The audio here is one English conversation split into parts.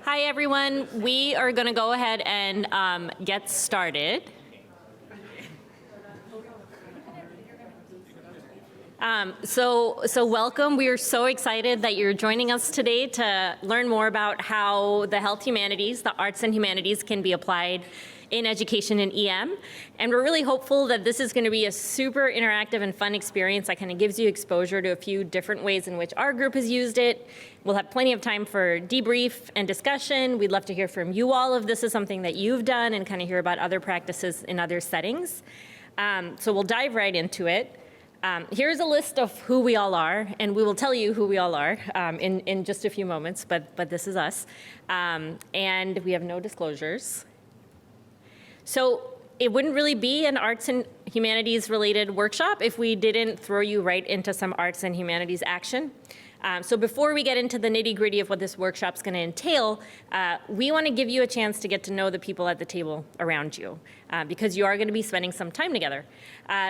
Hi, everyone. We are going to go ahead and get started. So welcome. We are so excited that you're joining us today to learn more about how the health humanities, the arts and humanities, can be applied in education in EM. And we're really hopeful that this is going to be a super interactive and fun experience that kind of gives you exposure to a few different ways in which our group has used it. We'll have plenty of time for debrief and discussion. We'd love to hear from you all if this is something that you've done and kind of hear about other practices in other settings. So we'll dive right into it. Here's a list of who we all are, and we will tell you who we all are in just a few moments, but this is us. And we have no disclosures. So it wouldn't really be an arts and humanities related workshop if we didn't throw you right into some arts and humanities action. So before we get into the nitty-gritty of what this workshop's going to entail, we want to give you a chance to get to know the people at the table around you, because you are going to be spending some time together.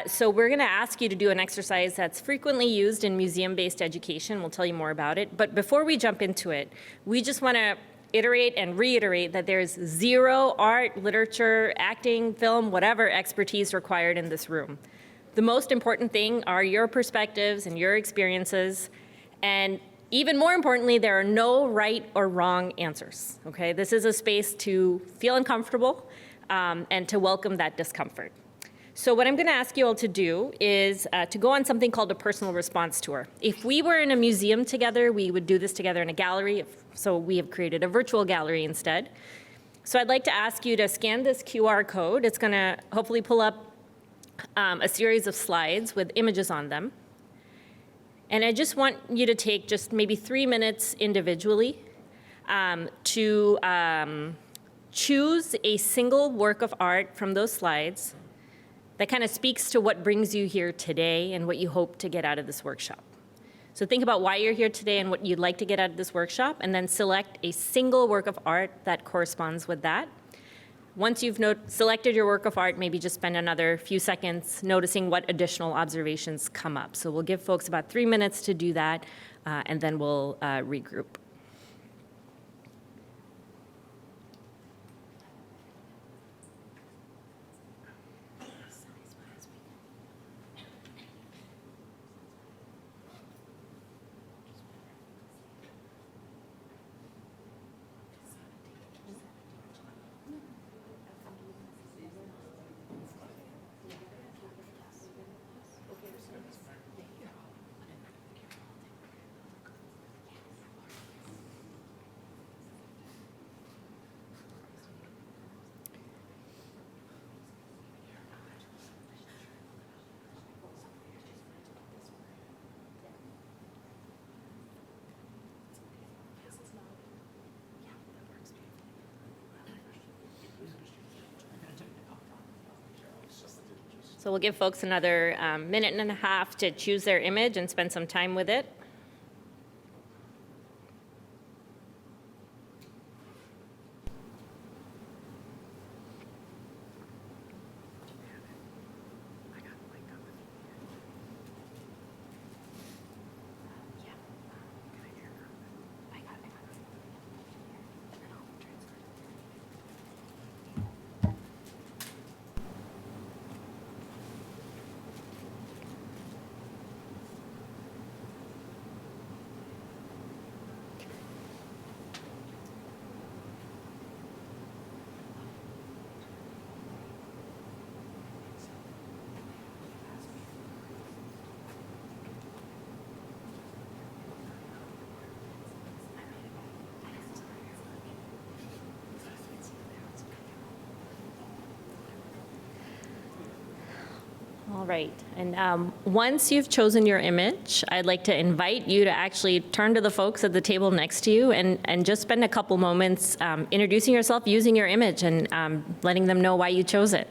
So we're going to ask you to do an exercise that's frequently used in museum-based education. We'll tell you more about it. But before we jump into it, we just want to iterate and reiterate that there's zero art, literature, acting, film, whatever expertise required in this room. The most important thing are your perspectives and your experiences. And even more importantly, there are no right or wrong answers, okay? This is a space to feel uncomfortable and to welcome that discomfort. So what I'm gonna ask you all to do is to go on something called a personal response tour. If we were in a museum together, we would do this together in a gallery, so we have created a virtual gallery instead. So I'd like to ask you to scan this QR code. It's gonna hopefully pull up a series of slides with images on them. And I just want you to take just maybe 3 minutes individually to choose a single work of art from those slides that kind of speaks to what brings you here today and what you hope to get out of this workshop. So think about why you're here today and what you'd like to get out of this workshop, and then select a single work of art that corresponds with that. Once you've selected your work of art, maybe just spend another few seconds noticing what additional observations come up. So we'll give folks about 3 minutes to do that, and then we'll regroup. So we'll give folks another minute and a half to choose their image and spend some time with it. All right, and once you've chosen your image, I'd like to invite you to actually turn to the folks at the table next to you and just spend a couple moments introducing yourself using your image and letting them know why you chose it.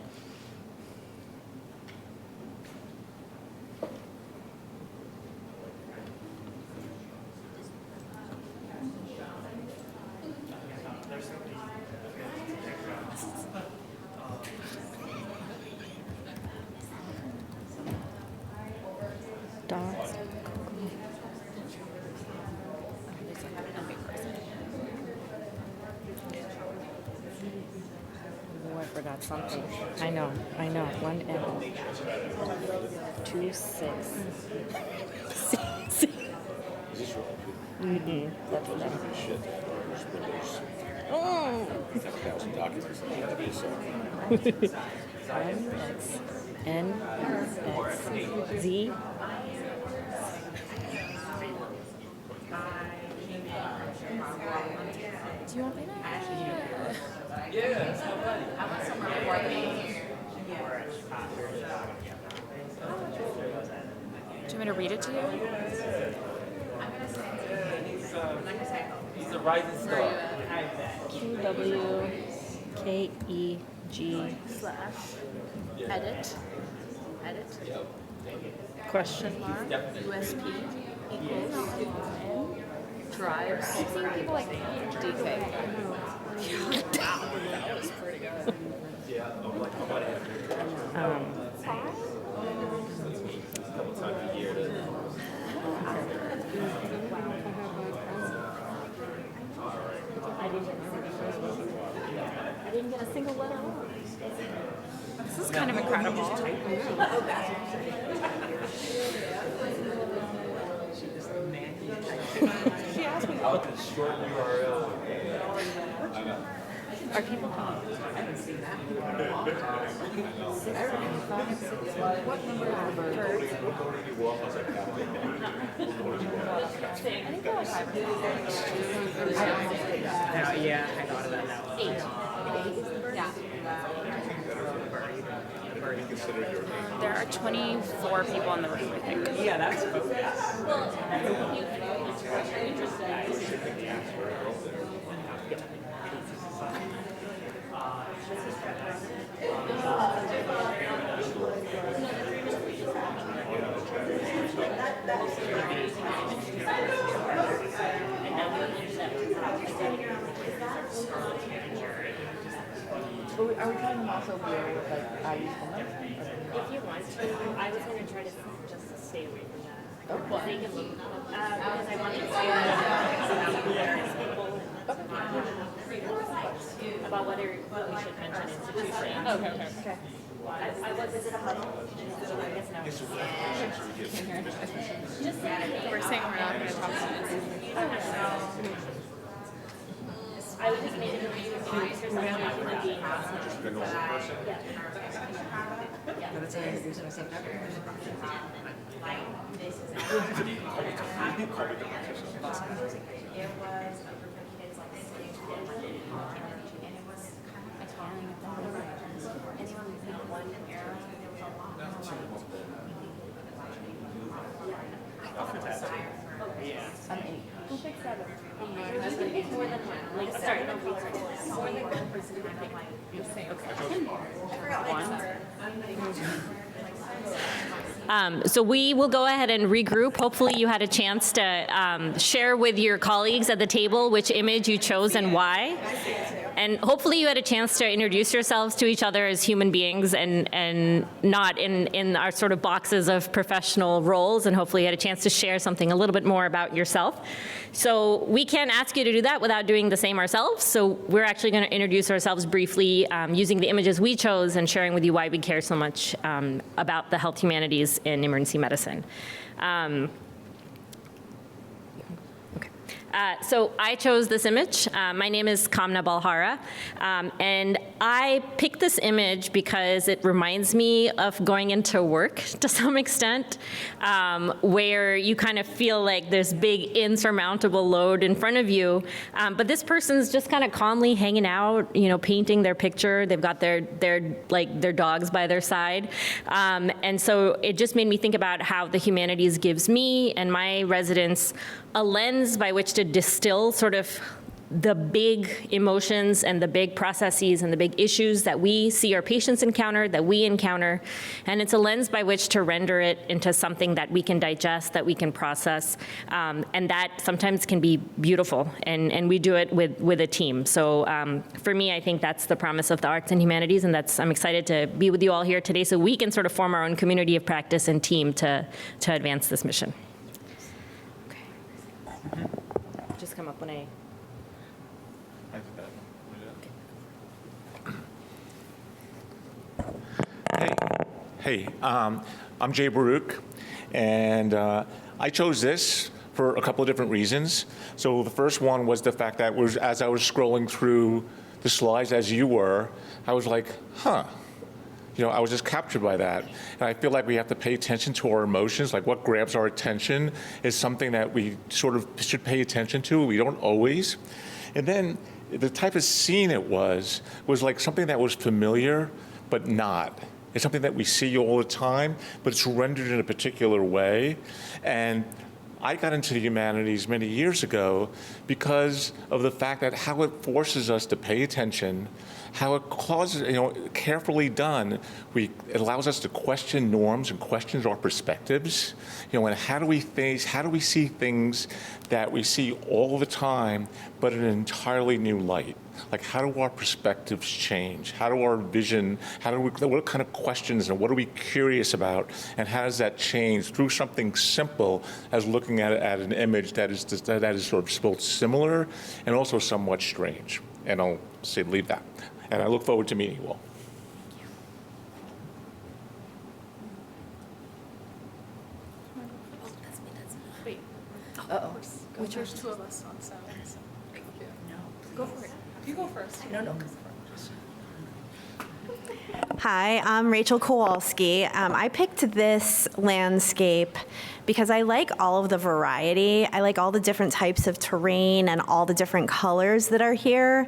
forgot something. I know. 1M. 26. Mm-mm. That's them. Oh. 7,000 documents. X, N, X, Z. Do you want me to? Do you want me to read it to you? He's a rising star. QWKEG / edit question mark USP equals drives. I've seen people like DK. Wow, that was pretty good. A couple times a year. I didn't get a single letter wrong. This is kind of incredible. She asked me. Out the short URL. Are people calling? What number is the bird? I think they're like 5 Yeah, I thought of that now. 8. Yeah. There are 24 people in the room, I think. Yeah, that's focus. Are we trying to also be with like usefulness? If you want to, I was going to try to just stay away from that. Okay. They can look, because I wanted to say about people about whether we should mention institutions. Okay. I was, is it a huddle? So I guess no. Just say We're saying we're not going to talk about it. I would just make it easier for you to human being. Who picks that up? You can pick more than one. Like, sorry, no, more than one person can pick the same. So we will go ahead and regroup. Hopefully you had a chance to share with your colleagues at the table which image you chose and why. And hopefully you had a chance to introduce yourselves to each other as human beings and not in our sort of boxes of professional roles, and hopefully you had a chance to share something a little bit more about yourself. So we can't ask you to do that without doing the same ourselves. So we're actually going to introduce ourselves briefly using the images we chose and sharing with you why we care so much about the health humanities in emergency medicine. So I chose this image. My name is Kamna Balhara, and I picked this image because it reminds me of going into work to some extent, where you kind of feel like there's big insurmountable load in front of you, but this person's just kind of calmly hanging out, you know, painting their picture. They've got their dogs by their side, and so it just made me think about how the humanities gives me and my residents a lens by which to distill sort of the big emotions and the big processes and the big issues that we see our patients encounter, that we encounter, and it's a lens by which to render it into something that we can digest, that we can process, and that sometimes can be beautiful, and we do it with a team. So for me, I think that's the promise of the arts and humanities, and I'm excited to be with you all here today so we can sort of form our own community of practice and team to advance this mission. Just come up when I... Hey, I'm Jay Baruch, and I chose this for a couple of different reasons. So the first one was the fact that as I was scrolling through the slides as you were, I was like, huh. I was just captured by that. And I feel like we have to pay attention to our emotions. Like what grabs our attention is something that we sort of should pay attention to. We don't always. And then the type of scene it was like something that was familiar, but not. It's something that we see all the time, but it's rendered in a particular way. And I got into the humanities many years ago because of the fact that how it forces us to pay attention, how it causes, carefully done, it allows us to question norms and questions our perspectives. And how do we see things that we see all the time, but in an entirely new light? Like how do our perspectives change? How do our vision, what kind of questions and what are we curious about? And how does that change through something simple as looking at an image that is sort of both similar and also somewhat strange? And I'll leave that. And I look forward to meeting you all. There's two of us on sound. Thank you. No. Go for it. You go first. No. Hi, I'm Rachel Kowalski. I picked this landscape because I like all of the variety. I like all the different types of terrain and all the different colors that are here.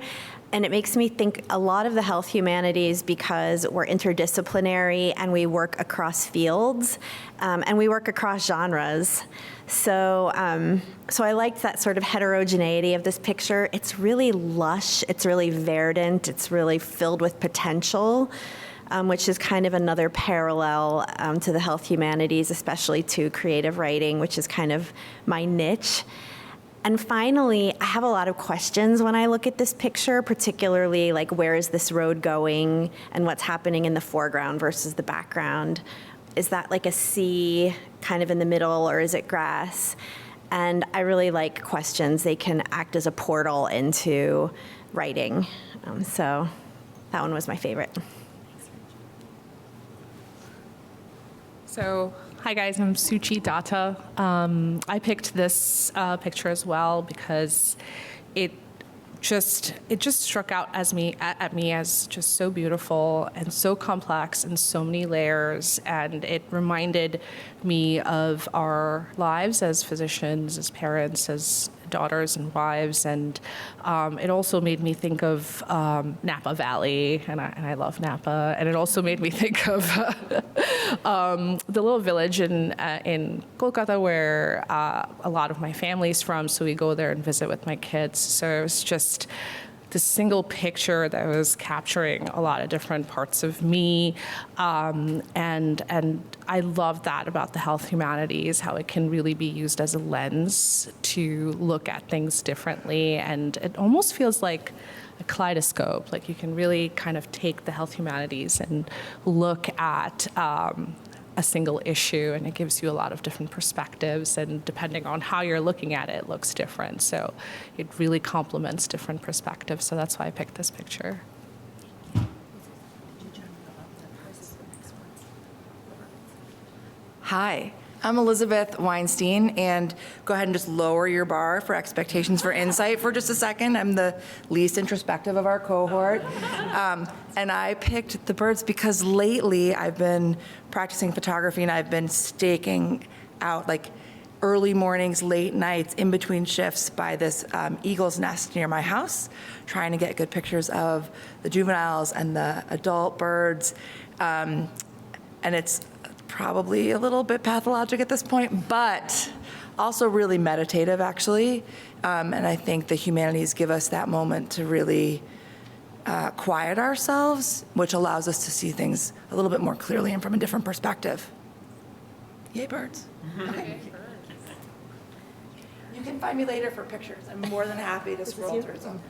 And it makes me think a lot of the health humanities because we're interdisciplinary and we work across fields and we work across genres. So I liked that sort of heterogeneity of this picture. It's really lush, it's really verdant, it's really filled with potential, which is kind of another parallel to the health humanities, especially to creative writing, which is kind of my niche. And finally, I have a lot of questions when I look at this picture, particularly like where is this road going and what's happening in the foreground versus the background. Is that like a sea kind of in the middle or is it grass? And I really like questions. They can act as a portal into writing. So that one was my favorite. So, hi guys, I'm Suchi Datta. I picked this picture as well because it just struck out at me as just so beautiful and so complex and so many layers, and it reminded me of our lives as physicians, as parents, as daughters and wives, and it also made me think of Napa Valley, and I love Napa, and it also made me think of the little village in Kolkata where a lot of my family's from, so we go there and visit with my kids. So it was just this single picture that was capturing a lot of different parts of me, and I love that about the health humanities, how it can really be used as a lens to look at things differently, and it almost feels like a kaleidoscope. Like you can really kind of take the health humanities and look at a single issue, and it gives you a lot of different perspectives, and depending on how you're looking at it, it looks different. So it really complements different perspectives. So that's why I picked this picture. Hi, I'm Elizabeth Weinstein, and go ahead and just lower your bar for expectations for insight for just a second. I'm the least introspective of our cohort. And I picked the birds because lately I've been practicing photography and I've been staking out like early mornings, late nights, in between shifts by this eagle's nest near my house, trying to get good pictures of the juveniles and the adult birds. And it's probably a little bit pathologic at this point, but also really meditative, actually. And I think the humanities give us that moment to really quiet ourselves, which allows us to see things a little bit more clearly and from a different perspective. Yay, birds. Okay. You can find me later for pictures. I'm more than happy to scroll through some.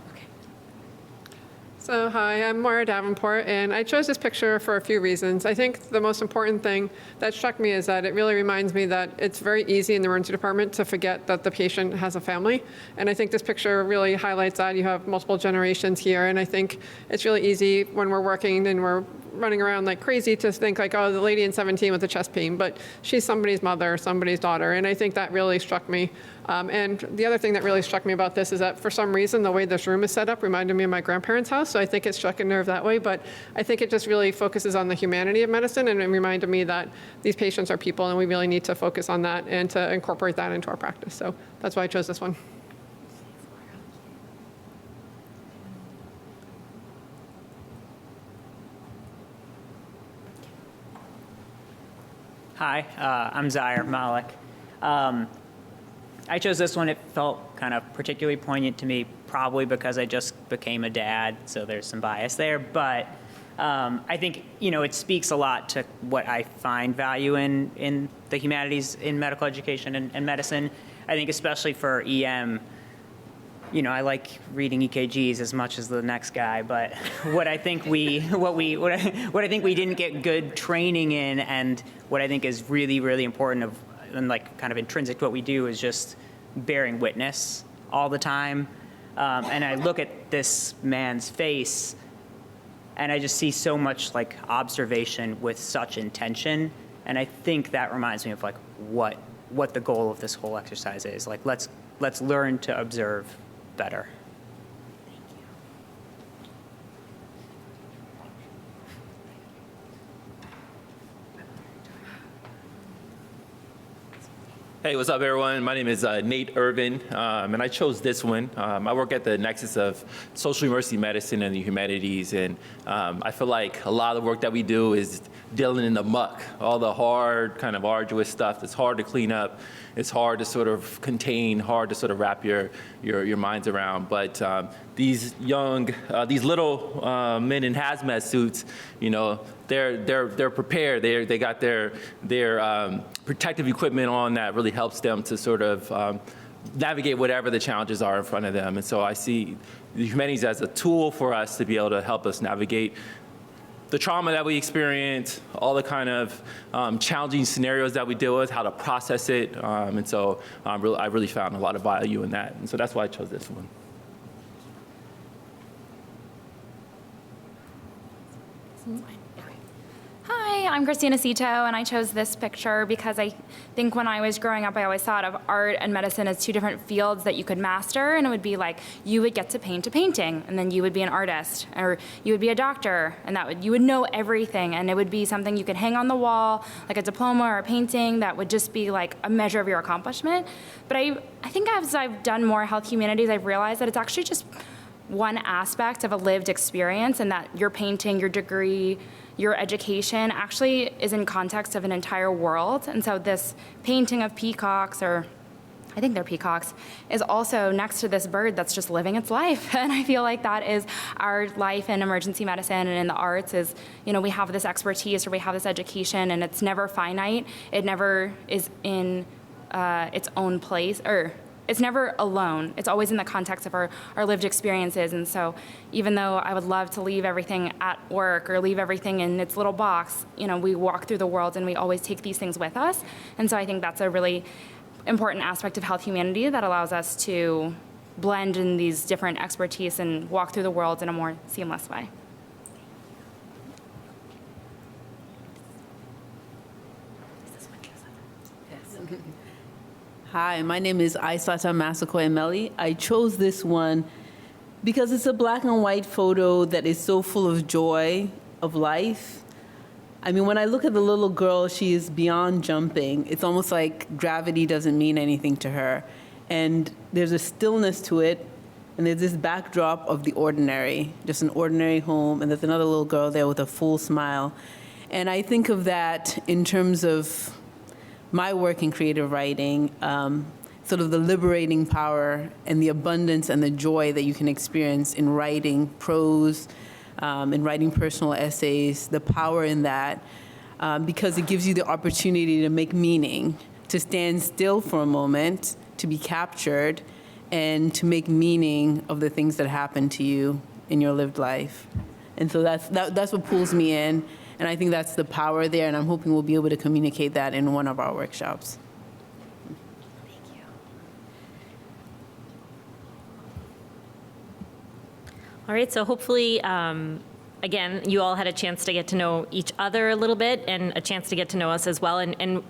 So hi, I'm Maura Davenport, and I chose this picture for a few reasons. I think the most important thing that struck me is that it really reminds me that it's very easy in the emergency department to forget that the patient has a family. And I think this picture really highlights that. You have multiple generations here, and I think it's really easy when we're working and we're running around like crazy to think like, oh, the lady in 17 with the chest pain, but she's somebody's mother, somebody's daughter. And I think that really struck me. And the other thing that really struck me about this is that for some reason, the way this room is set up reminded me of my grandparents' house. So I think it struck a nerve that way. But I think it just really focuses on the humanity of medicine. And it reminded me that these patients are people and we really need to focus on that and to incorporate that into our practice. So that's why I chose this one. Hi, I'm Zaire Malik. I chose this one. It felt kind of particularly poignant to me, probably because I just became a dad, so there's some bias there. But I think, it speaks a lot to what I find value in the humanities in medical education and medicine. I think especially for EM, I like reading EKGs as much as the next guy, but what I think we didn't get good training in, and what I think is really, really important and like kind of intrinsic to what we do is just bearing witness all the time. And I look at this man's face, and I just see so much like observation with such intention, and I think that reminds me of like what the goal of this whole exercise is. Like let's learn to observe better. Hey, what's up, everyone? My name is Nate Irvin, and I chose this one. I work at the nexus of social emergency medicine and the humanities, and I feel like a lot of the work that we do is dealing in the muck, all the hard, kind of arduous stuff that's hard to clean up. It's hard to sort of contain, hard to sort of wrap your minds around. But these little men in hazmat suits, they're prepared. They got their protective equipment on that really helps them to sort of navigate whatever the challenges are in front of them. And so I see the humanities as a tool for us to be able to help us navigate the trauma that we experience, all the kind of challenging scenarios that we deal with, how to process it. And so I really found a lot of value in that. And so that's why I chose this one. Hi, I'm Christina Cito, and I chose this picture because I think when I was growing up, I always thought of art and medicine as two different fields that you could master, and it would be like you would get to paint a painting, and then you would be an artist, or you would be a doctor, and you would know everything, and it would be something you could hang on the wall, like a diploma or a painting that would just be like a measure of your accomplishment. But I think as I've done more health humanities, I've realized that it's actually just one aspect of a lived experience, and that your painting, your degree, your education actually is in context of an entire world. And so this painting of peacocks, or I think they're peacocks, is also next to this bird that's just living its life. And I feel like that is our life in emergency medicine and in the arts is, we have this expertise or we have this education, and it's never finite. It never is in its own place, or it's never alone. It's always in the context of our lived experiences. And so even though I would love to leave everything at work or leave everything in its little box, we walk through the world and we always take these things with us. And so I think that's a really important aspect of health humanity that allows us to blend in these different expertise and walk through the world in a more seamless way. Hi, my name is Aisata Masako Emeli. I chose this one because it's a black and white photo that is so full of joy, of life. I mean, when I look at the little girl, she is beyond jumping. It's almost like gravity doesn't mean anything to her. And there's a stillness to it, and there's this backdrop of the ordinary, just an ordinary home, and there's another little girl there with a full smile. And I think of that in terms of my work in creative writing, sort of the liberating power and the abundance and the joy that you can experience in writing prose, in writing personal essays, the power in that, because it gives you the opportunity to make meaning, to stand still for a moment, to be captured, and to make meaning of the things that happen to you in your lived life. And so that's what pulls me in. And I think that's the power there, and I'm hoping we'll be able to communicate that in one of our workshops. Thank you. All right, so hopefully again, you all had a chance to get to know each other a little bit and a chance to get to know us as well. And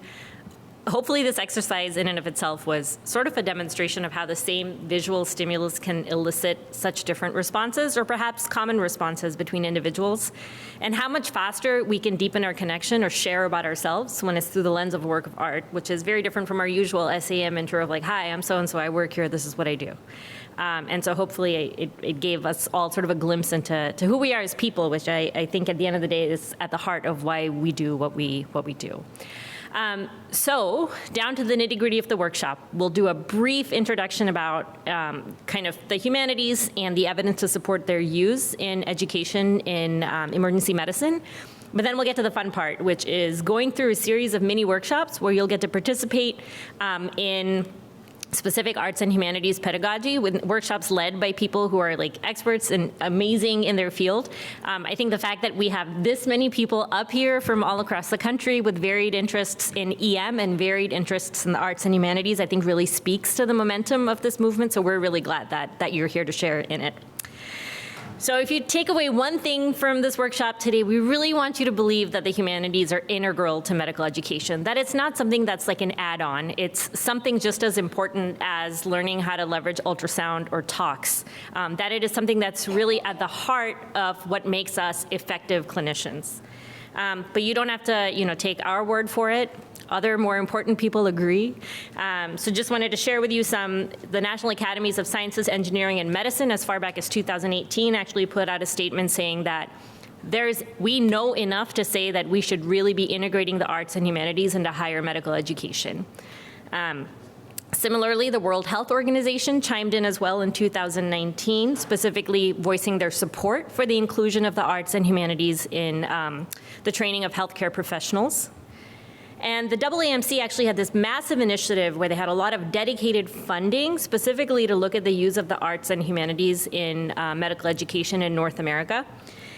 hopefully this exercise in and of itself was sort of a demonstration of how the same visual stimulus can elicit such different responses or perhaps common responses between individuals, and how much faster we can deepen our connection or share about ourselves when it's through the lens of a work of art, which is very different from our usual SAEM intro of like, hi, I'm so-and-so, I work here, this is what I do. And so hopefully it gave us all sort of a glimpse into who we are as people, which I think at the end of the day is at the heart of why we do what we do. So down to the nitty-gritty of the workshop, we'll do a brief introduction about kind of the humanities and the evidence to support their use in education in emergency medicine. But then we'll get to the fun part, which is going through a series of mini workshops where you'll get to participate in specific arts and humanities pedagogy with workshops led by people who are like experts and amazing in their field. I think the fact that we have this many people up here from all across the country with varied interests in EM and varied interests in the arts and humanities, I think really speaks to the momentum of this movement. So we're really glad that you're here to share in it. So if you take away one thing from this workshop today, we really want you to believe that the humanities are integral to medical education, that it's not something that's like an add-on. It's something just as important as learning how to leverage ultrasound or talks, that it is something that's really at the heart of what makes us effective clinicians. But you don't have to, take our word for it. Other more important people agree. So just wanted to share with you the National Academies of Sciences, Engineering, and Medicine, as far back as 2018, actually put out a statement saying that we know enough to say that we should really be integrating the arts and humanities into higher medical education. Similarly, the World Health Organization chimed in as well in 2019, specifically voicing their support for the inclusion of the arts and humanities in the training of healthcare professionals. And the AAMC actually had this massive initiative where they had a lot of dedicated funding specifically to look at the use of the arts and humanities in medical education in North America.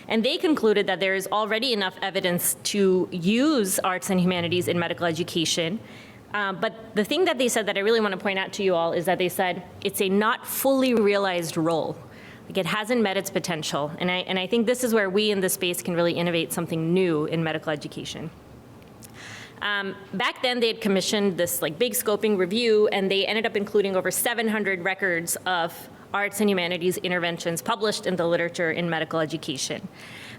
And they concluded that there is already enough evidence to use arts and humanities in medical education. But the thing that they said that I really want to point out to you all is that they said it's a not fully realized role. Like it hasn't met its potential. And I think this is where we in this space can really innovate something new in medical education. Back then, they had commissioned this big scoping review, and they ended up including over 700 records of arts and humanities interventions published in the literature in medical education.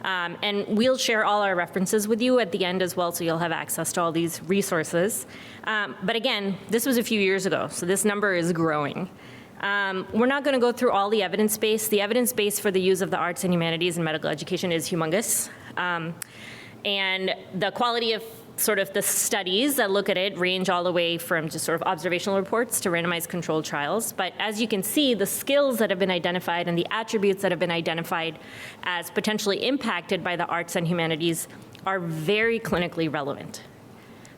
And we'll share all our references with you at the end as well, so you'll have access to all these resources. But again, this was a few years ago, so this number is growing. We're not going to go through all the evidence base. The evidence base for the use of the arts and humanities in medical education is humongous. And the quality of sort of the studies that look at it range all the way from just sort of observational reports to randomized controlled trials. But as you can see, the skills that have been identified and the attributes that have been identified as potentially impacted by the arts and humanities are very clinically relevant.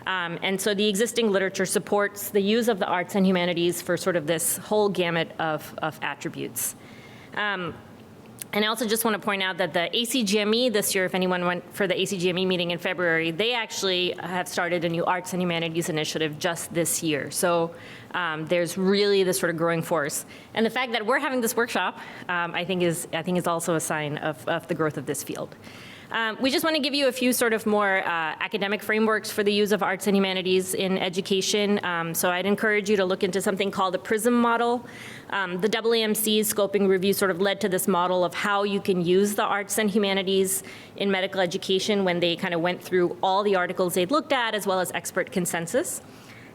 And so the existing literature supports the use of the arts and humanities for sort of this whole gamut of attributes. And I also just want to point out that the ACGME this year, if anyone went for the ACGME meeting in February, they actually have started a new arts and humanities initiative just this year. So there's really this sort of growing force. And the fact that we're having this workshop, I think is also a sign of the growth of this field. We just want to give you a few sort of more academic frameworks for the use of arts and humanities in education. So I'd encourage you to look into something called the PRISM model. The AAMC's scoping review sort of led to this model of how you can use the arts and humanities in medical education when they kind of went through all the articles they'd looked at, as well as expert consensus.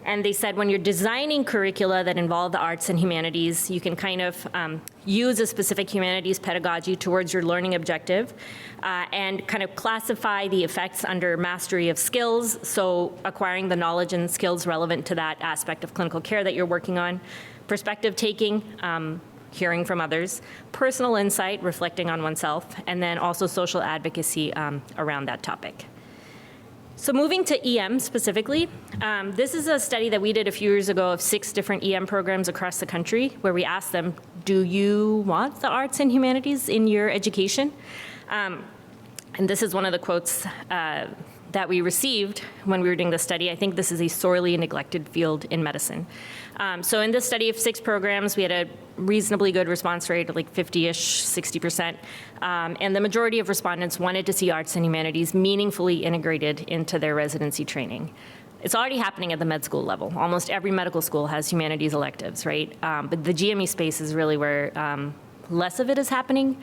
And they said when you're designing curricula that involve the arts and humanities, you can kind of use a specific humanities pedagogy towards your learning objective and kind of classify the effects under mastery of skills, so acquiring the knowledge and skills relevant to that aspect of clinical care that you're working on, perspective taking, hearing from others, personal insight, reflecting on oneself, and then also social advocacy around that topic. So moving to EM specifically, this is a study that we did a few years ago of 6 different EM programs across the country where we asked them, do you want the arts and humanities in your education? And this is one of the quotes that we received when we were doing the study, I think this is a sorely neglected field in medicine. So in this study of 6 programs, we had a reasonably good response rate, like 50-ish, 60%. And the majority of respondents wanted to see arts and humanities meaningfully integrated into their residency training. It's already happening at the med school level. Almost every medical school has humanities electives, right? But the GME space is really where less of it is happening.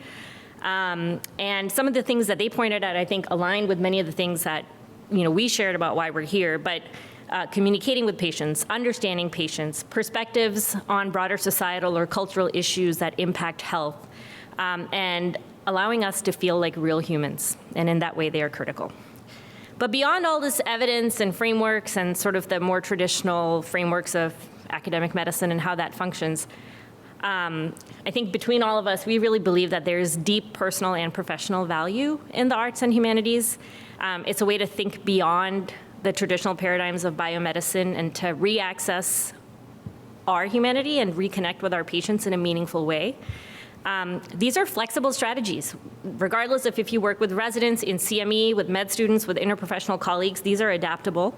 And some of the things that they pointed out, I think, aligned with many of the things that we shared about why we're here. But communicating with patients, understanding patients, perspectives on broader societal or cultural issues that impact health, and allowing us to feel like real humans. And in that way, they are critical. But beyond all this evidence and frameworks and sort of the more traditional frameworks of academic medicine and how that functions, I think between all of us, we really believe that there's deep personal and professional value in the arts and humanities. It's a way to think beyond the traditional paradigms of biomedicine and to re-access our humanity and reconnect with our patients in a meaningful way. These are flexible strategies. Regardless of if you work with residents in CME, with med students, with interprofessional colleagues, these are adaptable.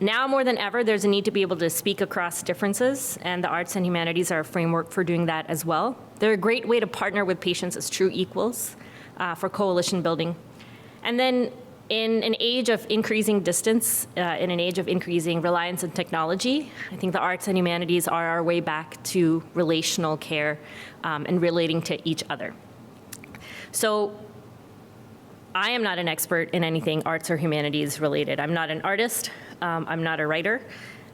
Now more than ever, there's a need to be able to speak across differences, and the arts and humanities are a framework for doing that as well. They're a great way to partner with patients as true equals for coalition building. And then in an age of increasing distance, in an age of increasing reliance on technology, I think the arts and humanities are our way back to relational care and relating to each other. So I am not an expert in anything arts or humanities related. I'm not an artist. I'm not a writer.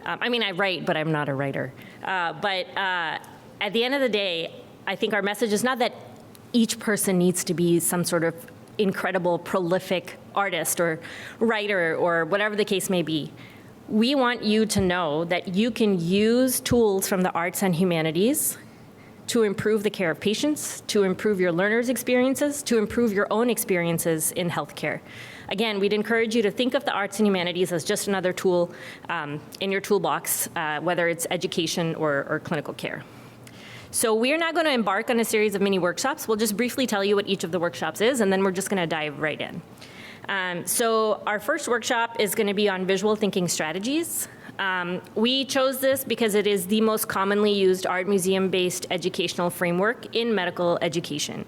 I mean, I write, but I'm not a writer. But at the end of the day, I think our message is not that each person needs to be some sort of incredible, prolific artist or writer or whatever the case may be. We want you to know that you can use tools from the arts and humanities to improve the care of patients, to improve your learners' experiences, to improve your own experiences in healthcare. Again, we'd encourage you to think of the arts and humanities as just another tool in your toolbox, whether it's education or clinical care. So we're not going to embark on a series of mini workshops. We'll just briefly tell you what each of the workshops is, and then we're just going to dive right in. So our first workshop is going to be on visual thinking strategies. We chose this because it is the most commonly used art museum-based educational framework in medical education.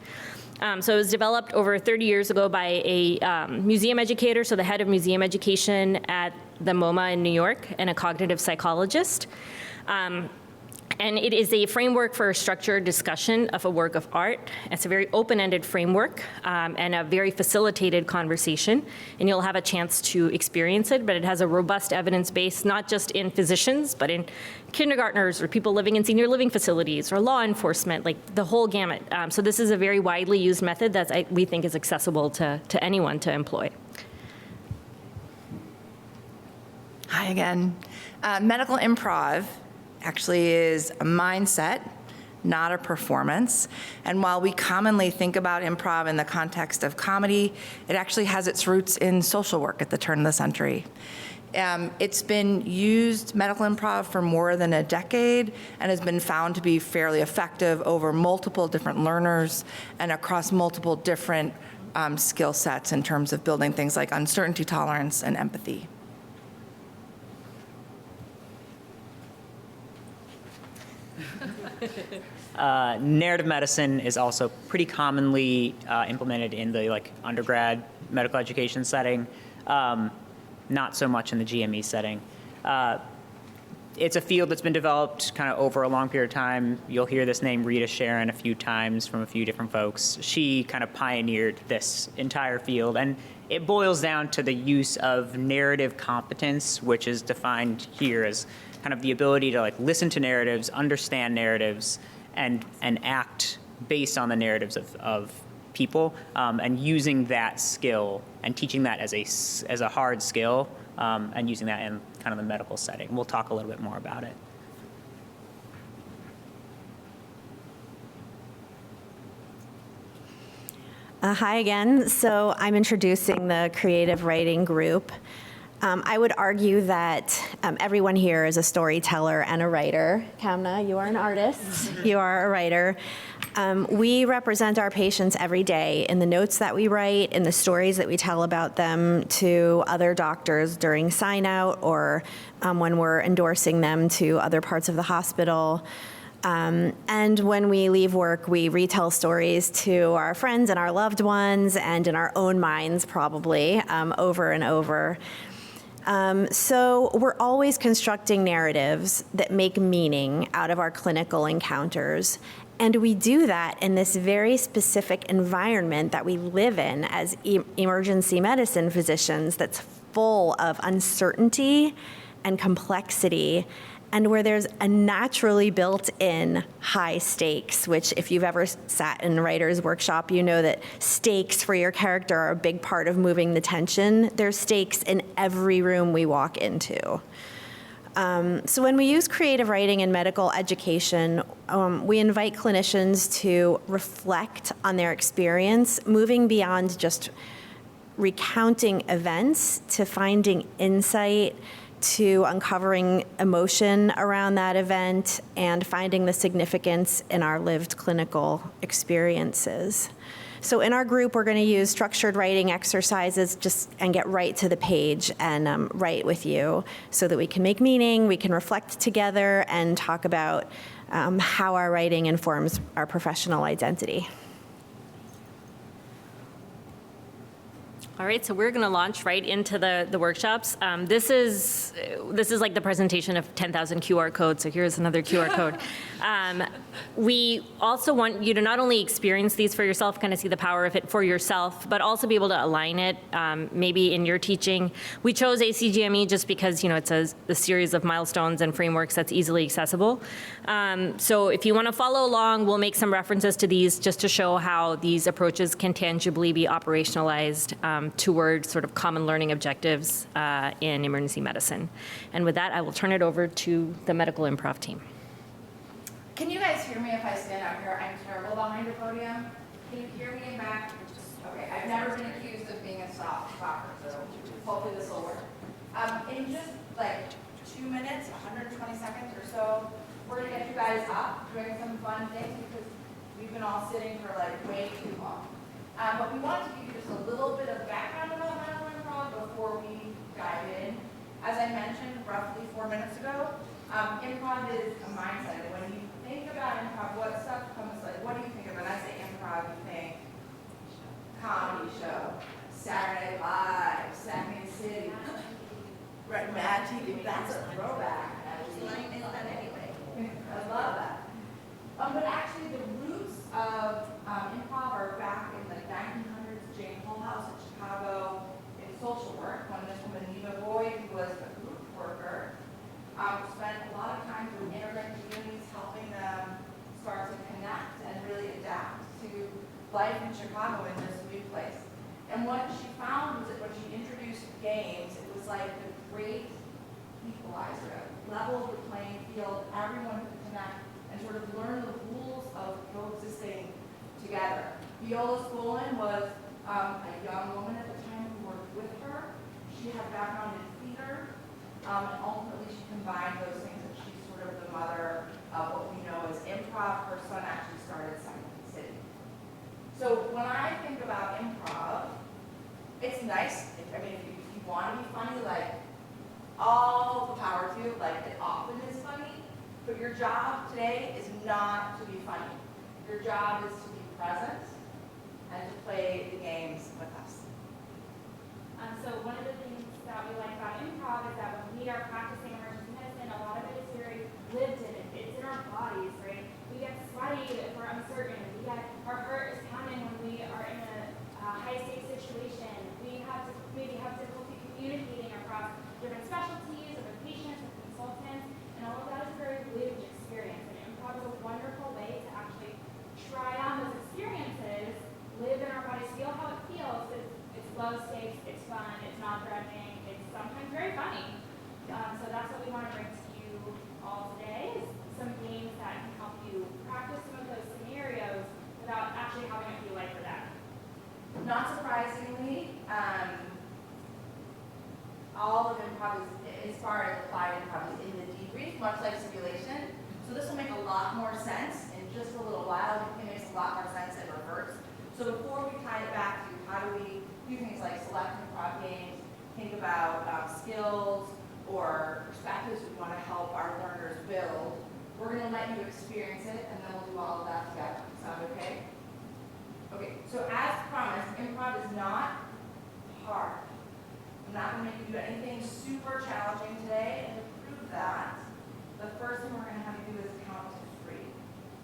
So it was developed over 30 years ago by a museum educator, so the head of museum education at the MoMA in New York, and a cognitive psychologist. And it is a framework for a structured discussion of a work of art. It's a very open-ended framework and a very facilitated conversation. And you'll have a chance to experience it, but it has a robust evidence base, not just in physicians, but in kindergartners or people living in senior living facilities or law enforcement, like the whole gamut. So this is a very widely used method that we think is accessible to anyone to employ. Hi again. Medical improv actually is a mindset, not a performance. And while we commonly think about improv in the context of comedy, it actually has its roots in social work at the turn of the century. It's been used, medical improv, for more than a decade and has been found to be fairly effective over multiple different learners and across multiple different skill sets in terms of building things like uncertainty tolerance and empathy. Narrative medicine is also pretty commonly implemented in the undergrad medical education setting, not so much in the GME setting. It's a field that's been developed kind of over a long period of time. You'll hear this name Rita Sharon a few times from a few different folks. She kind of pioneered this entire field, and it boils down to the use of narrative competence, which is defined here as kind of the ability to listen to narratives, understand narratives, and act based on the narratives of people, and using that skill and teaching that as a hard skill, and using that in kind of the medical setting. We'll talk a little bit more about it. Hi again. So I'm introducing the creative writing group. I would argue that everyone here is a storyteller and a writer. Kamna, you are an artist. You are a writer. We represent our patients every day in the notes that we write, in the stories that we tell about them to other doctors during sign out or when we're endorsing them to other parts of the hospital. And when we leave work, we retell stories to our friends and our loved ones and in our own minds probably over and over. So we're always constructing narratives that make meaning out of our clinical encounters. And we do that in this very specific environment that we live in as emergency medicine physicians that's full of uncertainty and complexity, and where there's a naturally built-in high stakes, which if you've ever sat in a writer's workshop, you know that stakes for your character are a big part of moving the tension. There's stakes in every room we walk into. So when we use creative writing in medical education, we invite clinicians to reflect on their experience, moving beyond just recounting events to finding insight, to uncovering emotion around that event, and finding the significance in our lived clinical experiences. So in our group, we're going to use structured writing exercises and get right to the page and write with you so that we can make meaning, we can reflect together, and talk about how our writing informs our professional identity. All right, so we're going to launch right into the workshops. This is like the presentation of 10,000 QR codes, so here's another QR code. We also want you to not only experience these for yourself, kind of see the power of it for yourself, but also be able to align it maybe in your teaching. We chose ACGME just because, you know, it's a series of milestones and frameworks that's easily accessible. So if you want to follow along, we'll make some references to these just to show how these approaches can tangibly be operationalized toward sort of common learning objectives in emergency medicine. And with that, I will turn it over to the medical improv team. Can you guys hear me if I stand out here? I'm terrible behind a podium. Can you hear me in back? Okay, I've never been accused of being a soft talker, so hopefully this will work. In just like 2 minutes, 120 seconds or so, we're gonna get you guys up doing some fun things because we've been all sitting for like way too long. But we wanted to give you just a little bit of background about medical improv before we dive in. As I mentioned roughly 4 minutes ago, improv is a mindset. And when you think about improv, what stuff comes like, what do you think of? When I say improv, you think comedy show, Saturday Night Live, Second City, Red Mad TV. That's a throwback. I love that. But actually, the roots of improv are back in the 1900s. Jane Hullhouse in Chicago in social work, when this woman, Neva Boyd, who was a group worker, spent a lot of time with immigrant communities, helping them start to connect and really adapt to life in Chicago in this new place. And what she found was that when she introduced games, it was like the great equalizer. It leveled the playing field, everyone could connect and sort of learn the rules of coexisting together. Viola Spolin was a young woman at the time who worked with her. She had a background in theater, and ultimately she combined those things, and she's sort of the mother of what we know as improv. Her son actually started Second City. So when I think about improv, it's nice. If you want to be funny, like all the power to you, like it often is funny, but your job today is not to be funny. Your job is to be present and to play the games with us. So one of the things that we like about improv is that when we are practicing emergency medicine, a lot of it is very lived in. It's in our bodies, right? We get sweaty if we're uncertain. Our heart is pounding when we are in a high-stakes situation. We maybe have difficulty communicating across different specialties, with patients, with consultants, and all of that is a very lived experience. And improv is a wonderful way to actually try on those experiences, live in our bodies, feel how it feels. It's low stakes, it's fun, it's not threatening, it's sometimes very funny. So that's what we want to bring to you all today, is some games that can help you practice some of those scenarios without actually having it be like or that. Not surprisingly, all of improv is far as applied improv is in the debrief, much like simulation. So this will make a lot more sense in just a little while. You can make some a lot more sense in reverse. So before we tie it back to how do we do things like select improv games, think about skills or perspectives we want to help our learners build, we're going to let you experience it, and then we'll do all of that together. Sound okay? Okay, so as promised, improv is not hard. I'm not going to make you do anything super challenging today, and to prove that, the first thing we're going to have you do is count to 3,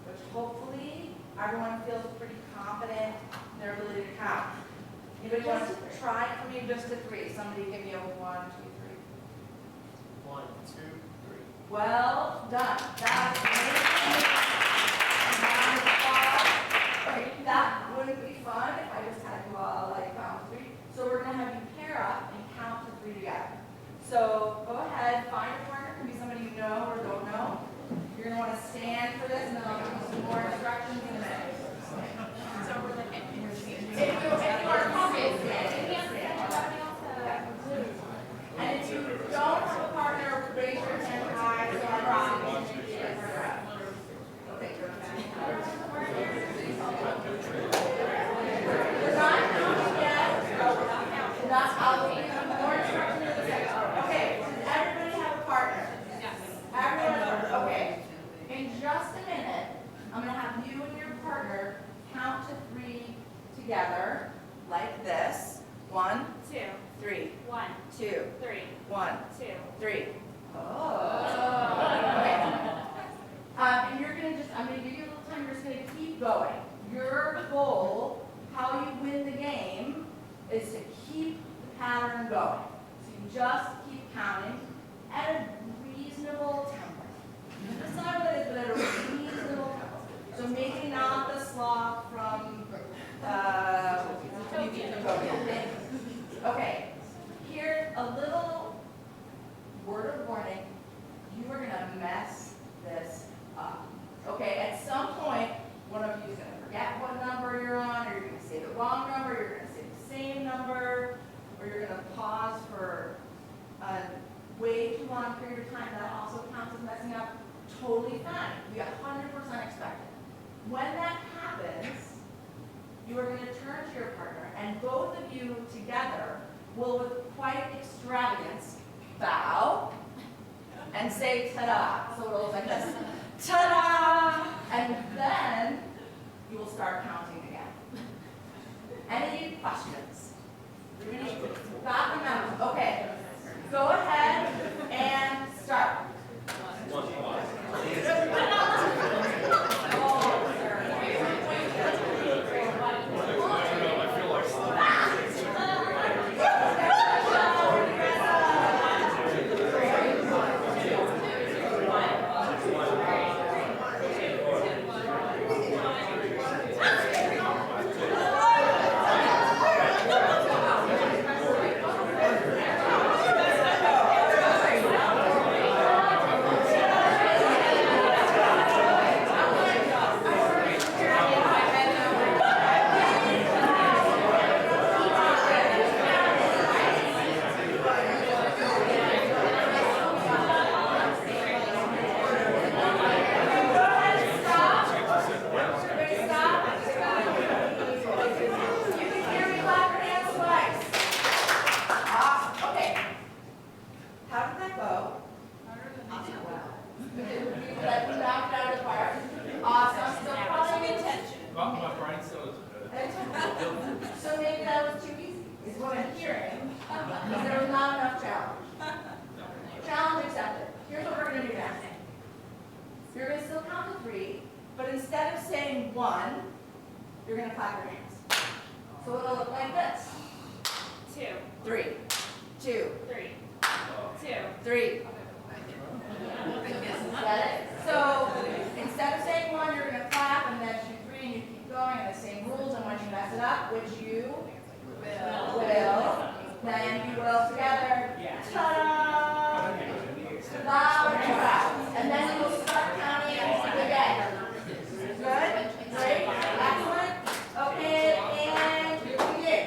which hopefully everyone feels pretty confident in their ability to count. Anybody want to try it for me just to 3? Somebody give me a 1, 2, 3. 1, 2, 3. Well done. That's amazing. Okay, that wouldn't be fun if I just had you all like count to 3. So we're going to have you pair up and count to 3 together. So go ahead, find a partner. It can be somebody you know or don't know. You're going to want to stand for this, and then I'll give you some more instructions in a minute. And if you don't have a partner, raise your hand high so our process can be okay, we're not counting yet. I'll give you more instructions in a second. Okay, does everybody have a partner? Yes. Everyone? Okay. In just a minute, I'm going to have you and your partner count to 3 together, like this. 1, 2, 3. 1, 2, 3. 1, 2, 3. Oh. Okay. And you're going to I'm going to give you a little time. You're just going to keep going. Your goal, how you win the game, is to keep the pattern going. So you just keep counting at a reasonable tempo. That's not what it is, but at a reasonable tempo. So maybe not the sloth from Okay, here's a little word of warning. You are going to mess this up. Okay, at some point, one of you is going to forget what number you're on, or you're going to say the wrong number, you're going to say the same number, or you're going to pause for a way too long period of time. That also counts as messing up. Totally fine. We 100% expect it. When that happens, you are going to turn to your partner, and both of you together will, with quite extravagance, bow and say ta-da. So it'll look like this. Ta-da! And then you will start counting again. Any questions? Got them out. Okay. Go ahead and start. So maybe that was too easy, is what I'm hearing, because there was not enough challenge. Challenge accepted. Here's what we're going to do now. You're going to still count to 3, but instead of saying 1, you're going to clap your hands. So it'll look like this. 2, 3, 2, 3, 2, 3. Get it? So instead of saying 1, you're going to clap, and then do 3, and you keep going, and the same rules. And when you mess it up, which you will, then you will together. Ta-da! Loud and proud. And then you will start counting again. Good? Great? Excellent? Okay, and begin.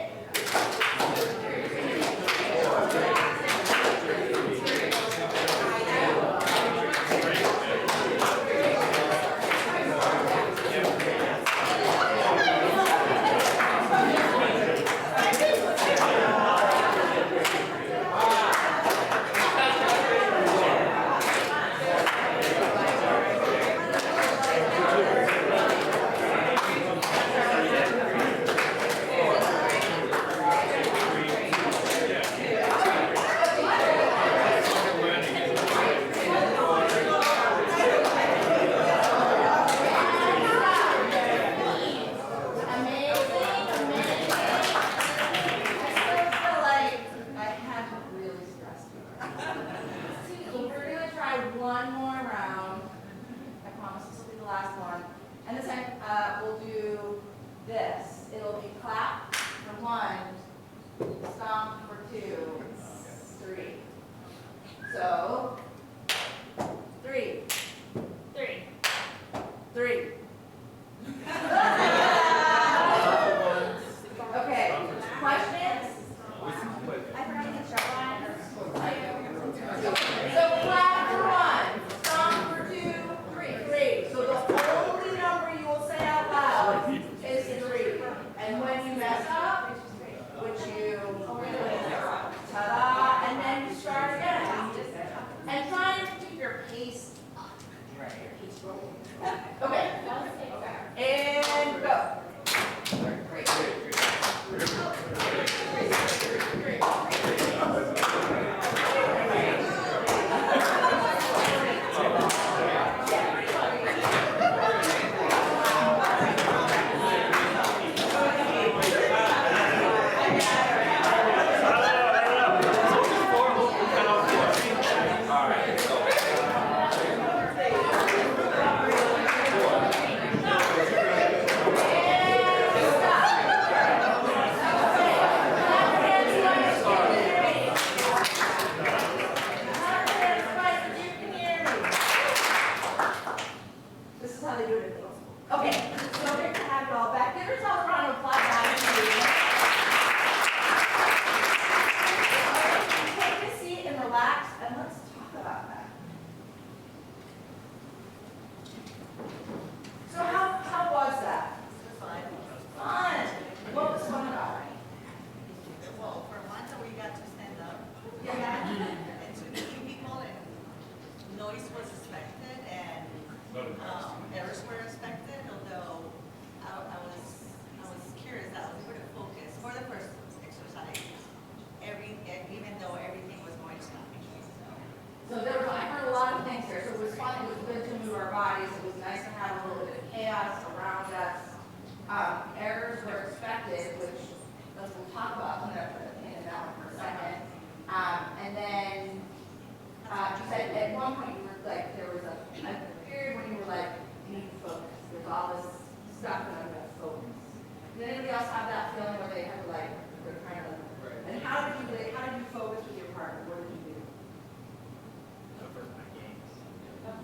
else have that feeling where they have to like, they're kind of, and how did you focus with your partner? What did you do?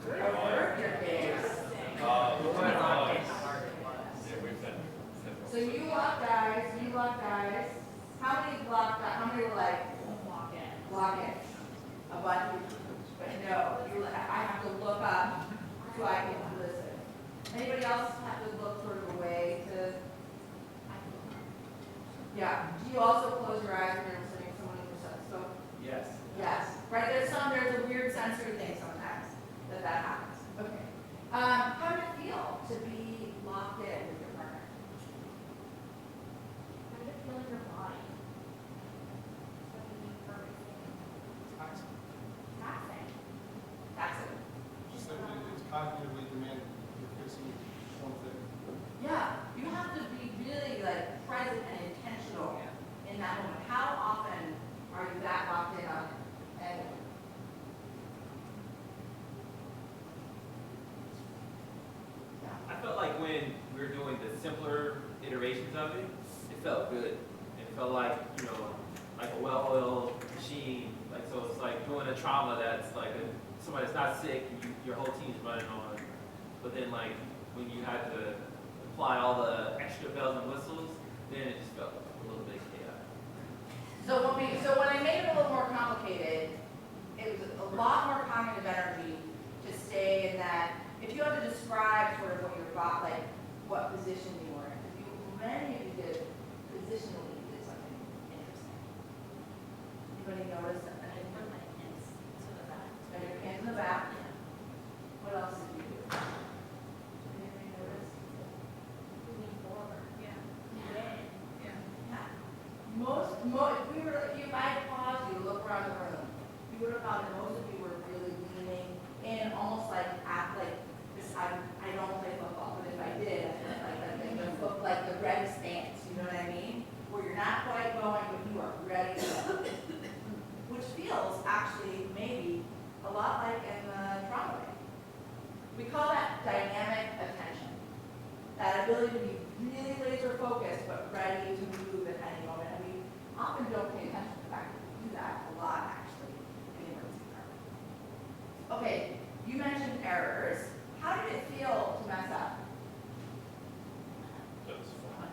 Avert your gaze. So you lock guys. How many locked guys? How many were like, lock in? A bunch. But no, I have to look up so I can listen. Anybody else have to look sort of away to? Yeah. Do you also close your eyes when you're listening to someone who says so? Yes. Yes. Right. There's a weird sensory thing sometimes that happens. Okay. How did it feel to be locked in with your partner? How did it feel in your body? Taxing. Just that it's cognitively demanding. You're fixing one thing. Yeah, you have to be really like present and intentional in that moment. How often are you that locked in on it? And I felt like when we were doing the simpler iterations of it, it felt good. It felt like, like a well-oiled machine. Like, so it's like doing a trauma that's like somebody that's not sick, and your whole team's running on. But then like when you had to apply all the extra bells and whistles, then it just felt a little bit chaotic. so when I made it a little more complicated, it was a lot more cognitive energy to stay in that. If you had to describe sort of what your body, like what position you were in, many of you did positionally, you did something interesting. Anybody notice that? Put my hands to the back. Put your hands in the back. What else did you do? Anybody notice? Lean forward. Yeah. If I had paused you to look around the room, you would have found that most of you were really leaning in, almost like this. I don't play football, but if I did, like the ready stance. You know what I mean? Where you're not quite going, but you are ready to go. Which feels actually maybe a lot like in the trauma way. We call that dynamic attention. That ability to be really laser focused, but ready to move at any moment. And we often don't pay attention to the fact that we do that a lot, actually, in the emergency department. Okay, you mentioned errors. How did it feel to mess up? That was fun.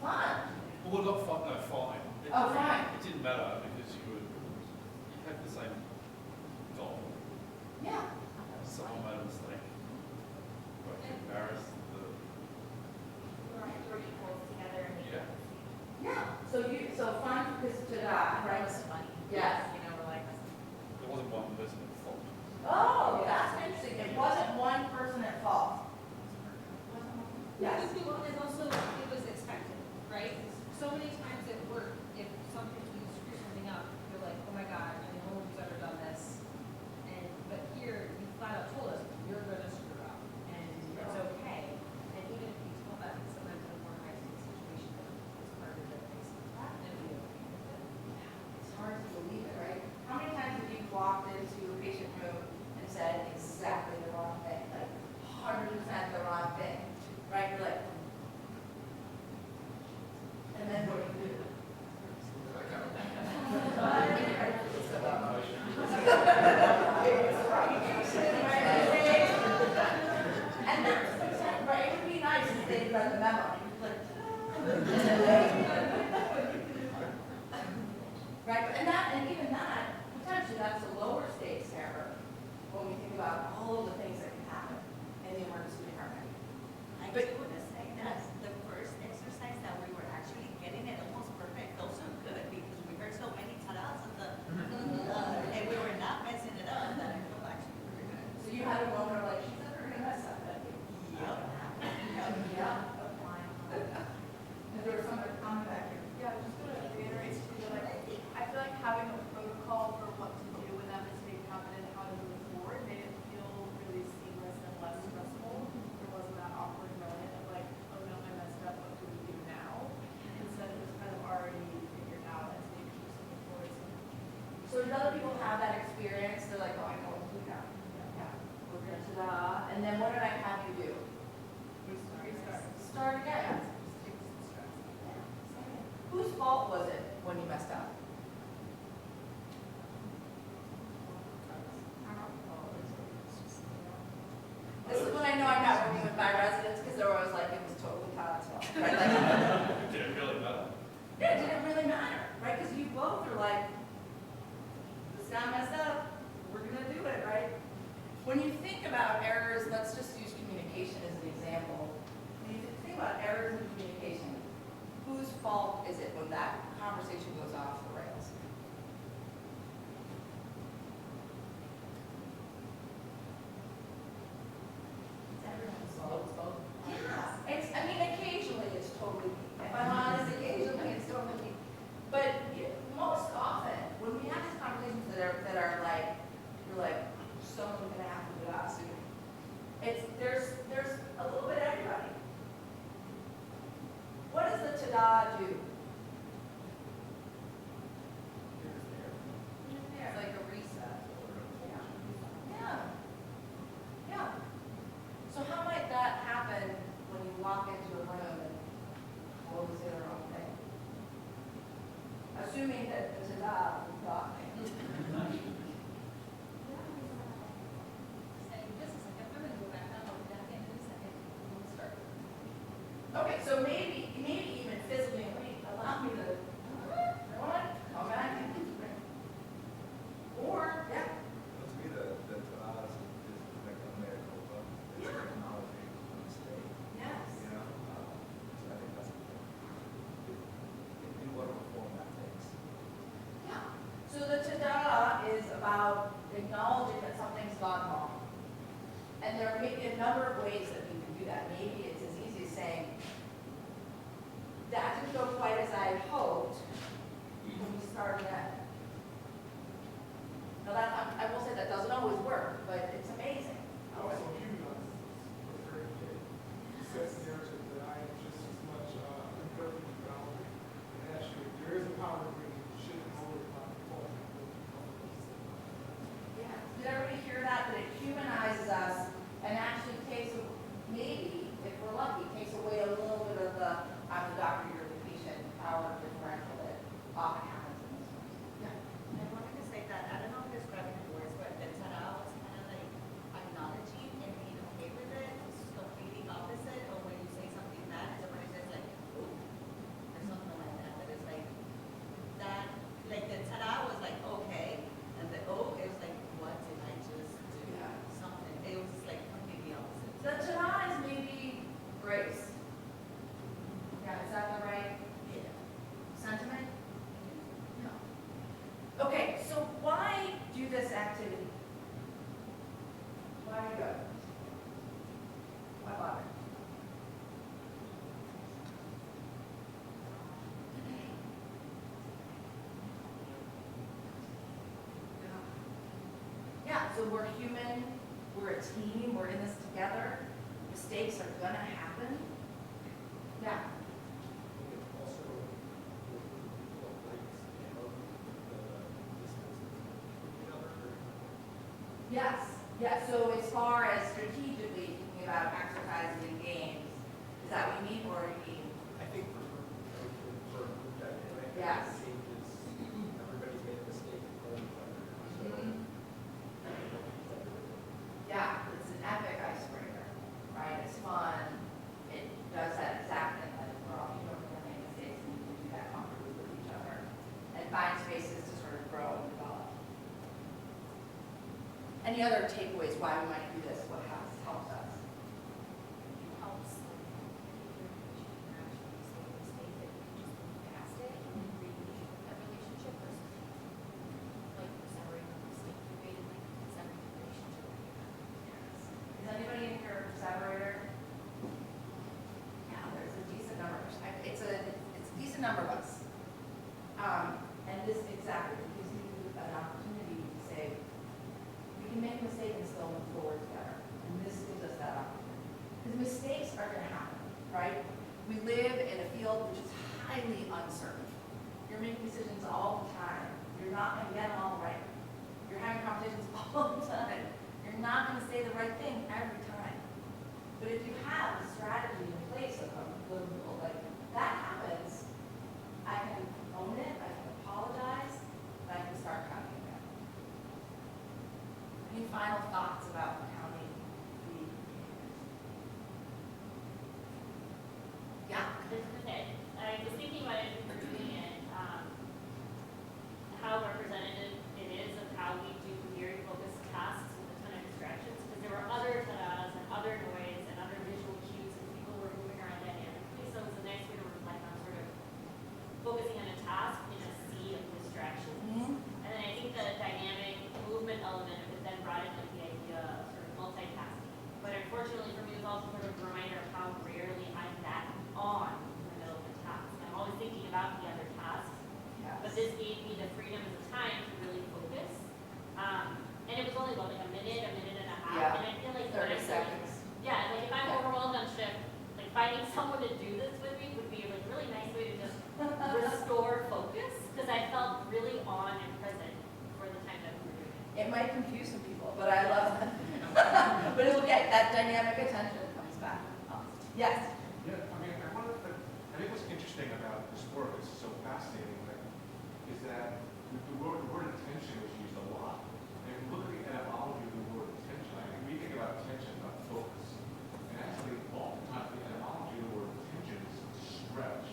Fun. Well, not fun, no, fine. Oh, fine. It didn't matter because you had the same goal. Yeah. Someone made a mistake. Got embarrassed. Yeah. Yeah. So fun because to die, right? funny. Yes. We're like, There wasn't one person at fault. Oh, that's interesting. It wasn't one person at fault. Yes. And also, it was expected, right? So many times at work, if you screw something up, you're like, oh my God, no one's ever done this. But here, you flat out told us, you're going to screw up. And it's okay. And even if you told that, sometimes in a more high-stakes situation, it's harder to face that and be okay with it. It's hard to believe it, right? How many times have you walked into a patient room and said exactly the wrong thing, like 100% the wrong thing, right? You're like, and then what do you do? And that's right. It would be nice if they read the memo. Like, right, and even that, potentially that's a lower stakes error when we think about all of the things that can happen in the emergency department. I just want to say that the first exercise that we were actually getting it almost perfect felt so good because we heard so many ta-das and we were not messing it up, that it felt actually pretty good. So you had a moment of like, she's never going to mess up that. Yeah. And there was somebody coming back here. Yeah, I was just going to reiterate to you, like, I feel like having a protocol for what to do when that mistake happened and how to move forward made it feel fault was it when you messed up? This is when I know I'm not working with my residents, because they're always like, it was totally Todd's fault. Right? Like, Did it really matter? yeah, it didn't really matter, right? Because you both are like, this guy messed up, we're gonna do it, right? When you think about errors, let's just use communication as an example. When you think about errors in communication, whose fault is it when that conversation goes off the rails? It's everyone's fault. Yeah, I mean, occasionally it's totally me. If I'm honest, occasionally it's totally me. But most often, when we have these conversations that are like, you're like, someone's gonna have to do that soon. There's a little bit of everybody. What does the ta-da do? It's like a reset. Yeah. Yeah. So how might that happen when you walk into a room and close in their own thing? Assuming that the ta-da is not. Okay, so maybe even physically, allow me to, come back in. Or, yeah. To me, the Tanaz is like a medical, but it's technology on the state. Yes. You know, so I think that's in whatever form that takes. Yeah. So the ta-da is about acknowledging that something's gone wrong. And there are maybe a number of ways that we can do that. Maybe it's as easy as saying, that didn't go quite as I hoped when we started that. Now that, I will say that doesn't always work, but it's amazing. Also, humanize was very good. It sets the narrative that I am just as much encouraging about and actually there is a power to bring shit and over my fault. Yeah. Did everybody hear that? That it humanizes us and actually takes, maybe, if we're lucky, takes away a little bit of the, I'm the doctor, you're the patient, power differential that often happens in this one. Yeah. I wanted to say that, I don't know if it's grabbing the words, but the ta-da was kind of like acknowledging and being okay with it. It's completely opposite of when you say something bad, somebody says like, ooh, or something like that. That is like, that, like the ta-da was like, okay, and the oh, it was like, what did I just do? Yeah. Something, it was just like completely opposite. The ta-da is maybe grace. Yeah, is that the right sentiment? No. Okay, so why do this activity? Why do it? Why bother? Yeah, so we're human, we're a team, we're in this together. Mistakes are gonna happen. Yeah. Also, Yes. Yeah. So as far as strategically thinking about exercises and games, is that what you mean, or you mean? I think for a group dynamic, Yes. everybody's made a mistake before each other. So, Yeah, it's an epic icebreaker, right? It's fun. It does that exact thing that we're all human, we're making mistakes, and we can do that comfortably with each other, and find spaces to sort of grow and develop. Any other takeaways why we might do this? What helps us? It helps past it and re-engage with that relationship versus like severing the mistake you made and like severing the relationship that you had. Is anybody in here a separator? Yeah, there's a decent number. It's a decent number of us. And this exactly gives you an opportunity to say, we can make a mistake and still move forward together. And this gives us that opportunity. Because mistakes are going to happen, right? We live in a field which is highly uncertain. You're making decisions all the time. You're not going to get them all right. You're having conversations all the time. You're not going to say the right thing every time. But if you have a strategy in place of like that happens, I can focusing on a task in a sea of distractions. And then I think the dynamic movement element of it then brought in like the idea of sort of multitasking. But unfortunately for me, it was also sort of a reminder of how rarely I'm that on in the middle of the task. I'm always thinking about the other tasks. But this gave me the freedom and the time to really focus. And it was only about like a minute and a half. Yeah. And I feel like 30 seconds. Yeah, like if I'm overwhelmed on shift, like finding someone to do this with me would be like a really nice way to just restore focus, because I felt really on and present for the time that we were doing it. It might confuse some people, but I love it. But it will get that dynamic attention comes back. Yes. Yeah, I mean, I think what's interesting about this work, it's so fascinating, is that the word attention is used a lot. And if you look at the etymology of the word attention, I mean, we think about attention, not focus. And actually, oftentimes, the etymology of the word attention is to stretch.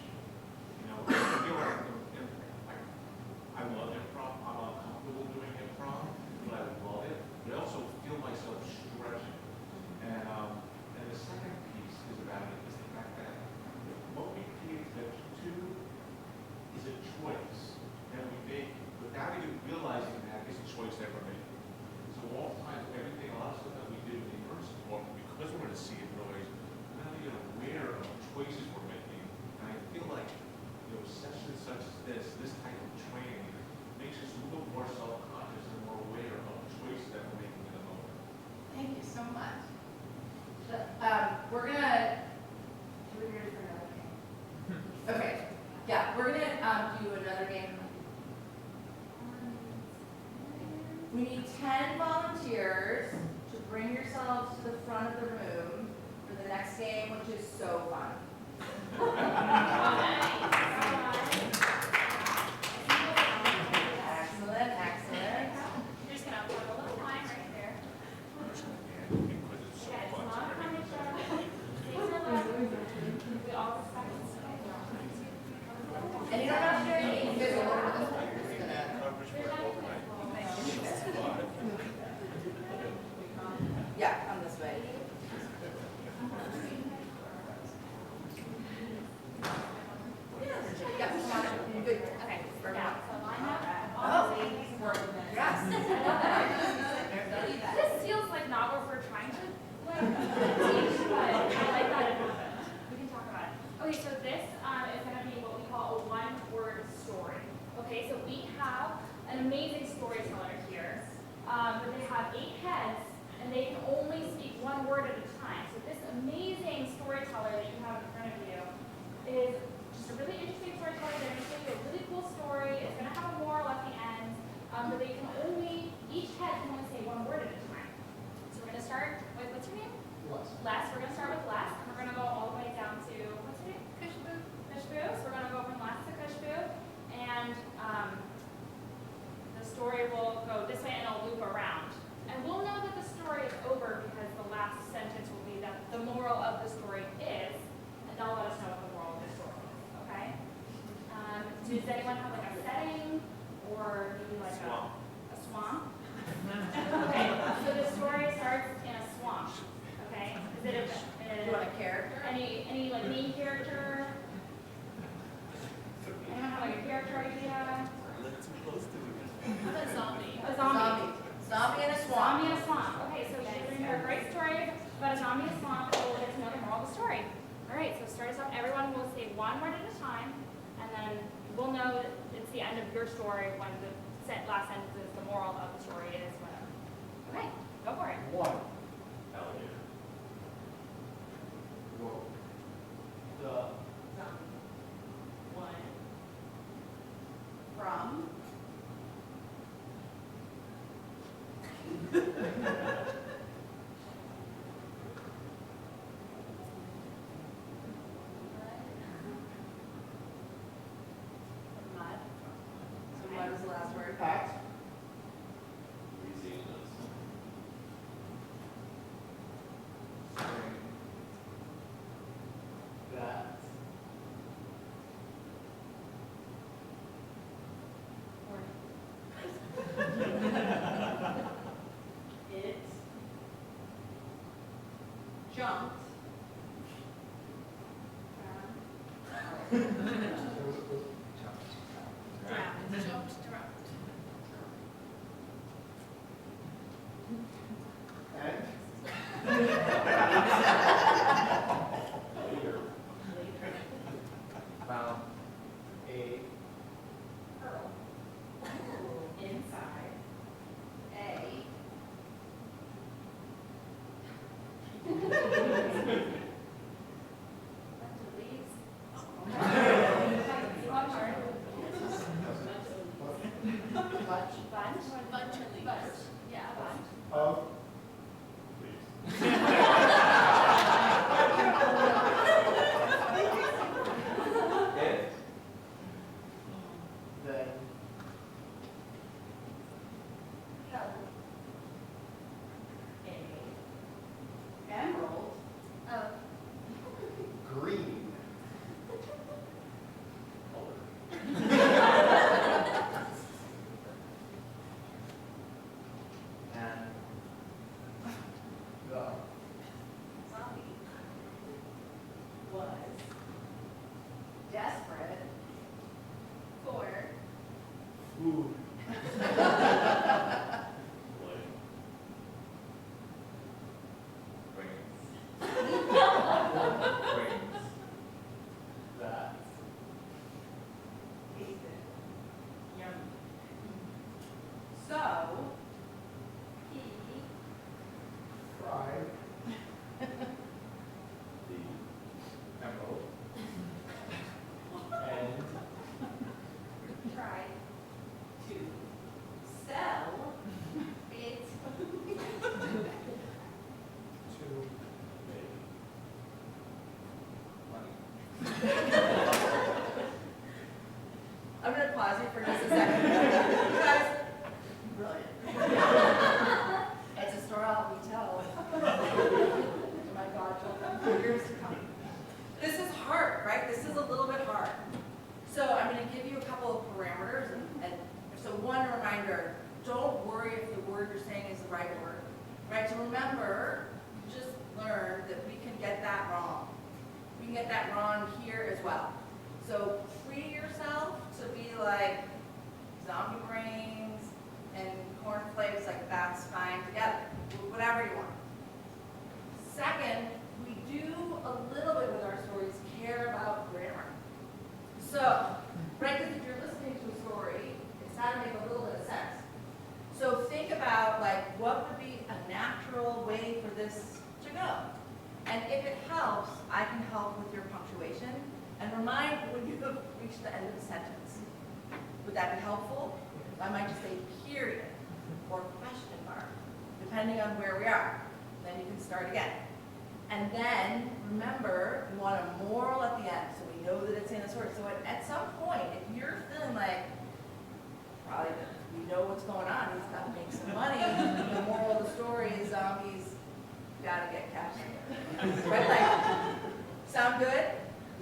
You know, I feel like, I love improv, I'm uncomfortable doing improv, but I love it. But I also feel myself stretching. And the second piece is about it, is the fact that what we pay attention to is a choice that we make without even realizing that it's a choice that we're making. So oftentimes, everything, a lot of stuff that we do in the emergency department, because we're in a sea of noise, we're not even aware of choices we're making. And I feel like, sessions such as this type of training, makes us a little more self-conscious and more aware of the choices that we're making in the moment. Thank you so much. We're gonna. Should we ready for another game? Okay. Yeah, we're gonna do another game. We need 10 volunteers to bring yourselves to the front of the room for the next game, which is so fun. Excellent, excellent. You're just gonna put a little line right there. Because it's so Yeah, it's fun not to a everything. We all respect it. And you don't have to do anything. You guys will learn this. Yeah, come this way. Yeah, come on. Good. Okay, yeah, so line up. Oh, yes. This feels like not what we're trying to teach, but I like that it happened. We can talk about it. Okay, so this is going to be what we call a one-word story. Okay, so we have an amazing storyteller here, but they have 8 heads, and they can only speak one word at a time. So this amazing storyteller that you have in front of you is just a really interesting storyteller. They're going to tell you a really cool story. It's going to have a moral at the end, but they can only, each head can only say one word at a time. So we're going to start with, what's your name? Les. We're going to start with Les, and we're going to go all the way down to, what's your name? Kushbu. Kushbu. So we're going to go from Les to Kushbu, and the story will go this way and it'll loop around. And we'll know that the story is over because the last sentence will be that the moral of the story is, and they'll let us know what the moral of the story is, okay? Does anyone have like a setting or maybe like a swamp? Okay, so the story starts in a swamp, okay? Is it You want a character? any like main character? Anyone have like a character idea? How about zombie? A zombie. Zombie in a swamp. Zombie in a swamp. Okay, so she's going to hear a great story about a zombie in a swamp, and we'll get to know the moral of the story. All right, so start us off. Everyone will say one word at a time, and then we'll know that it's the end of your story when the last sentence is the moral of the story is whatever. Okay, go for it. One. Alligator. Whoa. The. One. From. Mud. So what was the last word? Hat. Now, a Pearl. Inside. A. Bunch of leaves. One part. Bunch of leaves. Bunch. Yeah, bunch. of it. Then Emerald. Of. green. And the Zombie. Was. Desperate. For. food. That Tasted. Yummy. So. He. fried emerald. And Tried. To. Sell. It. to I'm going to pause you for just a second. You guys, brilliant. It's a story I'll retell to my godchildren for years to come. This is hard, right? This is a little bit hard. So I'm going to give you a couple of parameters. And so one reminder, don't worry if the word you're saying is the right word. Right? So remember, just learn that we can get that wrong. We can get that wrong here as well. So free yourself to be like zombie brains and cornflakes, like that's fine together, whatever you want. Second, we do a little bit with our stories care about grammar. So, right, because if you're listening to a story, it's got to make a little bit of sense. So think about like what would be a natural way for this to go. And if it helps, I can help with your punctuation and remind when you have reached the end of the sentence. Would that be helpful? I might just say period or question mark, depending on where we are. Then you can start again. And then remember, we want a moral at the end, so we know that it's in a story. So at some point, if you're feeling like, probably we know what's going on, he's got to make some money, the moral of the story is zombies gotta get cash. Right? Like, sound good?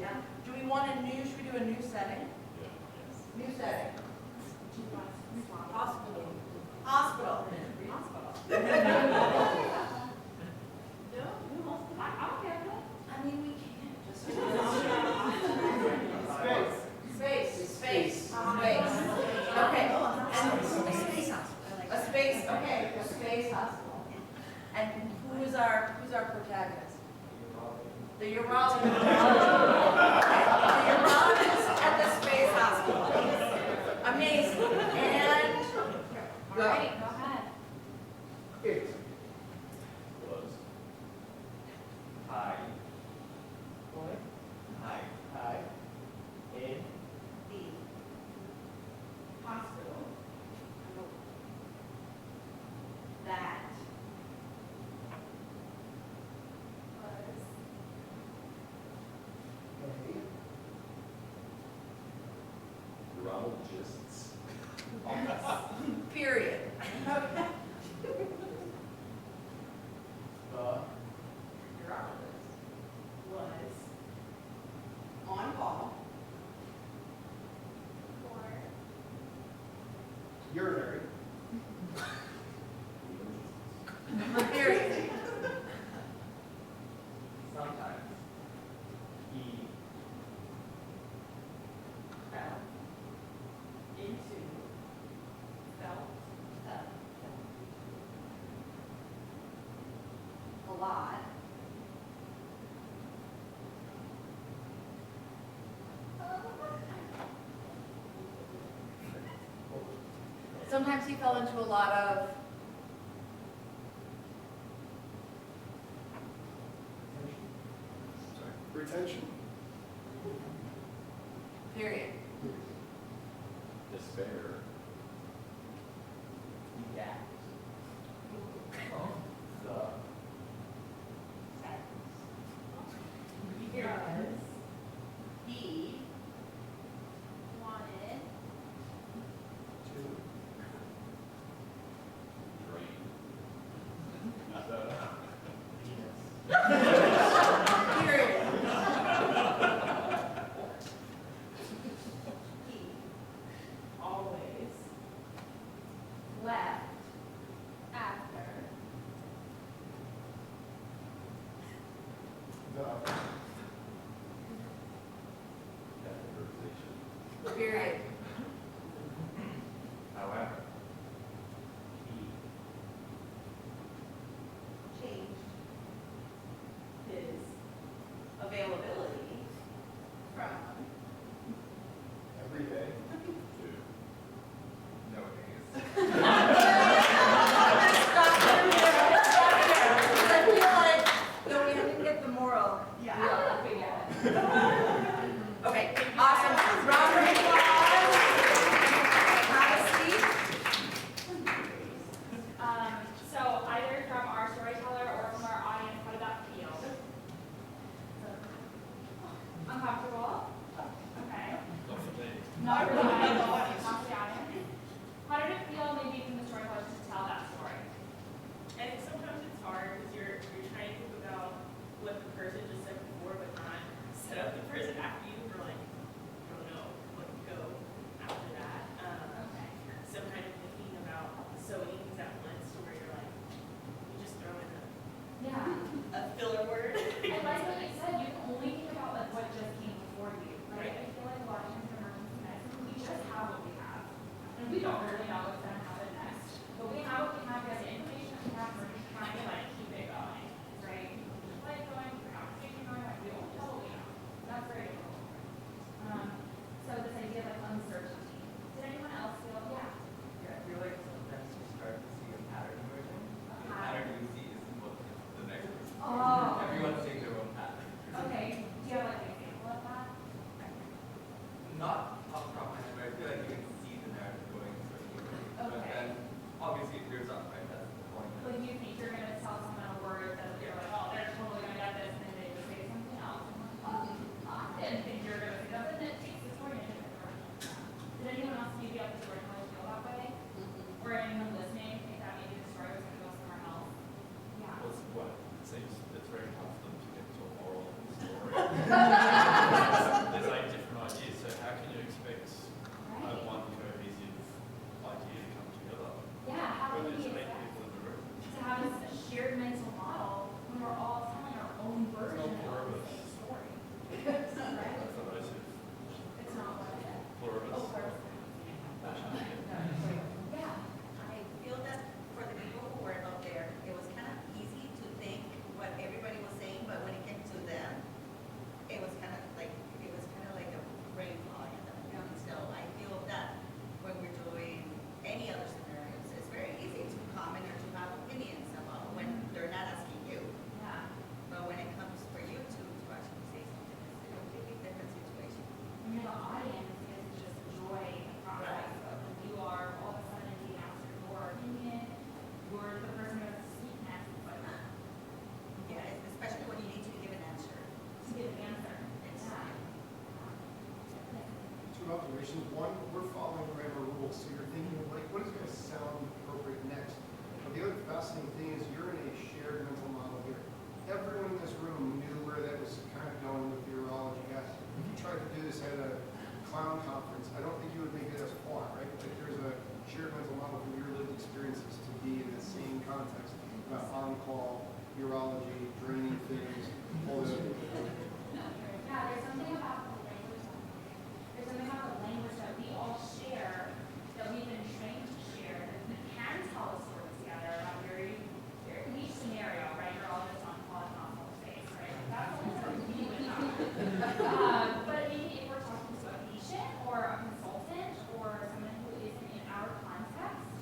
Yeah. Do we want a new, should we do a new setting? New setting. Hospital. Hospital. I mean, we can just. Space. Space. Okay. And a space hospital. A space, okay, a space hospital. And who's our protagonist? The urologist. The urologist at the space hospital. Amazing. And go. All right, go ahead. it was high. What? High. In The hospital that was Urologists. Period. Okay. the urologist was on call for urinary Period. sometimes he fell into felt a lot of Sometimes he fell into a lot of Retention. period. Despair. Yeah. Because he wanted Period. he always left after Period. However, Changed his availability from Every day. I feel like, no, we didn't get the moral. yeah. We get it. Okay, awesome. Round of applause. Have a seat. So either from our storyteller or from our audience, how did that feel? Uncomfortable? Okay. Not for the audience. Not for the audience. How did it feel maybe from the storyteller to tell that story? I think sometimes it's hard because you're trying to think about what the person just said before, but not set up the person after you for like, I don't know, what to go after that. Okay. So kind of thinking about so many things at once to where you're like, you just throw in Yeah. a filler word. I like what you said, you can only think about like what just came before you, right? I feel like a lot of times in emergency medicine, we just have what we have. And we don't really know what's gonna happen next. But we have what we have, we have the information that we have, we're just trying to like keep it going, right? Keep the light going, keep the conversation going, like we don't know what we know. That's very difficult. So this idea of like uncertainty. Did anyone else feel, yeah? Yeah, I feel like sometimes you start to see a pattern emerging. The pattern. pattern you see is what the next person. Oh. Everyone's seeing their own pattern. Okay, do you have like an example of that? Not off the top of my head, but I feel like you can see the narrative going a certain way. But Okay. then, obviously, it veers off, right? That's the point. Like you think you're gonna tell someone a word that you're like, oh, they're totally gonna get this, and then they just say something else. And I'm like, oh, I didn't think you were gonna say that, but then it takes the story in a different direction. Did anyone else maybe at the storyteller feel that way? Or anyone listening think that maybe the story was gonna go somewhere else? Yeah. It seems it's very tough for them to get to a moral in the story. There's like different ideas, so how can you expect one cohesive idea to come together? Yeah, how when can there's we 8 expect people in the room? to have a shared mental model when we're all telling our own version It's not of the pluribus. same story? Right? That's the most It's not what it is. pluribus. Oh, pluribus. Yeah. I feel that for the people who were up there, it was kind of easy to think what everybody was saying, but when it came to them, it was kind of like a brain fog at that point. So I feel that when we're doing any other scenarios, it's very easy to comment or to have opinions about when they're not asking you. Yeah. But when it comes for you to actually say something, it's a completely different situation. When you're the audience, it's just joy in the process of when you are all of a sudden being asked for your opinion, you're the person who has to speak next, it's like, Yeah, especially when you need to give an answer. to give an answer. Two observations. One, we're following grammar rules, so you're thinking, like, what is going to sound appropriate next? But the other fascinating thing is you're in a shared mental model here. Everyone in this room knew where that was kind of going with the urology aspect. If you tried to do this at a clown conference, I don't think you would make it as far, right? Like, there's a shared mental model from your lived experiences to be in the same context about on-call, urology, draining things, all this. Yeah, there's something about the language. There's something about the language that we all share, that we've been trained to share, that we can tell a story together about a very niche scenario, right? You're all just on call and hospital space, right? Like, that's something that we would know. But maybe if we're talking to a patient or a consultant or someone who isn't in our context,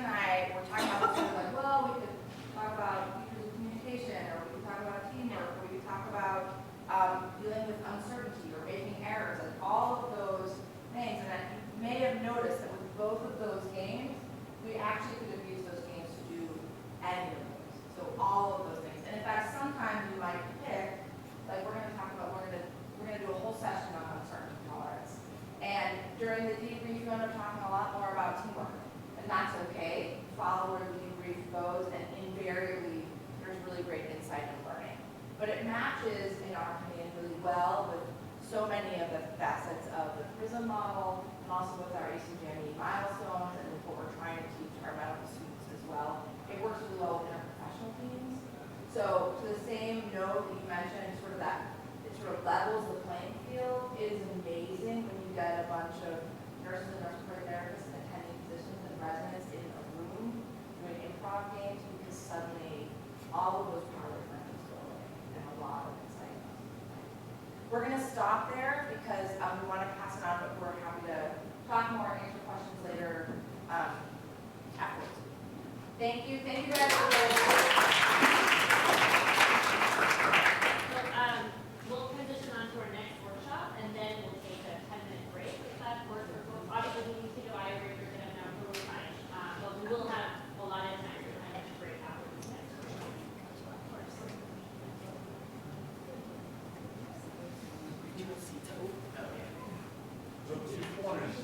and I were talking about this, we were like, well, we could talk about features of communication, or we could talk about teamwork, or we could talk about dealing with uncertainty or making errors, like all of those things. And you may have noticed that with both of those games, we actually could have used those games to do any of those. So all of those things. And in fact, sometimes you might pick, like we're going to do a whole session on uncertainty tolerance. And during the debrief, you end up talking a lot more about teamwork. And that's okay. Follow where the debrief goes, and invariably, there's really great insight and learning. But it matches, in our opinion, really well with so many of the facets of the PRISM model, and also with our ACGME milestones, and with what we're trying to teach our medical students as well. It works really well with interprofessional teams. So to the same note that you mentioned, sort of that, it sort of levels the playing field. It is amazing when you get a bunch of nurses and respiratory therapists and attending physicians and residents in a room doing improv games, because suddenly all of those power differences go away and a lot of insight. We're going to stop there because we want to pass it on, but we're happy to talk more and answer questions later afterwards. Thank you. Thank you guys for We'll transition on to our next workshop, and then we'll take a 10-minute break. If that works for folks. Obviously, we need to go break. We're going to have no time, but we will have a lot of time for 10-minute break after this next workshop. So if you want to just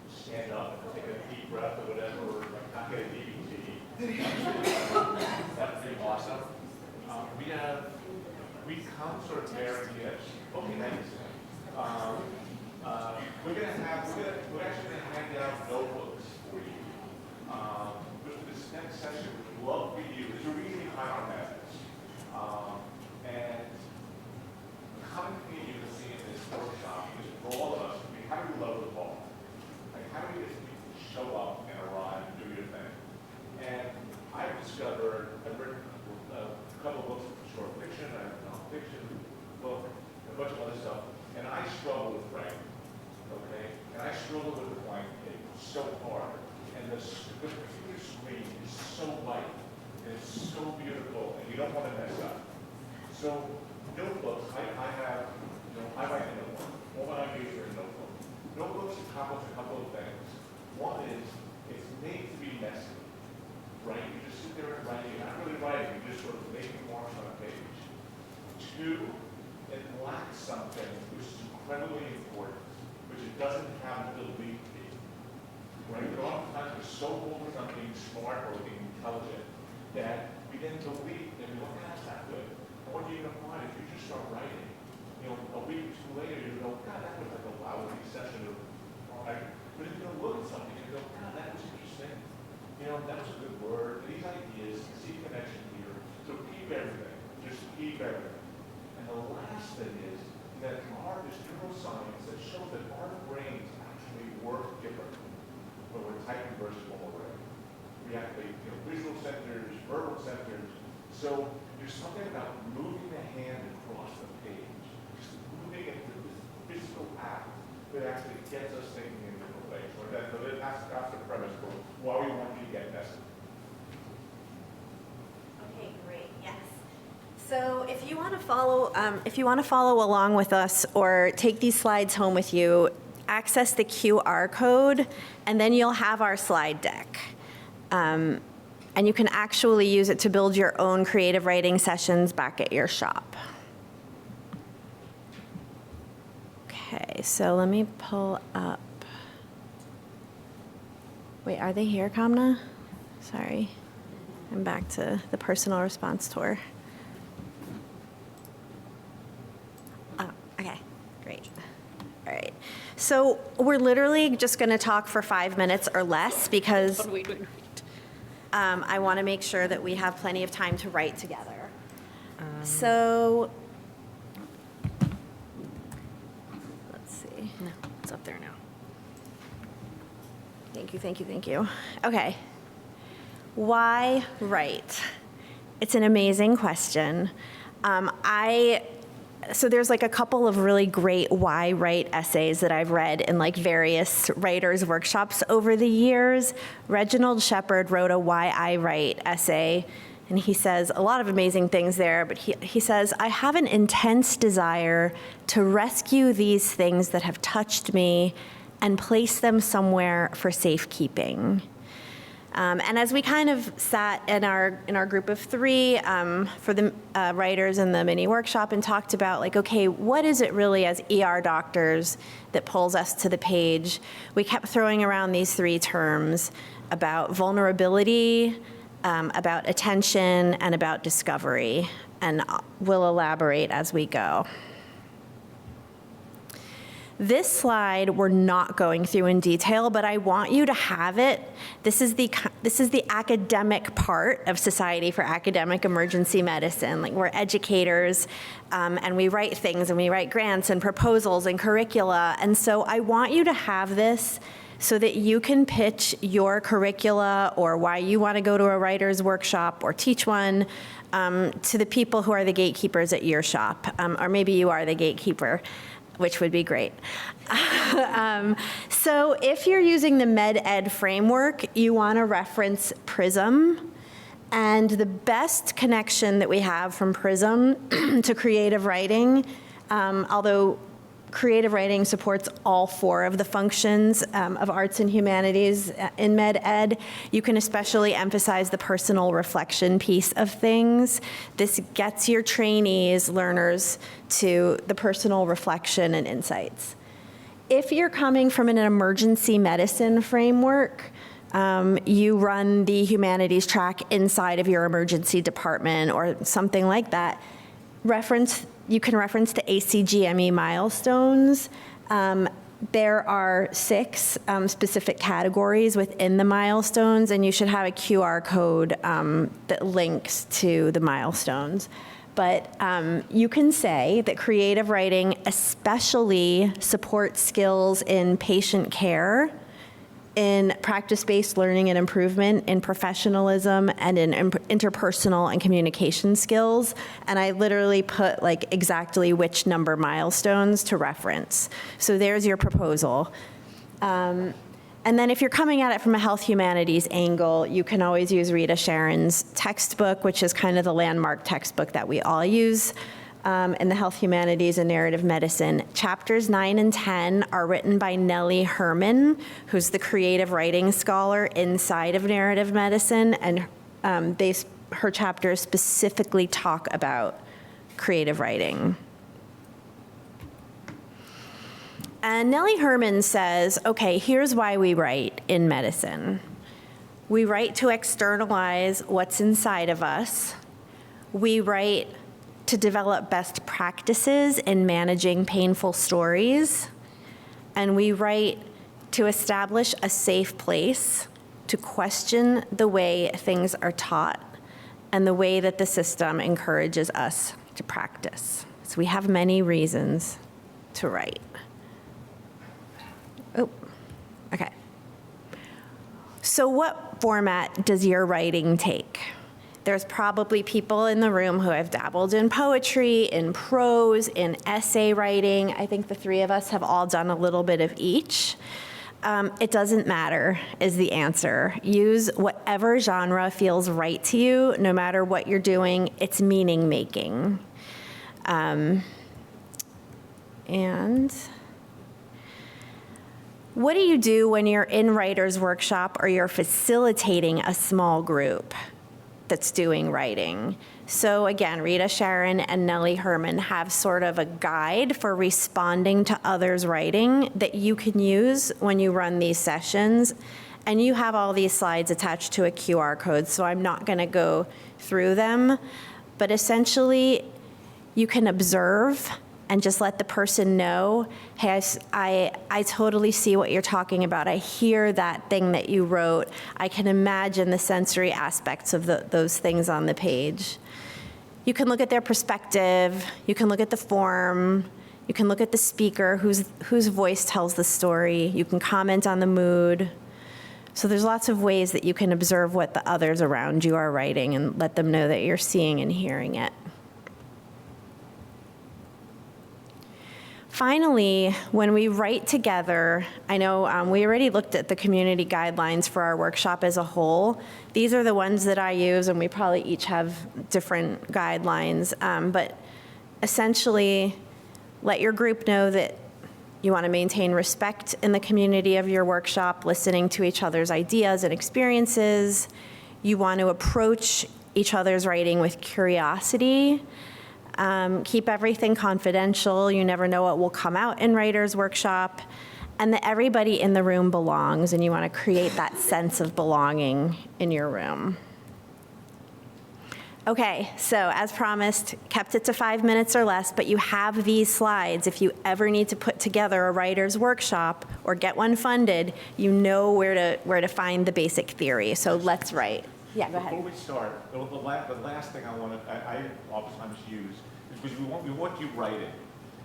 stand up and take a deep breath or whatever, or not get a DVT, that's pretty awesome. We come sort of very gifts. Okay, thanks. We're actually gonna hand out notebooks for you. With this next session, we'd love for you. There's a reason behind our methods. And the common thing you're gonna see in this workshop is for all of us, how do we level the ball? Like, how do we just show up and arrive and do your thing? And I've discovered, I've written a couple of books of short fiction, I have a nonfiction book, a bunch of other stuff, and I struggle with writing, okay? And I struggle with the blank page so hard. And the computer screen is so light, and it's so beautiful, and you don't want to mess up. So notebooks, I have, I write in a notebook. All my ideas are in a notebook. Notebooks accomplish a couple of things. One is, it's made to be messy, right? You just sit there and write. You're not really writing. You're just sort of making marks on a page. Two, it lacks something which is incredibly important, which it doesn't have the delete key, right? But oftentimes we're so focused on being smart or being intelligent that we then delete and we go, that's not good. And what you're going to find if you just start writing, a week or two later, you go, God, that was like a lousy session of writing. But if you look at something, you go, God, that was interesting. That was a good word. These ideas, see connection here. So keep everything. Just keep everything. And the last thing is that there's neuroscience that shows that our brains actually work differently when we're typing versus when we're writing. We activate visual centers, verbal centers. So there's something about moving the hand across the page. Moving into this physical act that actually gets us thinking in different ways. So that's the premise for why we want you to get messy. Okay, great. Yes. So if you want to follow along with us or take these slides home with you, access the QR code, and then you'll have our slide deck. And you can actually use it to build your own creative writing sessions back at your shop. Okay, so let me pull up. Wait, are they here, Kamna? Sorry. I'm back to the personal response tour. Oh, okay, great. All right. So we're literally just going to talk for 5 minutes or less because I want to make sure that we have plenty of time to write together. So let's see. No, it's up there now. Thank you, thank you, thank you. Okay. Why write? It's an amazing question. so there's like a couple of really great why write essays that I've read in like various writers' workshops over the years. Reginald Shepard wrote a why I write essay, and he says a lot of amazing things there, but he says, I have an intense desire to rescue these things that have touched me and place them somewhere for safekeeping. And as we kind of sat in our group of three for the writers in the mini workshop and talked about like, okay, what is it really as ER doctors that pulls us to the page? We kept throwing around these three terms about vulnerability, about attention, and about discovery. And we'll elaborate as we go. This slide we're not going through in detail, but I want you to have it. This is the academic part of Society for Academic Emergency Medicine. Like, we're educators, and we write things, and we write grants and proposals and curricula. And so I want you to have this so that you can pitch your curricula or why you want to go to a writer's workshop or teach one to the people who are the gatekeepers at your shop, or maybe you are the gatekeeper, which would be great. So if you're using the med-ed framework, you want to reference PRISM. And the best connection that we have from PRISM to creative writing, although creative writing supports all four of the functions of arts and humanities in med ed. You can especially emphasize the personal reflection piece of things. This gets your trainees, learners, to the personal reflection and insights. If you're coming from an emergency medicine framework, you run the humanities track inside of your emergency department or something like that. You can reference the ACGME milestones. There are 6 specific categories within the milestones, and you should have a QR code that links to the milestones. But you can say that creative writing especially supports skills in patient care, in practice-based learning and improvement, in professionalism, and in interpersonal and communication skills. And I literally put like exactly which number milestones to reference. So there's your proposal. And then if you're coming at it from a health humanities angle, you can always use Rita Sharon's textbook, which is kind of the landmark textbook that we all use in the health humanities and narrative medicine. Chapters 9 and 10 are written by Nellie Herman, who's the creative writing scholar inside of narrative medicine, and her chapters specifically talk about creative writing. And Nellie Herman says, okay, here's why we write in medicine. We write to externalize what's inside of us. We write to develop best practices in managing painful stories. And we write to establish a safe place to question the way things are taught and the way that the system encourages us to practice. So we have many reasons to write. Oh, okay. So what format does your writing take? There's probably people in the room who have dabbled in poetry, in prose, in essay writing. I think the 3 of us have all done a little bit of each. It doesn't matter is the answer. Use whatever genre feels right to you, no matter what you're doing. It's meaning making. And what do you do when you're in writer's workshop or you're facilitating a small group that's doing writing? So again, Rita Sharon and Nellie Herman have sort of a guide for responding to others' writing that you can use when you run these sessions. And you have all these slides attached to a QR code, so I'm not going to go through them. But essentially, you can observe and just let the person know, hey, I totally see what you're talking about. I hear that thing that you wrote. I can imagine the sensory aspects of those things on the page. You can look at their perspective. You can look at the form. You can look at the speaker whose voice tells the story. You can comment on the mood. So there's lots of ways that you can observe what the others around you are writing and let them know that you're seeing and hearing it. Finally, when we write together, I know we already looked at the community guidelines for our workshop as a whole. These are the ones that I use, and we probably each have different guidelines. But essentially, let your group know that you want to maintain respect in the community of your workshop, listening to each other's ideas and experiences. You want to approach each other's writing with curiosity. Keep everything confidential. You never know what will come out in writer's workshop. And that everybody in the room belongs, and you want to create that sense of belonging in your room. Okay, so as promised, kept it to 5 minutes or less, but you have these slides. If you ever need to put together a writer's workshop or get one funded, you know where to find the basic theory. So let's write. Yeah, go ahead. Before we start, the last thing I oftentimes use is because we want you writing.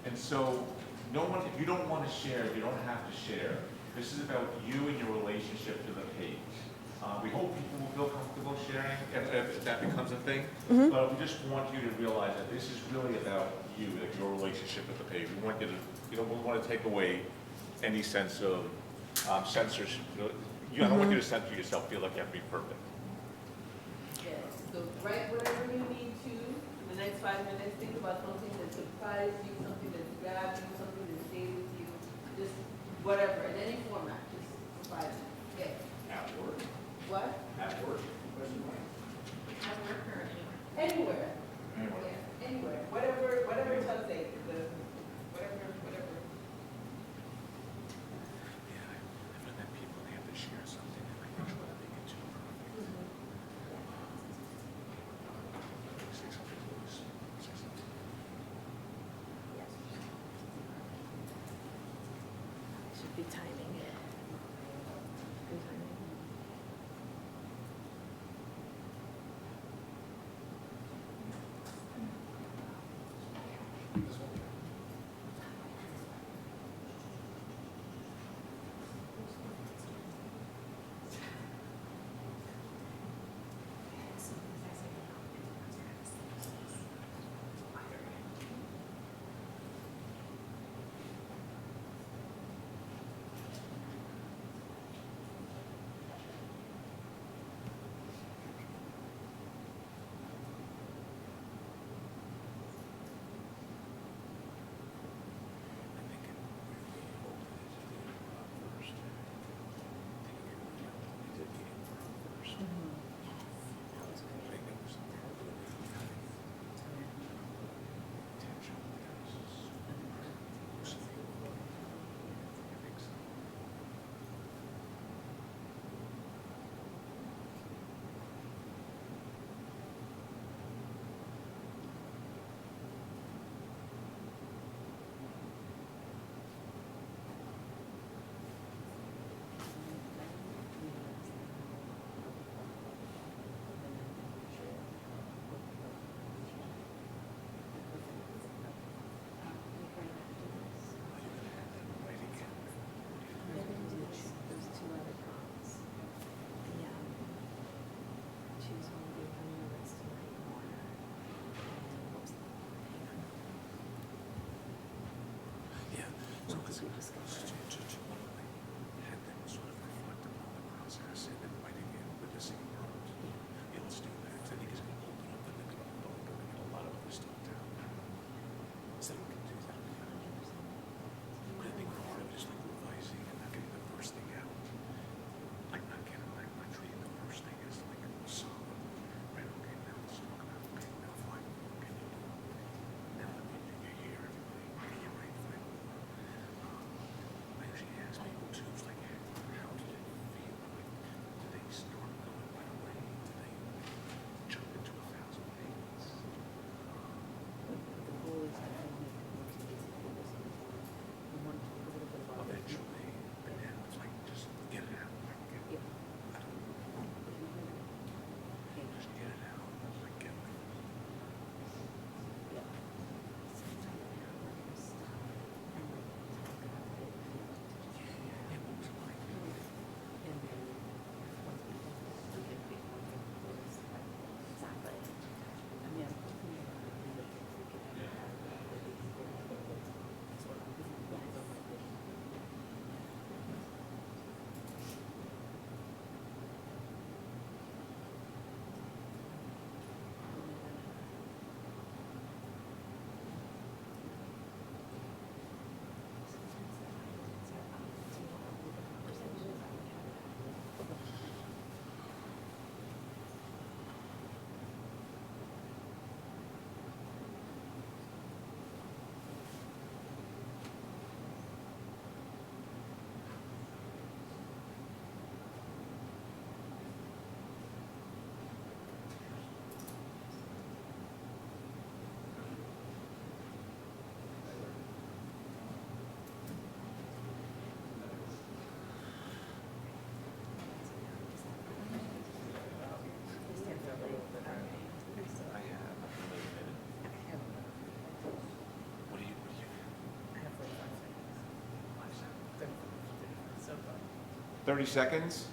And so if you don't want to share, you don't have to share. This is about you and your relationship to the page. We hope people will feel comfortable sharing if that becomes a thing. Mm-hmm. But we just want you to realize that this is really about you, like your relationship with the page. We want you to, we want to take away any sense of censorship. I don't want you to censor yourself, feel like you have to be perfect. Yes, so write whatever you need to in the next 5 minutes. Think about something that surprised you, something that grabbed you, something that stayed with you, just whatever, in any format, just surprise you. Okay. At work. What? At work. At work or anywhere? Anywhere. Yeah, anywhere. Whatever tells you, whatever. Should be timing. Good timing. 30 seconds.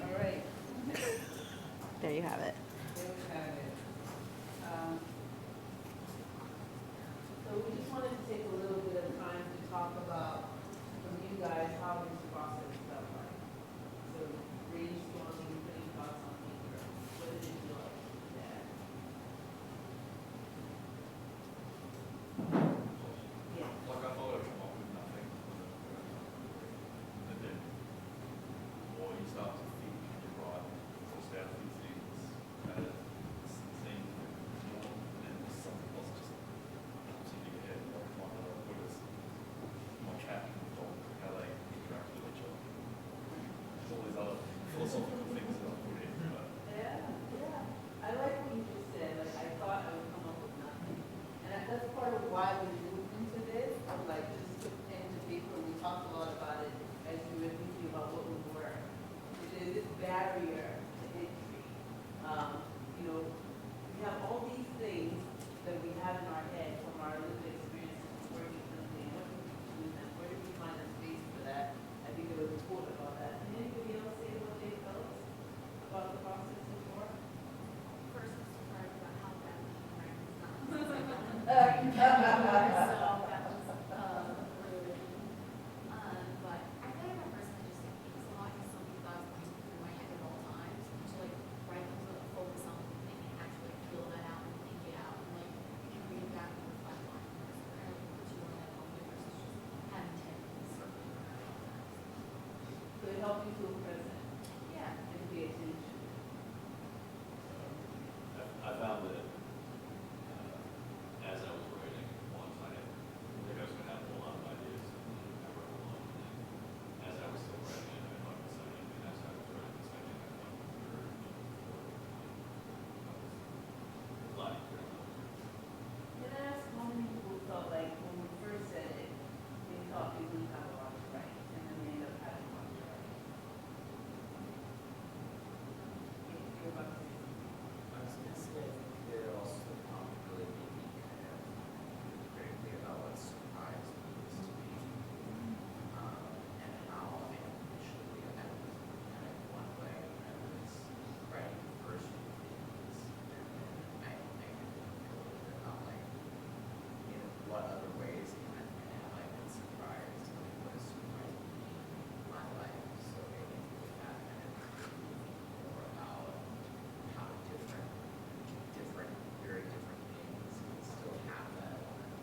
All right. There you have it. There we have it. So we just wanted to take a little bit of time to talk about, from you guys, how this process felt like. So brainstorming, putting thoughts on paper. What did it feel like to that? Yeah. Like I thought it would come up with nothing. And then the more you start to think and you write, force out these things, seeing more, and then something else just pops into your head. Like what is my cat and the dog, how they interact with each other. There's all these other philosophical things that I put in, but Yeah. I like what you just said. Like, I thought I would come up with nothing. And that's part of why we moved into this. Of like, just took pen to paper. We talked a lot about it as we were thinking about what we were. There's this barrier to entry. You know, we have all these things that we have in our head from our lived experiences, working something, what do we do with them, where do we find a space for that? I think there was a quote about that. Can anybody else say what they felt about the process before? First, I'm surprised about how bad the handwriting is not. So that was really, but I feel like my personally just like thinks a lot because something that I was going through my head at all times. To like write them to like focus on one thing and actually like, feel that out and think it out and like you can read it back and reflect on it. Whereas when I like put you on that one versus just having 10 things circling around all the time. So it helped you feel present Yeah. and pay attention. I found that as I was writing, once I didn't think I was going to have a whole lot of ideas, and I wrote a lot. And as I was still writing it, I thought the second, and as I was writing the second, I thought the third, and the fourth. It was a lot easier. Can I ask how many people felt like when we first said it, they thought they didn't have a lot to write, and then they ended up having a lot to write? You're about to say something. I was going to say, it also really made me kind of very clear about what surprise means to me. And how I initially, I was kind of one way when I was writing the first few things. And then I kind of think a little bit about like, you know, what other ways can I have like been surprised, like what has surprised me in my life. So maybe with that kind of more about how different, very different things can still have that element.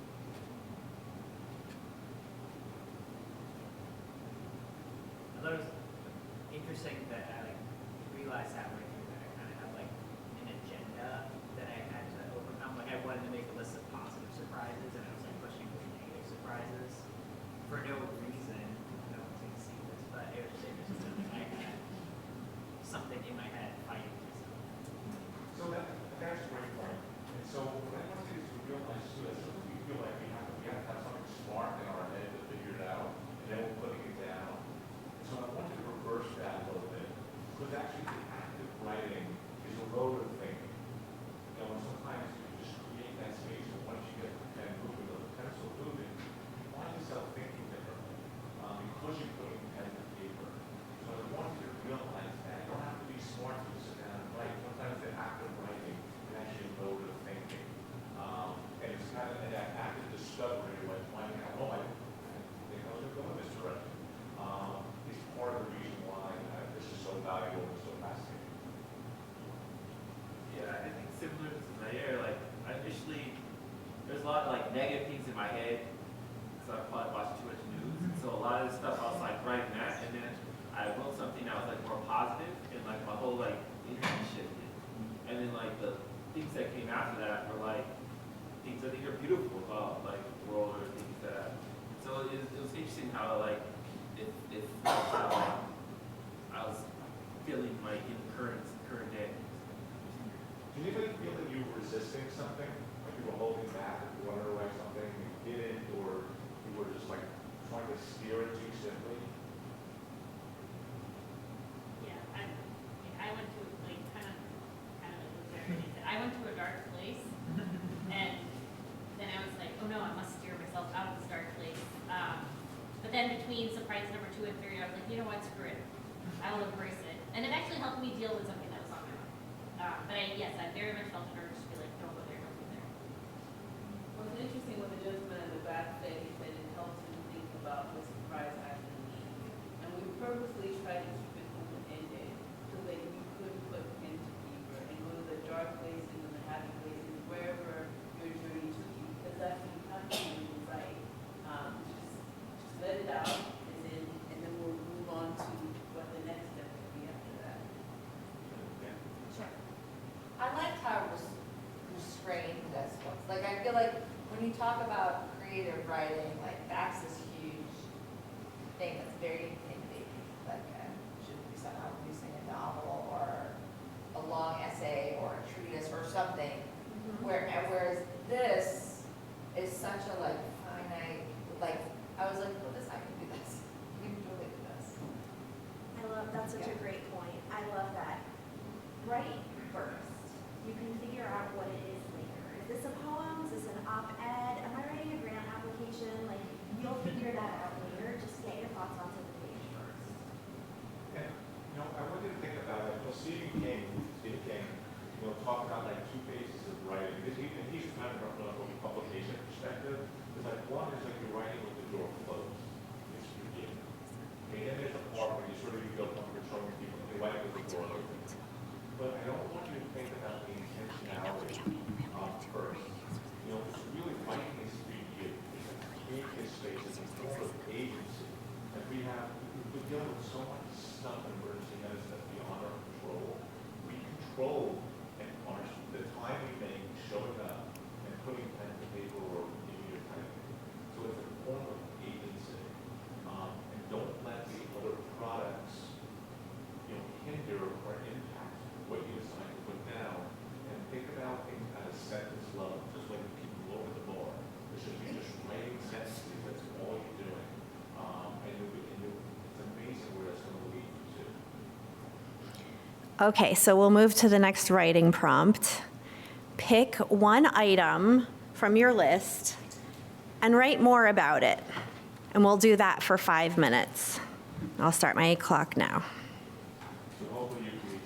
I thought it was interesting that I like realized halfway through that I kind of had like an agenda that I had to overcome. Like I wanted to make a list of positive surprises, and I was like pushing for negative surprises for no reason. No one's gonna see this, but it was just interesting. Like I had something in my head fighting myself. So that's a great point. And so what I want to do is to realize too, that sometimes we feel like we have to have something smart in our head to figure it out, and then we're putting it down. So I wanted to reverse that a little bit, because actually the act of writing is a load of thinking. You know, and sometimes you just create that space, and once you get the pen moving or the pencil moving, you find yourself thinking differently, because you're putting pen to paper. So I want you to realize that. You don't have to be smart to sit down and write. Sometimes the act of writing is actually a load of thinking. And it's kind of that act of discovery, like finding out, oh, I think I was going this direction. Is part of the reason why this is so valuable and so fascinating. Yeah, I think similar to Zaire, like I initially, there's a lot of like negative things in my head because I probably watched too much news. And so a lot of this stuff I was like writing that, and then I wrote something that was like more positive, and like my whole like energy shifted. And then like the things that came after that were like things I think are beautiful about like the world or things feeling like in current day. Do you anybody feel that you were resisting something? Like you were holding back, you wanted to write something, you didn't, or you were just like trying to steer it too simply? Yeah, I went to like kind of like what Jeremy said. I went to a dark place, and then I was like, oh no, I must steer myself out of this dark place. But then between surprise number 2 and 3, I was like, you know what, screw it. I will embrace it, and it actually helped me deal with something that was on my mind. But yes, I very much felt an urge to be like, don't go there, don't go there. Well, it's interesting when the gentleman in the back said, he said it helped him think about what surprise actually means. And we purposely try to keep it open-ended so that you could put pen to paper and go to the dark places and the happy places, wherever your journey took you, because that's what you have to do, right? Just let it out, and then we'll move on to what the next step will be after that. Sure. I liked how restrained this was. Like, I feel like when you talk about creative writing, like, that's this huge thing that's very intimidating. Like, should be somehow producing a novel or a long essay or a treatise or something. Whereas this is such a, like, finite, like, I was like, oh, I can do this. You can totally do this. That's such a great point. I love that. Write first. You can figure out what it is later. Is this a poem? Is this an op-ed? Am I writing a grant application? Like, you'll figure that out later. Just get your thoughts onto the page first. And, I want you to think about it. Stephen King, talk about like 2 phases of writing. And he's kind of from a publication perspective. It's like one is like you're writing with the door closed. It's beginning. Okay, then there's a part where you sort of feel comfortable showing people that they write with the door open. But I don't want you to think about the intentionality first. It's really writing is creative. It's a creative space. It's a form of agency. And we're dealing with so much stuff in emergency medicine that's beyond our control. We control the time we make showing up and putting pen to paper or giving your typing. So it's a form of agency. And don't let the other products hinder or impact what you decide to put down. And think about things at a sentence level, just like people lower the bar. It should be just writing sentences, that's all you're doing. It's amazing where that's going to lead you to. Okay, so we'll move to the next writing prompt. Pick one item from your list and write more about it. And we'll do that for 5 minutes. I'll start my clock now. So hopefully you please.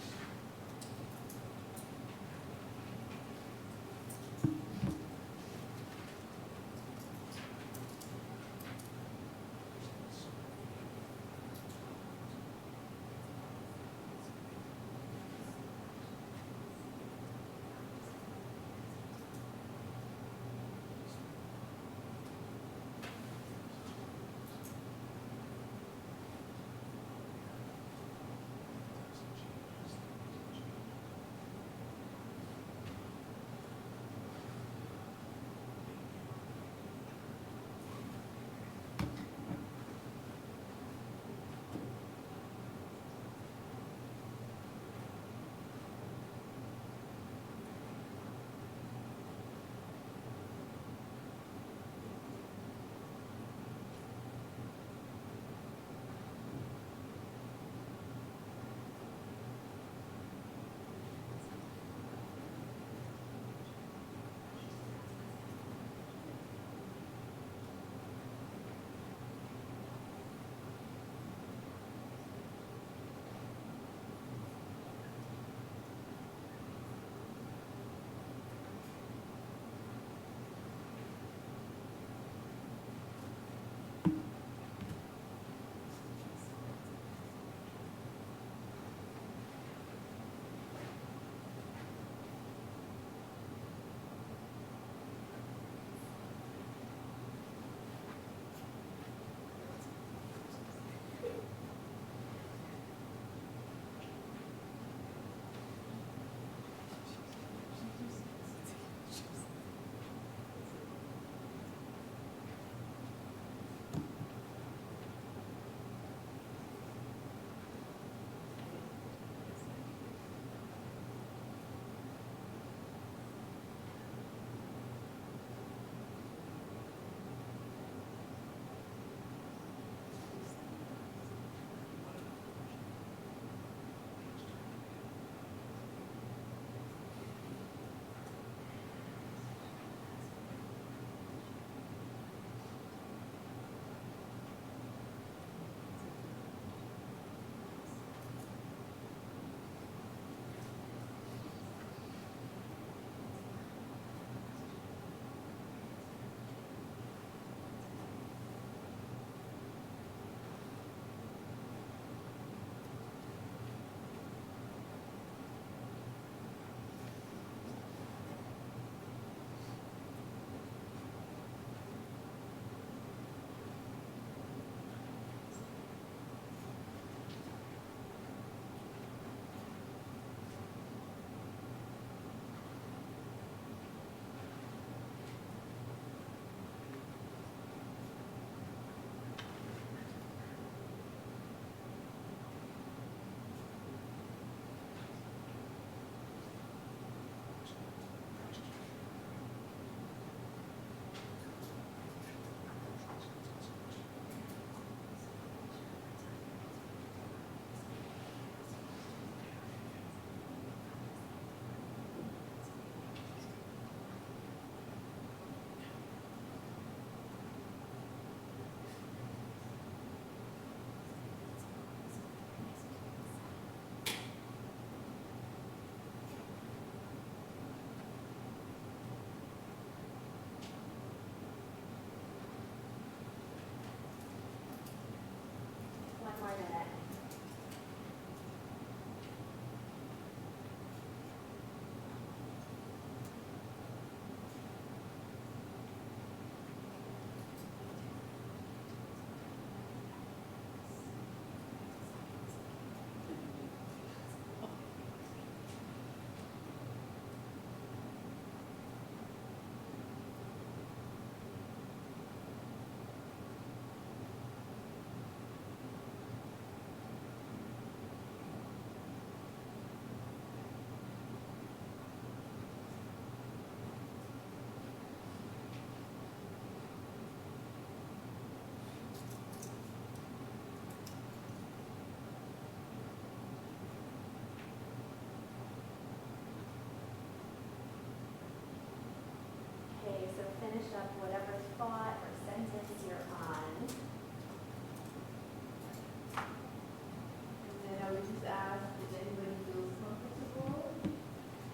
ask if anybody feels comfortable,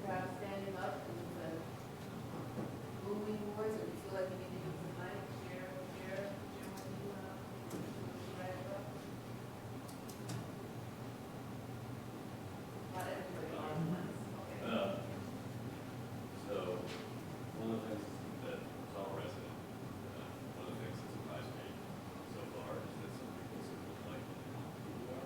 perhaps standing up and moving boards, or you feel like you need to give us a mic, share what you write about. Not everybody all at once. Okay. So, one of the things that as our resident, one of the things that surprised me so far is that some people seem to like who we are.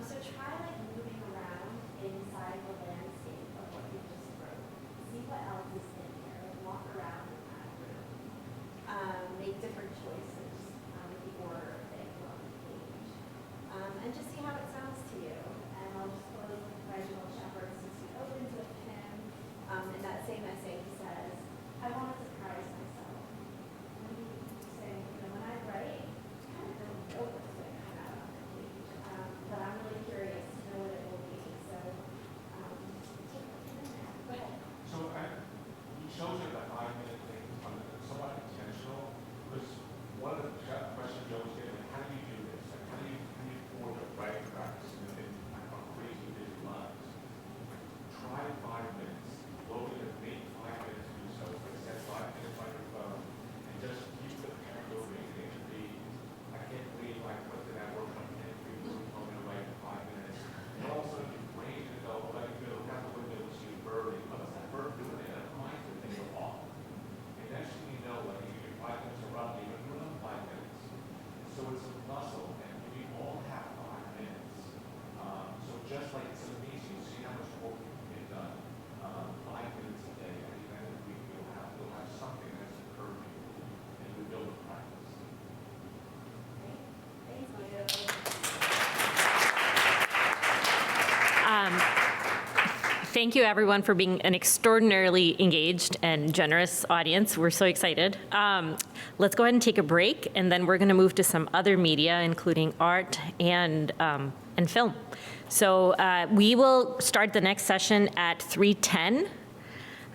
So try like moving around inside the landscape of what you just wrote. See what else is in here. Like walk around in that room. Make different choices with the order of things on the page. And just see how it sounds to you. And I'll just close with Reginald Shepard since he opens with him. In that same essay, he says, I want to surprise myself. When you say, when I write, I kind of don't know what's going to come out on the page. But I'm really curious to know what it will be. So, take a look in there. Go ahead. So you showed you the 5-minute thing, somewhat intentional, because one of the questions you always get, like, how do you do this? Like, how do you form a writing practice in our crazy busy lives? Try 5 minutes. Lower it, make 5 minutes to do so. Like set 5 minutes on your phone, and just keep the pen moving. It should be, I can't believe I put in that work on 10 3 I'm going to write in 5 minutes. And also your brain to go, like, look out the window and see a bird. What's that bird doing? And it reminds you that you're off. And next thing you know, like, you get 5 minutes around, you can do another 5 minutes. So it's a muscle, and we all have 5 minutes. So just like it's amazing, see how much work you can get done. 5 minutes a day, at the end of the week, you'll have something that's occurred to you, and you build a practice. Thank you. Thank you, everyone, for being an extraordinarily engaged and generous audience. We're so excited. Let's go ahead and take a break, and then we're going to move to some other media, including art and film. So we will start the next session at 3:10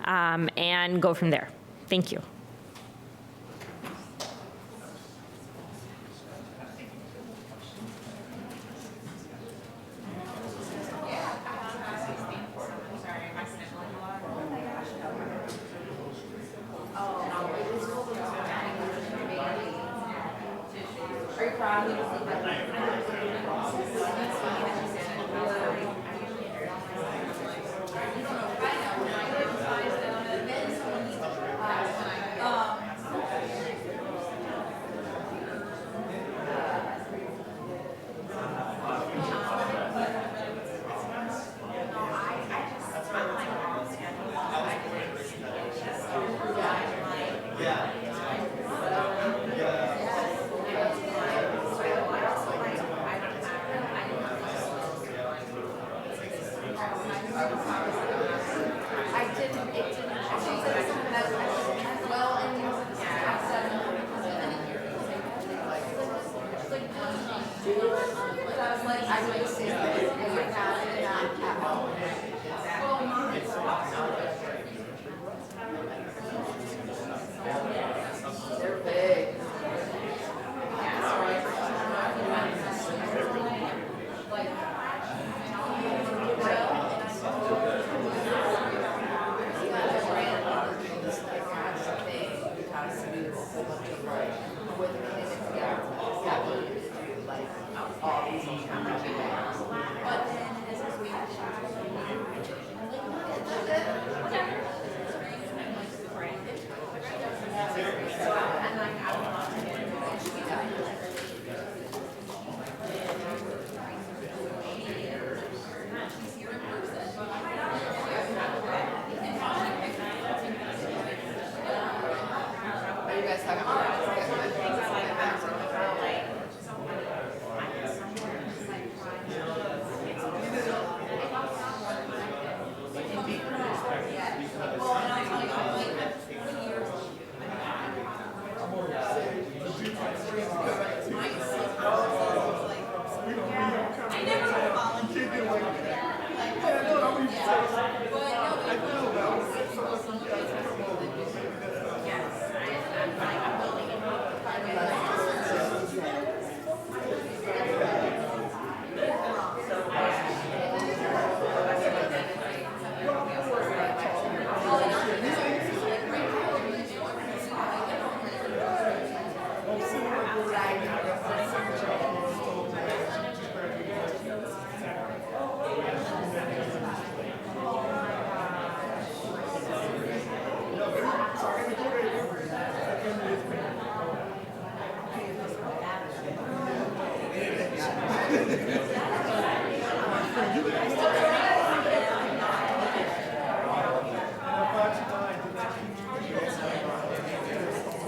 and go from there. Thank you.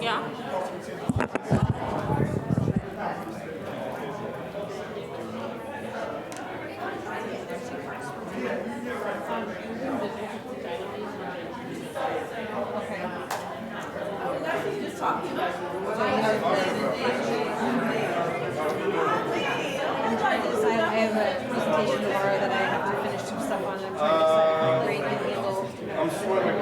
I have a presentation tomorrow that I have to finish some stuff on. I'm trying to decide how great the legal. I'm swimming.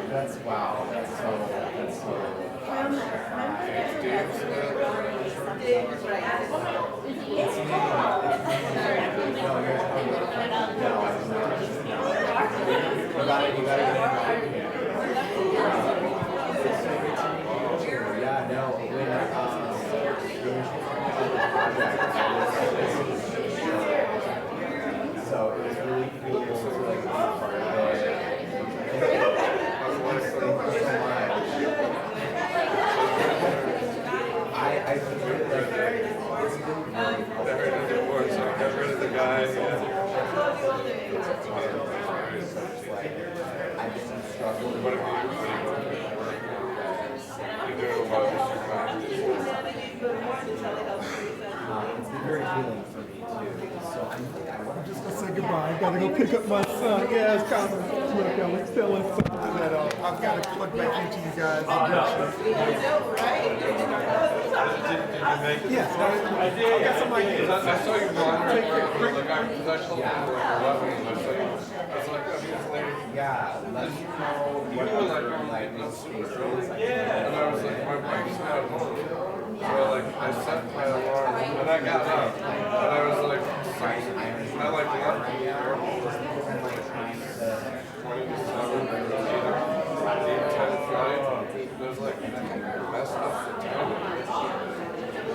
That's wow. That's so. Yeah, no, so it was really cool to like be part of it. I think like it's been Got rid of the guy. I've been struggling with it's been very healing for me too. So I'm just gonna say goodbye. I gotta go pick up my son. Yeah, it's kind of I was telling something that I've got to plug back into you guys. Yes, I did. I got some ideas. I saw you blonde. Like I told you I was like, I'll be this later. Yeah, let me know what like those spaces. And I was like, my wife's not home. So like I set my alarm and I got up and I was like, I like left the airport. I'm like trying to 27, 10 flight. It was like messed up the time.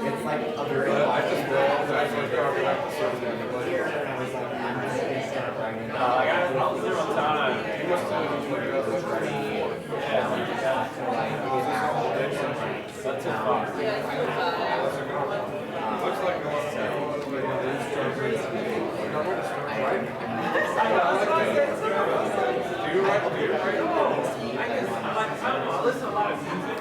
it's like a very I just realized I was like, oh, back to something later. I was like, I'm just gonna start writing. I got it all zero time. You must have been like, I was like, That's a fun. looks like a lot of Do you write? I listen to a lot of music.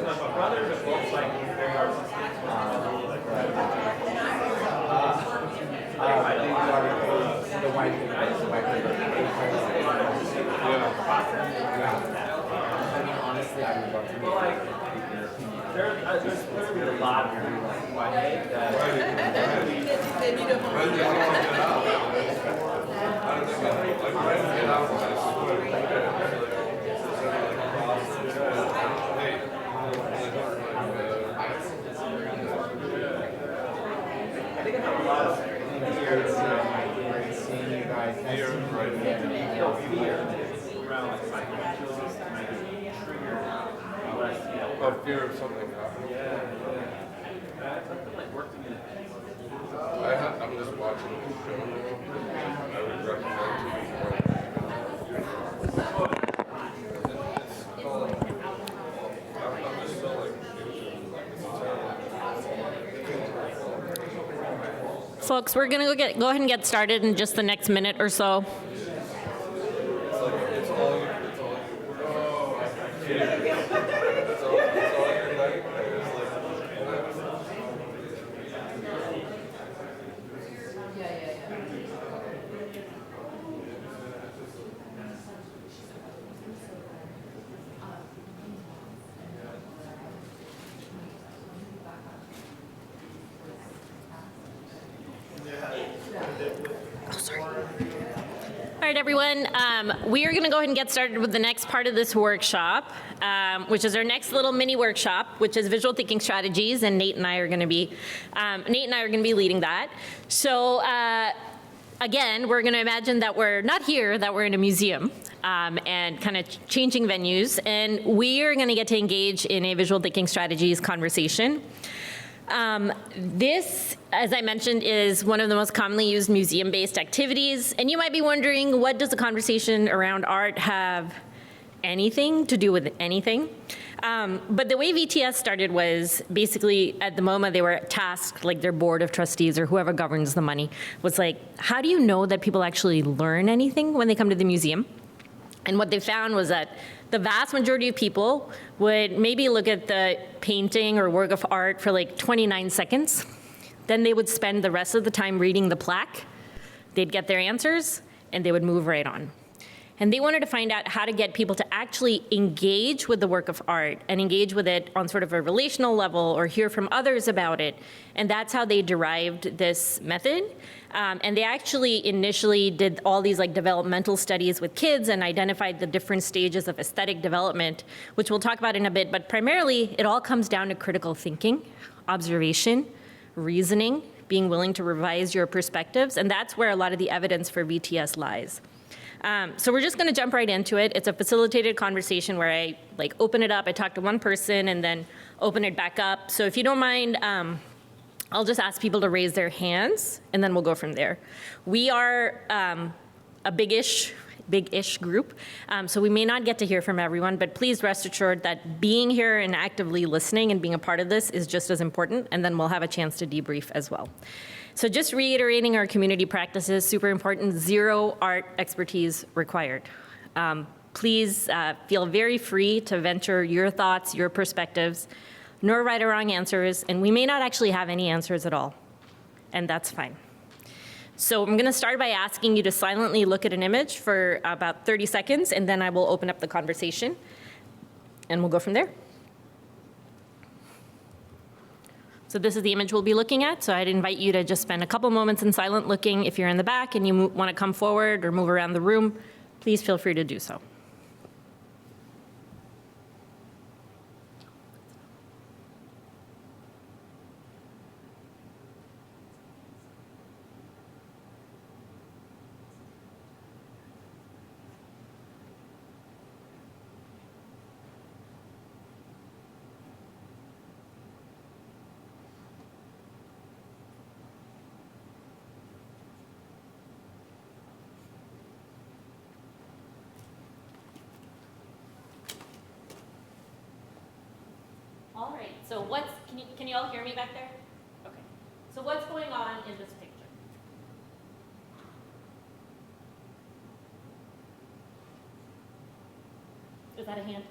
My brothers are both like very artistic. The white I mean, honestly, I would love to know your opinion. There's clearly a lot of why I think I have a lot of seeing you guys. Fear of something happening. I'm just watching the show now. I would recommend to Folks, we're going to go ahead and get started in just the next minute or so. All right, everyone. We are going to go ahead and get started with the next part of this workshop, which is our next little mini workshop, which is visual thinking strategies, and Nate and I are going to be leading that. So again, we're going to imagine that we're not here, that we're in a museum, and kind of changing venues, and we are going to get to engage in a visual thinking strategies conversation. This, as I mentioned, is one of the most commonly used museum-based activities. And you might be wondering, what does a conversation around art have anything to do with anything? But the way VTS started was basically at the moment they were tasked, like their board of trustees or whoever governs the money, was like, how do you know that people actually learn anything when they come to the museum? And what they found was that the vast majority of people would maybe look at the painting or work of art for like 29 seconds. Then they would spend the rest of the time reading the plaque. They'd get their answers, and they would move right on. And they wanted to find out how to get people to actually engage with the work of art and engage with it on sort of a relational level or hear from others about it. And that's how they derived this method. And they actually initially did all these like developmental studies with kids and identified the different stages of aesthetic development, which we'll talk about in a bit. But primarily, it all comes down to critical thinking, observation, reasoning, being willing to revise your perspectives. And that's where a lot of the evidence for VTS lies. So we're just going to jump right into it. It's a facilitated conversation where I like open it up, I talk to one person, and then open it back up. So if you don't mind, I'll just ask people to raise their hands, and then we'll go from there. We are a big-ish group, so we may not get to hear from everyone, but please rest assured that being here and actively listening and being a part of this is just as important, and then we'll have a chance to debrief as well. So just reiterating our community practices, super important, 0 art expertise required. Please feel very free to venture your thoughts, your perspectives, no right or wrong answers, and we may not actually have any answers at all, and that's fine. So I'm gonna start by asking you to silently look at an image for about 30 seconds, and then I will open up the conversation, and we'll go from there. So this is the image we'll be looking at. So I'd invite you to just spend a couple moments in silent looking. If you're in the back and you want to come forward or move around the room, please feel free to do so. All right, so can you all hear me back there? Okay. So what's going on in this picture? Is that a hand?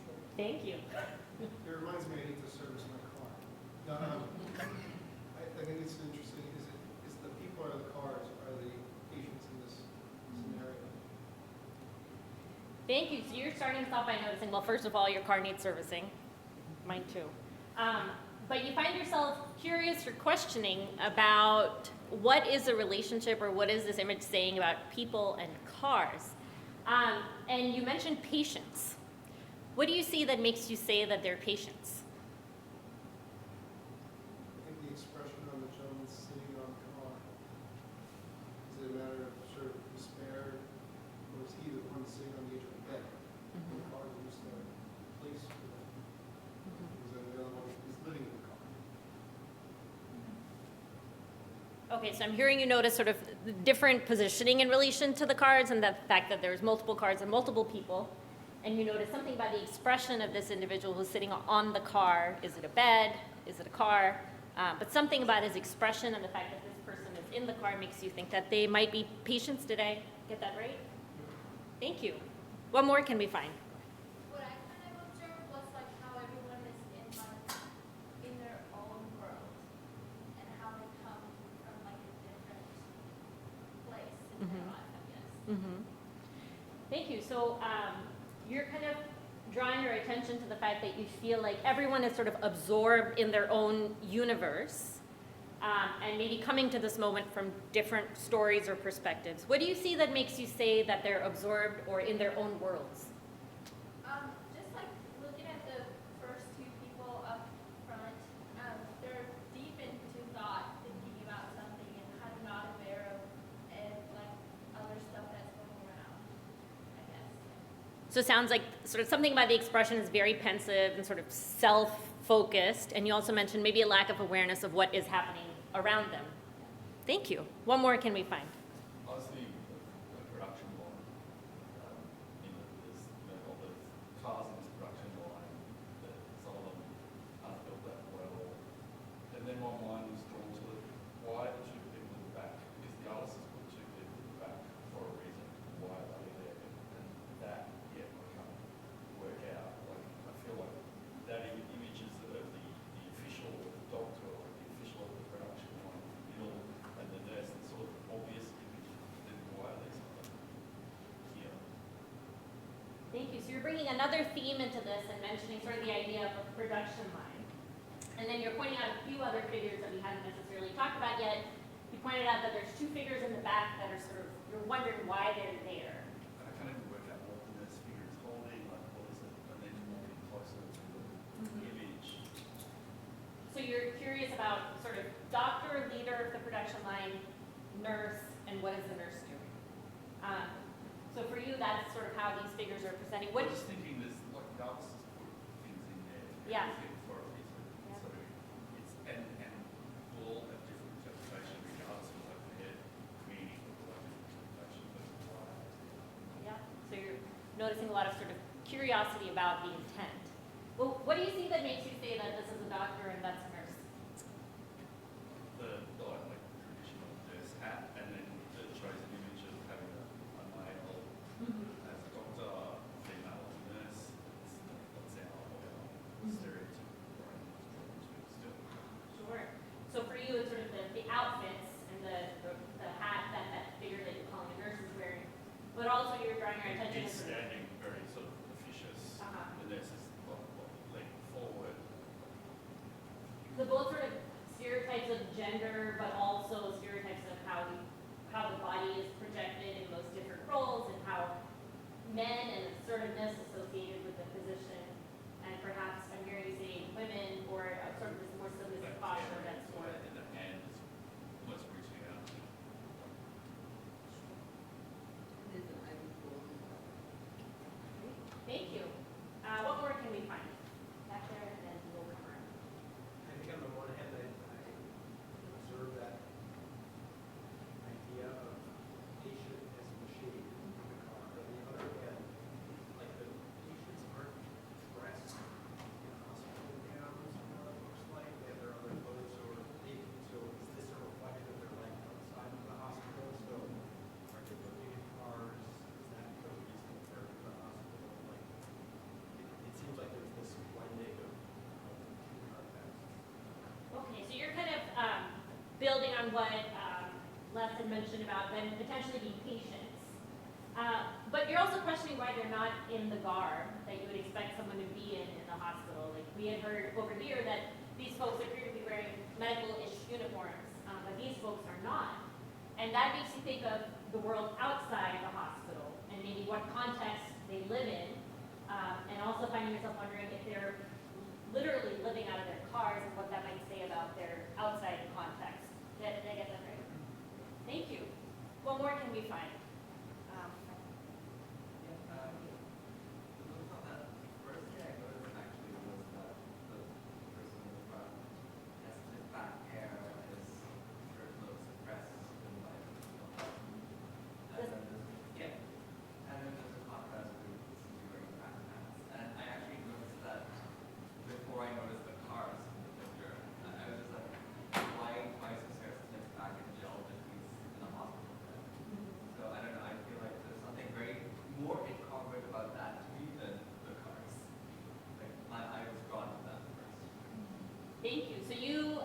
Sure. Thank you. It reminds me I need to service my car. No, I think it's interesting. Is the people or the cars are the patients in this scenario? Thank you. So you're starting us off by noticing, well, first of all, your car needs servicing. Mine too. But you find yourself curious or questioning about what is the relationship or what is this image saying about people and cars. And you mentioned patience. What do you see that makes you say that they're patients? I think the expression on the gentleman sitting on the car, is it a matter of sort of despair, or is he the one sitting on the edge of the bed? And the car is just a place for them. Because then the other one is living in the car. Okay, so I'm hearing you notice sort of the different positioning in relation to the cars and the fact that there's multiple cars and multiple people. And you notice something by the expression of this individual who's sitting on the car. Is it a bed? Is it a car? But something about his expression and the fact that this person is in the car makes you think that they might be patients. Did I get that right? Thank you. What more can we find? What I kind of observed was like how everyone is in their own world and how they come from like a different place in their life, I guess. Thank you. So you're kind of drawing your attention to the fact that you feel like everyone is sort of absorbed in their own universe and maybe coming to this moment from different stories or perspectives. What do you see that makes you say that they're absorbed or in their own worlds? Just like looking at the first two people up front, they're deep into thought, thinking about something and kind of not aware of like other stuff that's going around, I guess. So it sounds like sort of something about the expression is very pensive and sort of self-focused, and you also mentioned maybe a lack of awareness of what is happening around them. Thank you. What more can we find? Honestly, the production line, all the cars in this production line, bringing another theme into this and mentioning sort of the idea of a production line. And then you're pointing out a few other figures that we haven't necessarily talked about yet. You pointed out that there's two figures in the back that are sort of, you're wondering why they're there. I can't even work out what the nurse figure is holding, like what is it, and then moving closer to the image. So you're curious about sort of doctor, leader of the production line, nurse, and what is the nurse doing? So for you, that's sort of how these figures are presenting. I was thinking there's like regardless of put things in there. Yeah. For a reason. Yeah. So it's and we'll all have different interpretation regardless of what their meaning or what interpretation, but why. Yeah. So you're noticing a lot of sort of curiosity about the intent. Well, what do you think that makes you say that this is a doctor and that's a nurse? The like traditional nurse hat, and then it shows an image of having a male as a doctor, female as a nurse. That's our stereotypical brain still. Sure. So for you, it's sort of the outfits and the hat that figure that you're calling a nurse is wearing, but also you're drawing your attention He's to sort of, standing very sort of officious. The nurse is leaning forward. so both sort of stereotypes of gender, but also stereotypes of how the body is projected in those different roles and how men and assertiveness associated with the physician, and perhaps I'm hearing you say women or sort of this more submissive posture that's more. And the hand is almost reaching out. Thank you. What more can we find? Back there, and then we'll come around. I think on the one hand, I observe that idea of patient as machine in the car. But on the other hand, like the patients aren't dressed in hospital gowns, what it looks like. They have their other clothes, or so is this a reflection of their life outside of the hospital? So are they living in cars? Is that the reason they're in the hospital? Like, it seems like there's this blending of two contexts. Okay, so you're kind of building on what Les had mentioned about them potentially being patients. But you're also questioning why they're not in the garb that you would expect someone to be in the hospital. Like we had heard over here that these folks appear to be wearing medical-ish uniforms, but these folks are not. And that makes you think of the world outside the hospital and maybe what context they live in, and also finding yourself wondering if they're literally living out of their cars and what that might say about their outside context. Did I get that right? Thank you. What more can we find? First thing I noticed actually was that the person in the front has his back hair and his shirt looks suppressed and like, and then there's a contrast with wearing back pants. And I actually noticed that before I noticed the cars in the picture. I was just like, why is his hair slicked back and gelled if he's in a hospital bed? So I don't know, I feel like there's something very more incongruent about that to me than the cars. Like my eye was drawn to that first. Thank you. So you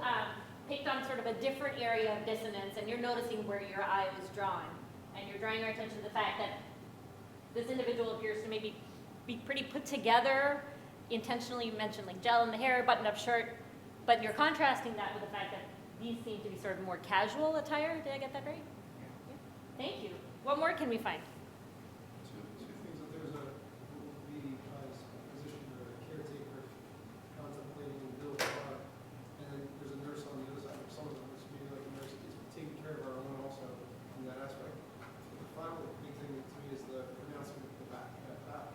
picked on sort of a different area of dissonance, and you're noticing where your eye was drawn. And you're drawing our attention to the fact that this individual appears to maybe be pretty put together. Intentionally, you mentioned like gel in the hair, button-up shirt, but you're contrasting that with the fact that these seem to be sort of more casual attire. Did I get that right? Yeah. Thank you. What more can we find? Two things, that there's a, we as a physician or a caretaker contemplating and build a car, and then there's a nurse on the other side, or some of them, it's maybe like a nurse is taking care of our own also in that aspect. But the final big thing to me is the pronouncement of the back. That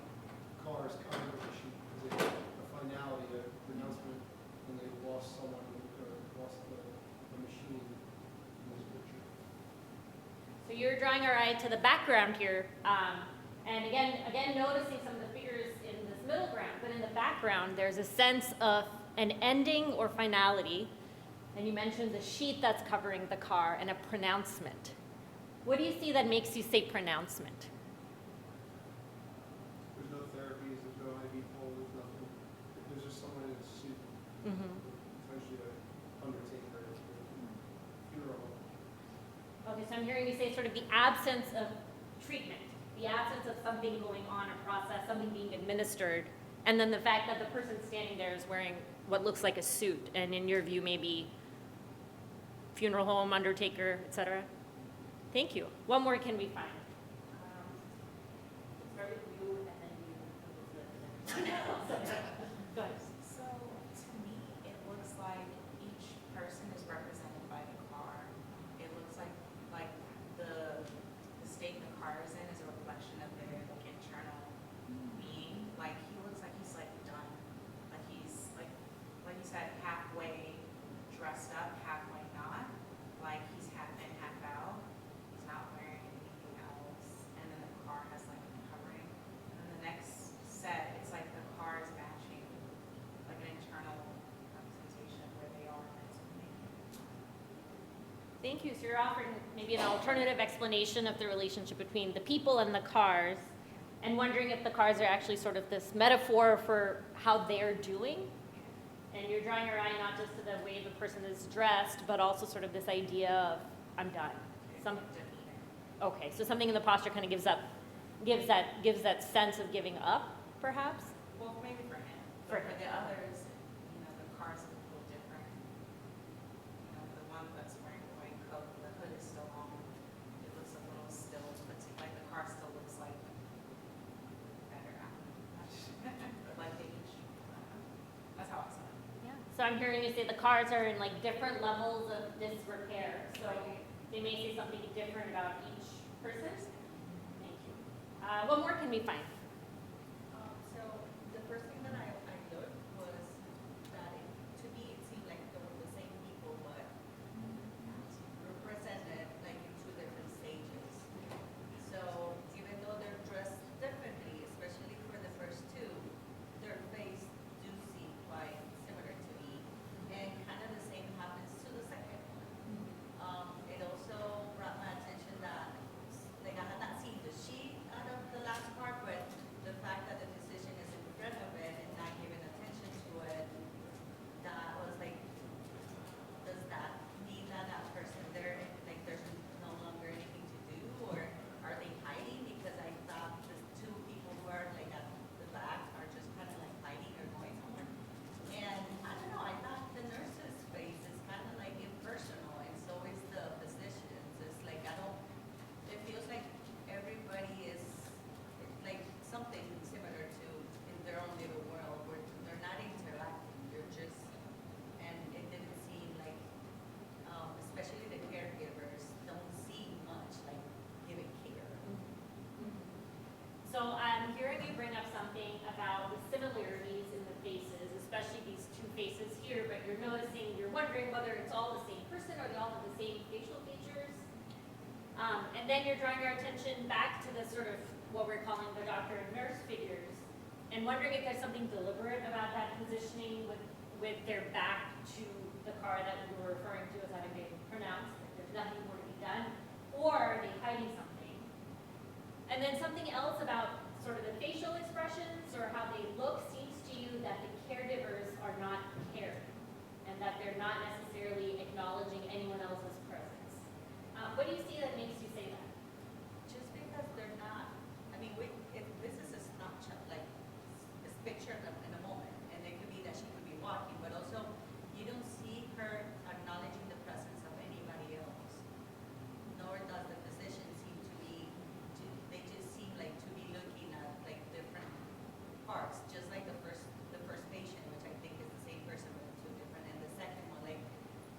car is kind of a sheet, is a finality, a pronouncement when they've lost someone or lost the machine in this picture. So you're drawing our eye to the background here, and again, noticing some of the figures in this middle ground, but in the background, there's a sense of an ending or finality, and you mentioned the sheet that's covering the car and a pronouncement. What do you see that makes you say pronouncement? There's no therapies, there's no IV pole, there's nothing. There's just someone in a suit, potentially an undertaker, funeral. Okay, so I'm hearing you say sort of the absence of treatment the absence of something going on, a process, something being administered, and then the fact that the person standing there is wearing what looks like a suit, and in your view, maybe funeral home, undertaker, et cetera? Thank you. What more can we find? Start with you, and then you. Go ahead. So to me, it looks like each person is represented by the car. It looks like the state the car is in is a reflection of their like internal being. Like he looks like he's like done. Like he's like you said, halfway dressed up, halfway not. Like he's half in, half out. He's not wearing anything else. And then the car has like a covering. And then the next set, it's like the car is matching like an internal representation of where they are and that's what they do. Thank you. So you're offering maybe an alternative explanation of the relationship between the people and the cars, and wondering if the cars are actually sort of this metaphor for how they're doing. And you're drawing your eye not just to the way the person is dressed, but also sort of this idea of, I'm done. Okay, so something in the posture kind of gives that sense of giving up, perhaps? Well, maybe for him. For But for the others, you know, the car's a little different. You know, the one that's wearing the white coat, the hood is still on. It looks a little still, but like the car still looks like better. Like they each. That's how I saw it. Yeah. So I'm hearing you say the cars are in like different levels of disrepair. So they may say something different about each person. Thank you. What more can we find? So the first thing that I looked was that to me it seemed like they were the same people, but represented like in two different stages. So even though they're dressed differently, especially for the first two, their face do seem quite similar to me, and kind of the same happens to the second one. It also brought my attention that like I had not seen the sheet out of the last part, but the fact that the physician is in front of it and not giving attention to it, that was like, does that mean that that person there, like there's no longer anything to do, or are they hiding? Because I thought the two people who are like at the back are just kind of like hiding or going somewhere. And I don't know, I thought the nurse's face is kind of like impersonal, and so is the physician's. It's like it feels like everybody is like something similar to in their own little world where they're not interacting, they're just, and it didn't seem like, especially the caregivers don't seem much like giving care. So I'm hearing you bring up something about the similarities in the faces, especially these two faces here, but you're wondering whether it's all the same person or they all have the same facial features. And then you're drawing your attention back to the sort of what we're calling the doctor and nurse figures, and wondering if there's something deliberate about that positioning with their back to the car that we were referring to as having been pronounced, that there's nothing more to be done, or are they hiding something? And then something else about sort of the facial expressions or how they look seems to you that the caregivers are not caring, and that they're not necessarily acknowledging anyone else's presence. What do you see that makes you say that? Just because they're not, I mean, if this is a snapshot, like this picture in a moment, and it could be that she could be walking, but also you don't see her acknowledging the presence of anybody else, nor does the physician seem to be, they just seem like to be looking at like different parts, just like the first patient, which I think is the same person but two different, and the second one, like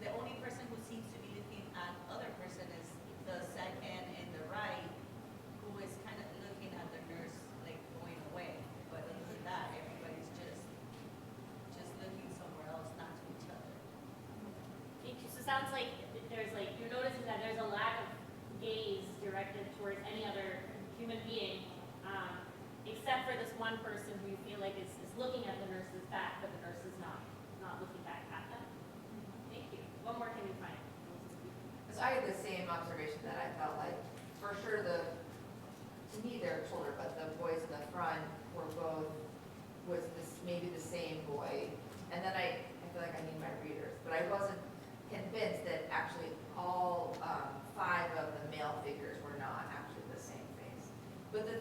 the only person who seems to be looking at other person is the second and the right, who is kind of looking at the nurse like going away. But other than that, everybody's just looking somewhere else, not to each other. Thank you. So it sounds like you're noticing that there's a lack of gaze directed towards any other human being, except for this one person who you feel like is looking at the nurse's back, but the nurse is not looking back at them. Thank you. What more can we find? Because I had the same observation that I felt like, for sure, to me they're children, but the boys in the front was maybe the same boy. And then I feel like I need my readers, but I wasn't convinced that actually all 5 of the male figures were not actually the same face. But the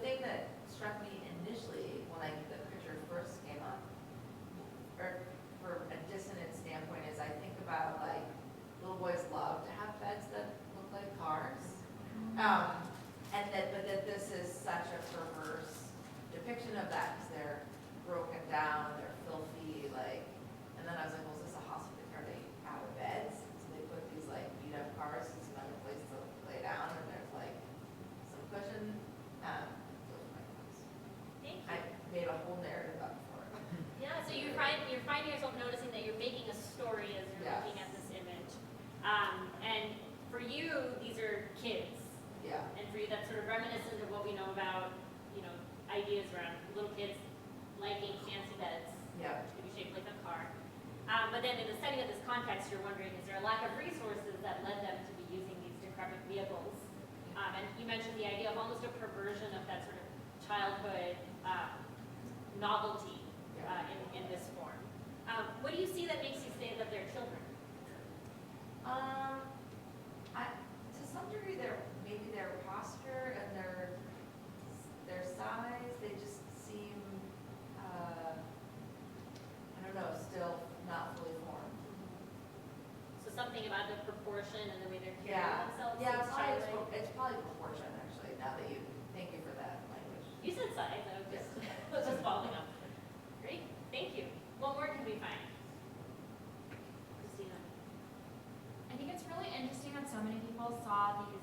the setting of this context, you're wondering, is there a lack of resources that led them to be using these decrepit vehicles? And you mentioned the idea of almost a perversion of that sort of childhood novelty in this form. What do you see that makes you say that they're children? To some degree, maybe their posture and their size, they just seem, I don't know, still not fully formed. So something about the proportion and the way they're carrying Yeah, themselves? yeah, seems childlike? it's probably proportion, actually, now that thank you for that language. You said size, I was just following up. Great, thank you. What more can we find? Christina. I think it's really interesting that so many people saw these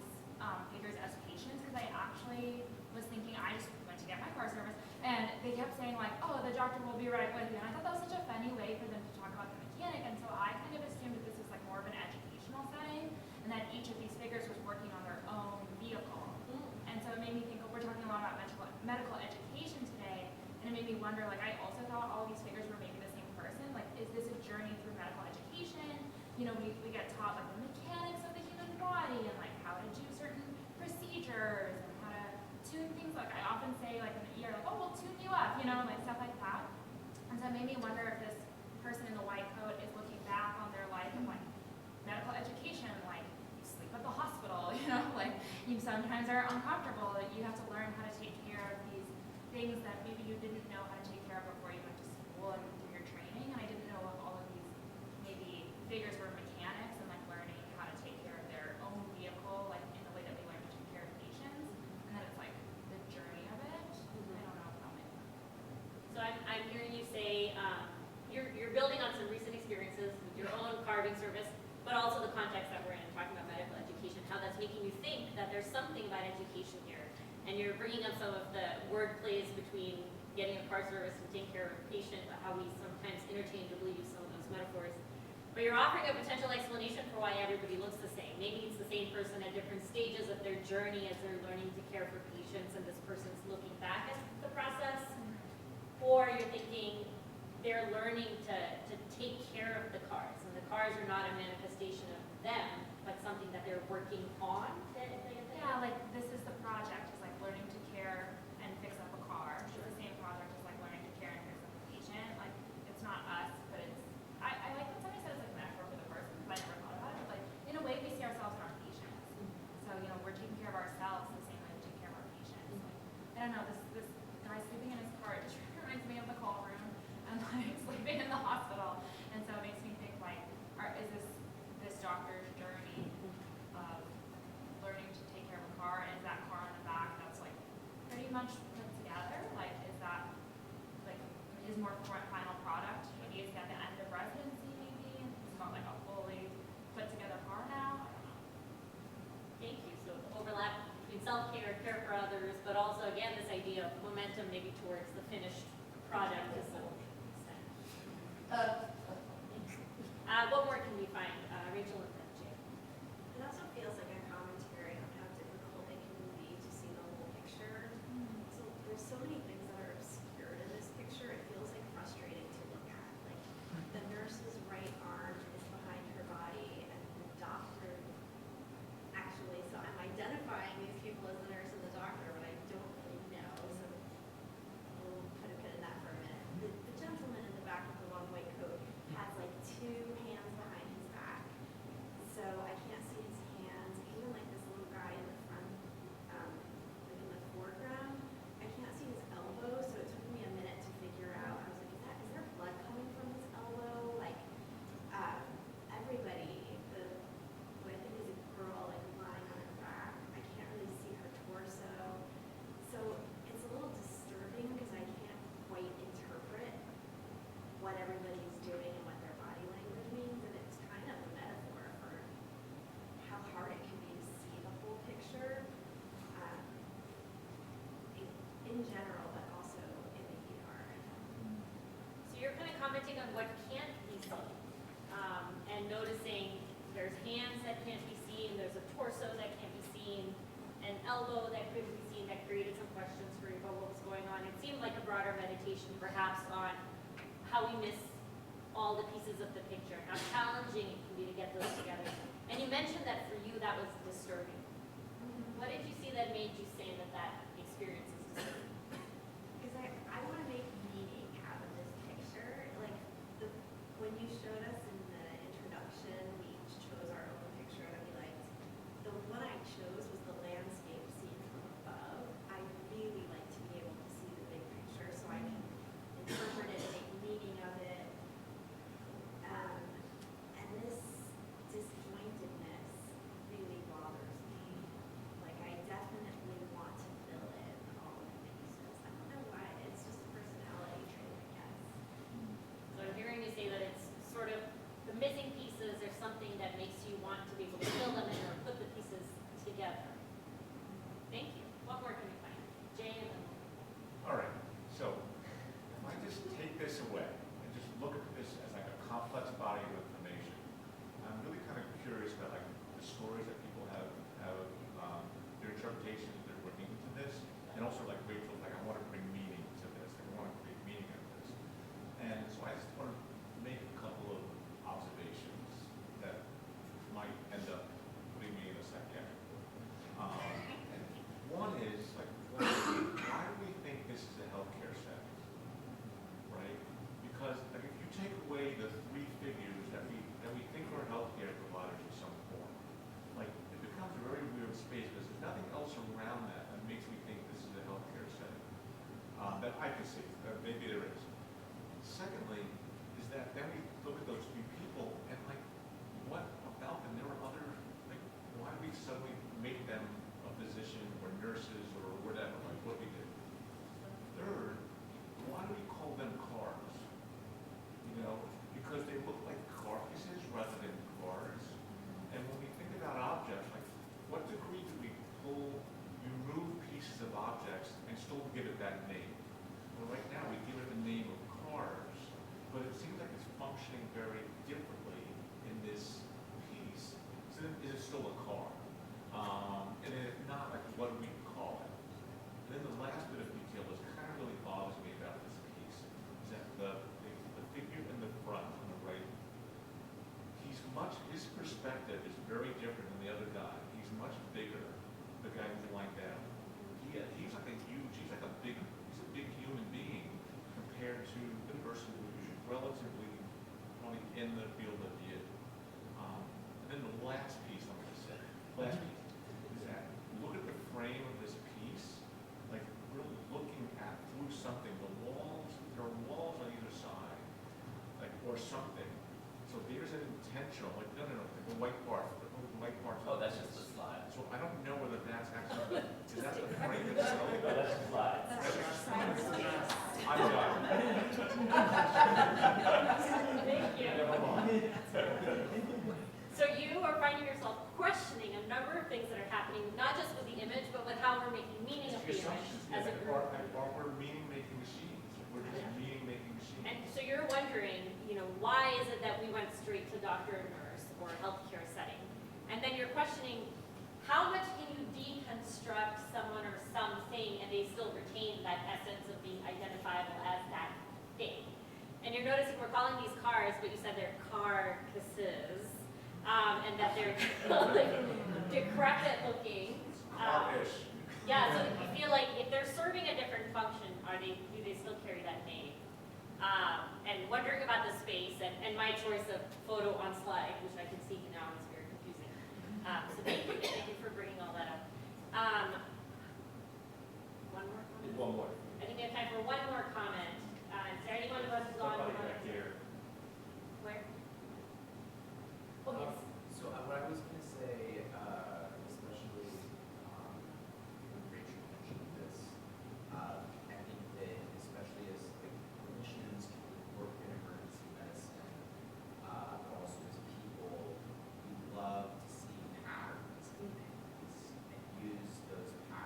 figures as patients, because I actually was thinking, I just went to get my car service, and they kept saying like, oh, the doctor will be right with you, and I thought that was such a funny way for them to talk about the mechanic, and so I kind of assumed that this was like more of an educational setting, and that each of these figures was working on their own vehicle. And so it made me think, we're talking a lot about medical education today, and it made me wonder, like, I also thought all these figures were maybe the same person. Like, is this a journey through medical education? You know, we get taught like the mechanics of the human body and like how to do certain procedures and how to tune things. Like I often say like in the ER, like, oh, we'll tune you up, you know, like stuff like that. And so it made me wonder if this person in the white coat is looking back on their life of like medical education, like you sleep at the hospital, you know, like you sometimes are uncomfortable, you have to learn how to take care of these things that maybe you didn't know how to take care of before you went to school and through your training. And I didn't know if all of these maybe figures were mechanics and like learning how to take care of their own vehicle, like in the way that we learn to take care of patients, and that it's like the journey of it. I don't know if that makes sense. So I'm hearing you say you're building on some recent experiences with your own carving service, but also the context that we're in, talking about medical education, how that's making you think that there's something about education here. And you're bringing up some of the word plays between getting a car service and taking care of a patient, but how we sometimes interchangeably use some of those metaphors. But you're offering a potential explanation for why everybody looks the same. Maybe it's the same person at different stages of their journey as they're learning to care for patients, and this person's looking back at the process. Or you're thinking they're learning to take care of the cars, and the cars are not a manifestation of them, but something that they're working on. Yeah, like this is the project, is like learning to care and fix up a car. It's the same project as like learning to care and fix up a patient. Like it's not us, but it's, I like that somebody says like metaphor for the person, because I never thought about it, but like in a way we see ourselves in our patients. So, you know, we're taking care of ourselves the same way we take care of our patients. Like, I don't know, this guy sleeping in his car, it just reminds me of the call room and like sleeping in the hospital. And so it makes me think like, is this doctor's journey of learning to take care of a car, and is that car on the back that's like pretty much put together? Like, is that like his more final product? Maybe it's at the end of residency, maybe it's not like a fully put together car now. I don't know. Thank you. So overlap between self-care, care for others, but also again this idea of momentum maybe towards the finished product to some extent. What more can we find? Rachel and then Jay. It also feels like a commentary on how difficult it can be to see the whole picture. So there's so many things that are obscured in this picture. It feels like frustrating to look at. Like the nurse's right arm is behind her body, and the doctor actually. So I'm identifying these people as the nurse and the doctor, but I don't really know. So we'll put a pin in that for a minute. The gentleman in the back of the long white coat has like two hands behind his back. So I can't see his hands. Even like this little guy in the front, like in the foreground, I can't see his elbow. So it took me a minute to figure out. I was like, is there blood coming from his elbow? Like everybody, what I think is a girl like lying on her back. I can't really see her torso. So it's a little disturbing because I can't quite interpret what everybody's doing and what their body language means, and it's kind of a metaphor for how hard it can be to see the whole picture in general, but also in the ER. So you're kind of commenting on what can't be seen, and noticing there's hands that can't be seen, there's a torso that can't be seen, an elbow that couldn't be seen, that created some questions for you about what was going on. It seemed like a broader meditation perhaps on how we miss all the pieces of the picture, how challenging it can be to get those together. And you mentioned that for you that was disturbing. What did you see that made you say that that experience is disturbing? Because I want to make meaning out of this picture. Like, when you showed us in the introduction, we each chose our own picture that we liked. The one I chose was the landscape seen from above. I really like to be able to see the big picture so I can interpret it, make meaning of it. And this disjointedness really bothers me. Like, I definitely want to fill in all of the pieces. I don't know why. It's just a personality trait, I guess. So I'm hearing you say that it's sort of the missing pieces are something that makes you want to be able to fill them in or put the pieces together. Thank you. What more can we find? Jay and then. All right, so if I just take this away and just look at this as like a complex body of information, I'm really kind of curious about like the stories that people have their interpretations that they're bringing to this, and also like Rachel, like I want to bring meaning to this, like I want to create meaning out of this. And so I just want to make a couple of observations that might end up putting me in a psychiatric ward. And one is like, why do we think this is a healthcare setting, right? Because like, if you take away the three figures that we think are healthcare providers of some form, like it becomes a very weird space because there's nothing else around that that makes me think this is a healthcare setting that I can see. Maybe there is. Secondly, is that then we look at those three people and like, what about them? There were other, like, why do we suddenly make them a physician or nurses or whatever, like what we did? Third, why do we call them cars? You know, because they look like carcasses rather than cars. And when we think about objects, like what degree do we remove pieces of objects and still give it that name? Well, right now we give it the name of cars, but it seems like it's functioning very differently in this piece. So then, is it still a car? And if not, like what do we call it? And then the last bit of detail that kind of really bothers me about this piece is that the figure in the front on the right, his perspective is very different than the other guy. He's much bigger, the guy who's lying down. He's like he's a big human being compared to the person who's relatively only in the field of view. And then the last piece I'm going to say, is that look at the frame of this piece, like we're looking at through something. There are walls on either side, like or something. So there's an intentional, like no, like the white part. Oh, that's just the slide. So I don't know whether that's actually is that the frame itself? No, that's the slide. I'm done. Thank you. So you are finding yourself questioning a number of things that are happening, not just with the image, but with how we're making meaning of the image as a group. We're meaning-making machines. We're just meaning-making machines. And so you're wondering, why is it that we went straight to doctor and nurse or healthcare setting? And then you're questioning, how much can you deconstruct someone or something and they still retain that essence of being identifiable as that thing? And you're noticing we're calling these cars, but you said they're carcasses, and that they're like decrepit looking. Yeah, so you feel like if they're serving a different function, do they still carry that name? And wondering about the space and my choice of photo on slide, which I can see now is very confusing. So thank you for bringing all that up. One more comment? One more. I think we have time for one more comment. Is there anyone of us who's on? Back here. Where? Oh, yes. So what I was going to say, especially when Rachel mentioned this, I think that especially as clinicians who work in emergency medicine, but also as people, we love to see patterns in things and use those patterns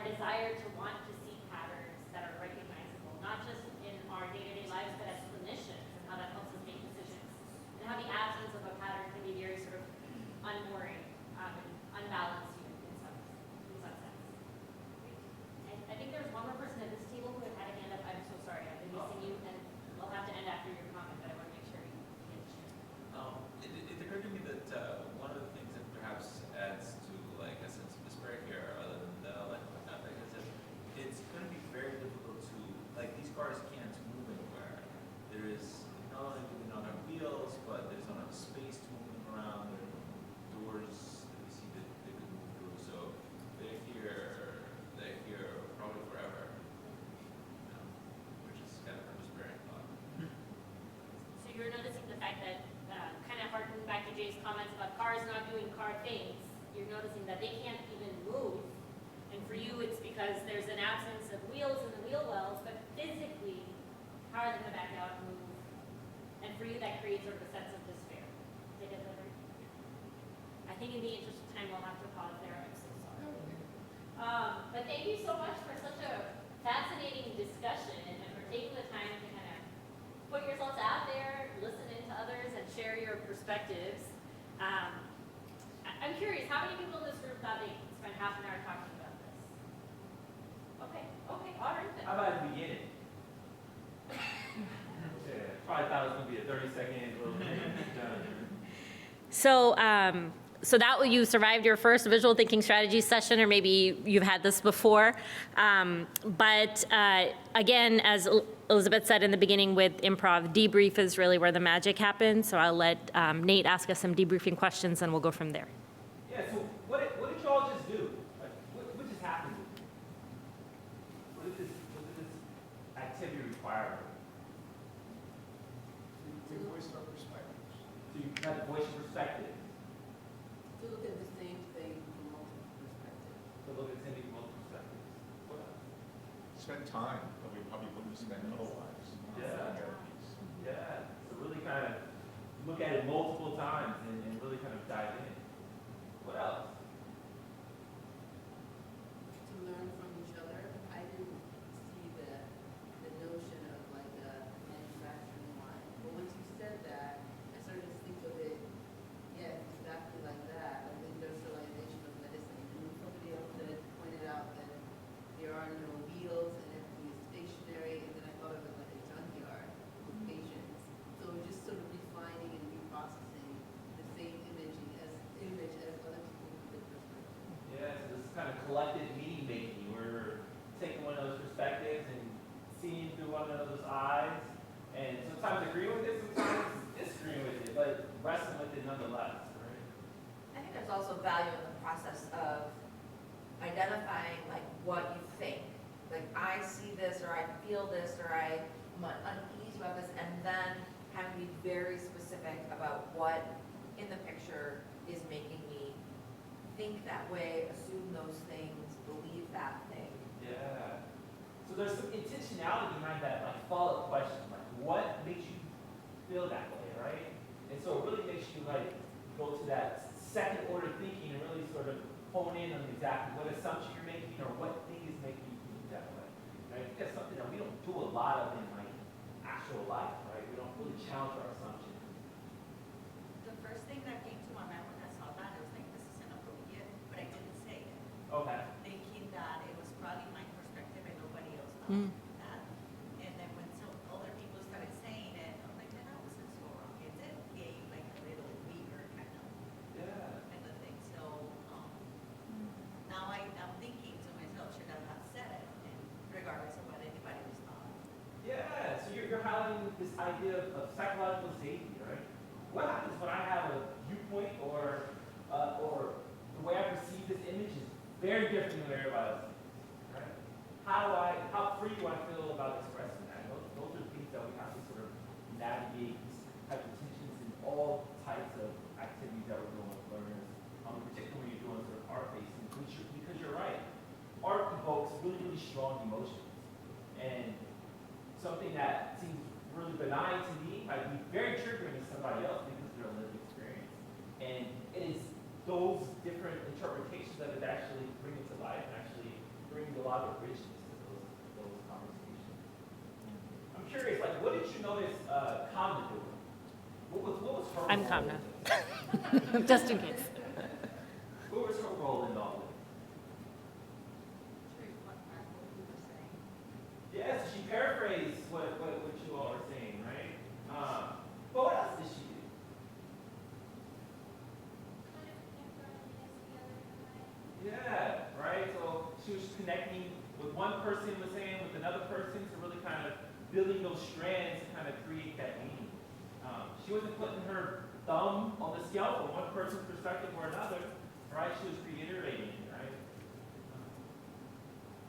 desire to want to see patterns that are recognizable, not just in our day-to-day lives, but as clinicians, and how that helps us make decisions, and how the absence of a pattern can be very sort of unmooring and unbalanced even in some sense. I think there's one more person at this table who had a hand up. I'm so sorry, I've been missing you, and we'll have to end after your comment, but I want to make sure you get a chance. It occurred to me that one of the things that perhaps adds to like a sense of despair here, other than the lack of traffic, is that it's going to be very difficult to, like, these cars can't move anywhere. There is, not only do they not have wheels, but there's not enough space to move them around. There are no doors that we see that they could move through. So they're here probably forever, which is kind of a despairing thought. So you're noticing the fact that, kind of harkening back to Jay's comments about cars not doing car things, you're noticing that they can't even move. And for you, it's because there's an absence of wheels in the wheel wells, but physically, cars in the back out move. And for you, that creates sort of a sense of despair. Did I get that right? I think in the interest of time, we'll have to pause there. I'm so sorry. But thank you so much for such a fascinating discussion and for taking the time to kind of put yourselves out there, listen in to others, and share your perspectives. I'm curious, how many people in this room thought they could spend half an hour talking about this? Okay, all right then. How about at the beginning? Yeah, probably thought it was going to be a 30-second little thing. So that you survived your first visual thinking strategy session, or maybe you've had this before. But again, as Elizabeth said in the beginning with improv, debrief is really where the magic happens. So I'll let Nate ask us some debriefing questions, and we'll go from there. Yeah, so what did you all just do? Like, what just happened? What did this activity require? We voiced our perspectives. So you had to voice your perspective. To look at the same thing from multiple perspectives. To look at something from multiple perspectives. What else? Spend time that we probably wouldn't spend otherwise. Yeah. Yeah. So really kind of look at it multiple times and really kind of dive in. What else? To learn from each other. I didn't see the notion of like a manufacturing line. But once you said that, I started to think of it, yeah, exactly like that, like the industrialization of medicine. And then somebody else had pointed out that there are no wheels and everything is stationary, and then I thought of it like a junkyard with patients. So we're just sort of refining and reprocessing the same image as other people with perspective. Yeah, so this is kind of collective meaning making. We're taking one of those perspectives and seeing through one of those eyes, and sometimes agreeing with it, sometimes disagreeing with it, but wrestling with it nonetheless, right? I think there's also value in the process of identifying like what you think. Like I see this, or I feel this, or I'm uneasy about this, and then having to be very specific about what in the picture is making me think that way, assume those things, believe that thing. Yeah. So there's some intentionality behind that, like follow-up question, like what makes you feel that way, right? And so it really makes you like go to that second order thinking and really sort of hone in on exactly what assumption you're making or what thing is making you think that way. And I think that's something that we don't do a lot of in like actual life, right? We don't really challenge our assumptions. The first thing that came to my mind when I saw that, I was like, this is inappropriate, but I didn't say it. Okay. Thinking that it was probably my perspective and nobody else thought that. And then when some other people started saying it, I'm like, that wasn't so wrong. It did gave like a little weaker kind of thing. So now I'm thinking to myself, should I have said it? And regardless of what anybody was thought. Yeah, so you're highlighting this idea of psychological safety, right? What happens when I have a viewpoint or the way I perceive this image is very different than everybody else sees, right? How free do I feel about expressing that? Those are things that we have to sort of navigate these type of tensions in all types of activities that we're doing with learners, particularly when you're doing sort of art-based things, because you're right. Art evokes really, really strong emotions. And something that seems really benign to me might be very triggering to somebody else because of their lived experience. And it is those different interpretations of it that actually bring it to life and actually bring lot of richness to those conversations. I'm curious, like, what did you notice Kamna doing? What was her I'm role? Kamna. Just in case. What was her role in all of it? Yes, she paraphrased what you all are saying, right? But what else did she do? Yeah, right? So she was connecting with one person was saying with another person to really kind of building those strands to kind of create that meaning. She wasn't putting her thumb on the scale from one person's perspective or another, right? She was reiterating, right?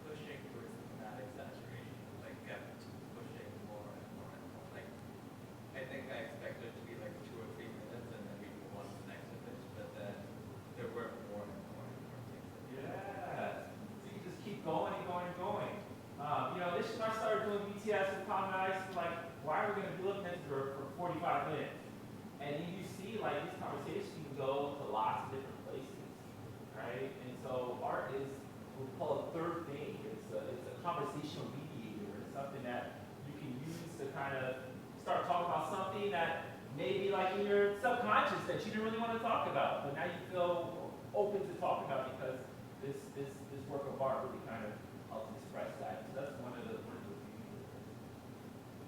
Pushing towards the thematic saturation, like kept pushing more and more and more. Like, I think I expected it to be like 2 or 3 minutes and then we move on to the next image, but then there were more and more and more things. Yeah. So you just keep going and going and going. This when I started doing BTS with Common Ice, like, why are we going to be looking at this for 45 minutes? And then you see, like, these conversations can go to lots of different places, right? And so art is, we'll call a third thing. It's a conversational mediator. It's something that you can use to kind of start talking about something that maybe like in your subconscious that you didn't really want to talk about, but now you feel open to talk about because this work of art really kind of helps express that. So that's one of the beauties.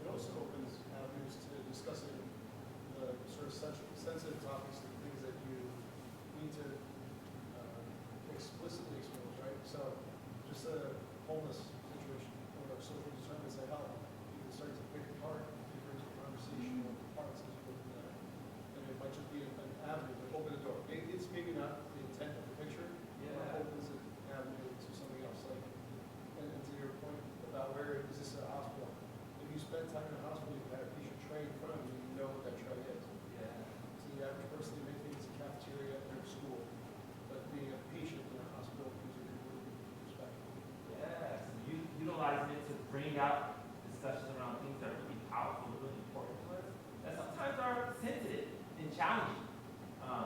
It also opens avenues to discussing the sort of sensitive topics and things that you need to explicitly expose, right? So just a homeless situation or social determinants of health, you can start to pick apart different conversational parts as you go through that. And it might just be an avenue, but open the door. It's maybe not the intent of the picture, but it opens an avenue to something else. Like, and to your point about where is this a hospital? If you spend time in a hospital, you've had a patient tray in front of you, you know what that tray is. Yeah. So the average person may think it's a cafeteria at their school, but being a patient in a hospital gives you a completely different perspective. Yes, utilizing it to bring out discussions around things that are really powerful and really important to us, that sometimes are sensitive and challenging,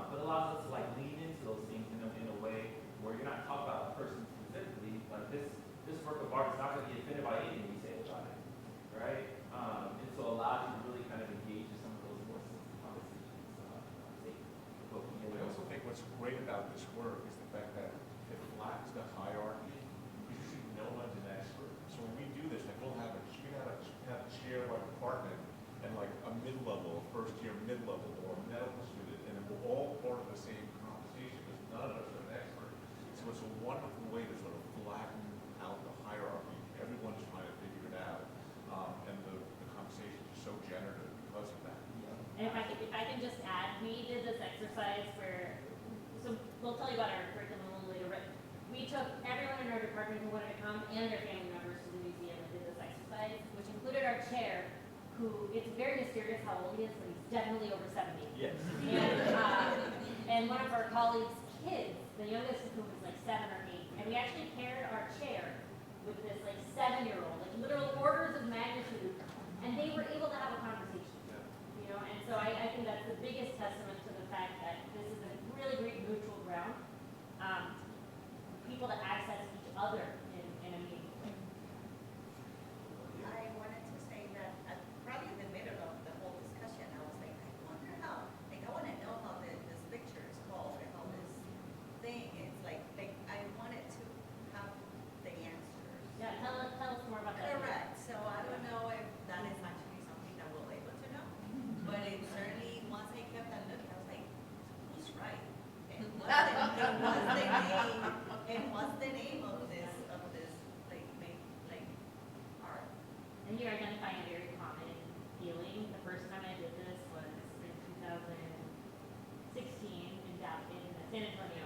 but allows us to like lean into those things in a way where you're not talking about a person specifically. Like this work of art is not going to be offended by anything we say about it, right? And so it allows you to really kind of engage in some of those more sensitive conversations. I also think what's great about this work is the fact that it flattens the hierarchy. Usually no one's an expert. So when we do this, like we'll have a chair by department and like a mid-level, first year mid-level or a medical student, and we're all part of the same conversation because none of us are an expert. So it's a wonderful way to sort of flatten out the hierarchy. Everyone's trying to figure it out. And the conversation is so generative because of that. And if I can just add, we did this exercise where, so we'll tell you about our curriculum a little later, but we took everyone in our department who wanted to come and their family members to the museum and did this exercise, which included our chair, who, it's very mysterious how old he is, but he's definitely over 70. Yes. And one of our colleagues' kids, the youngest of whom was like 7 or 8, and we actually paired our chair with this like 7-year-old, like literal orders of magnitude, and they were able to have a conversation. You know, and so I think that's the biggest testament to the fact that this is a really great neutral ground for people to access each other in a meaningful way. I wanted to say that probably in the middle of the whole discussion, I was like, I wonder how, like, I want to know how this picture is called and how this thing is. Like I wanted to have the answers. Yeah, tell us more about that. Correct. So I don't know if that is actually something that we'll able to know. But it certainly, once I kept on looking, I was like, who's right? And what's the name of this like art? And you're identifying a very common feeling. The first time I did this was in 2016 in San Antonio.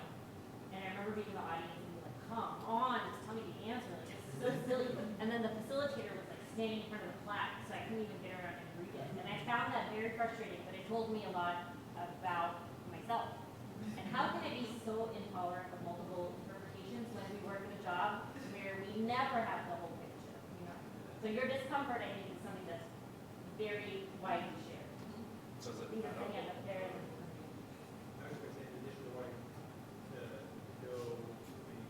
And I remember being in the audience and being like, come on, just tell me the answer. Like, this is so silly. And then the facilitator was like standing in front of the plaque, so I couldn't even get around and read it. And I found that very frustrating, but it told me a lot about myself. And how can it be so intolerant of multiple interpretations when we work in a job where we never have the whole picture, you know? So your discomfort, I think, is something that's very widely shared. So is it, I think that's the end up there. I was going to say, in addition to wanting to know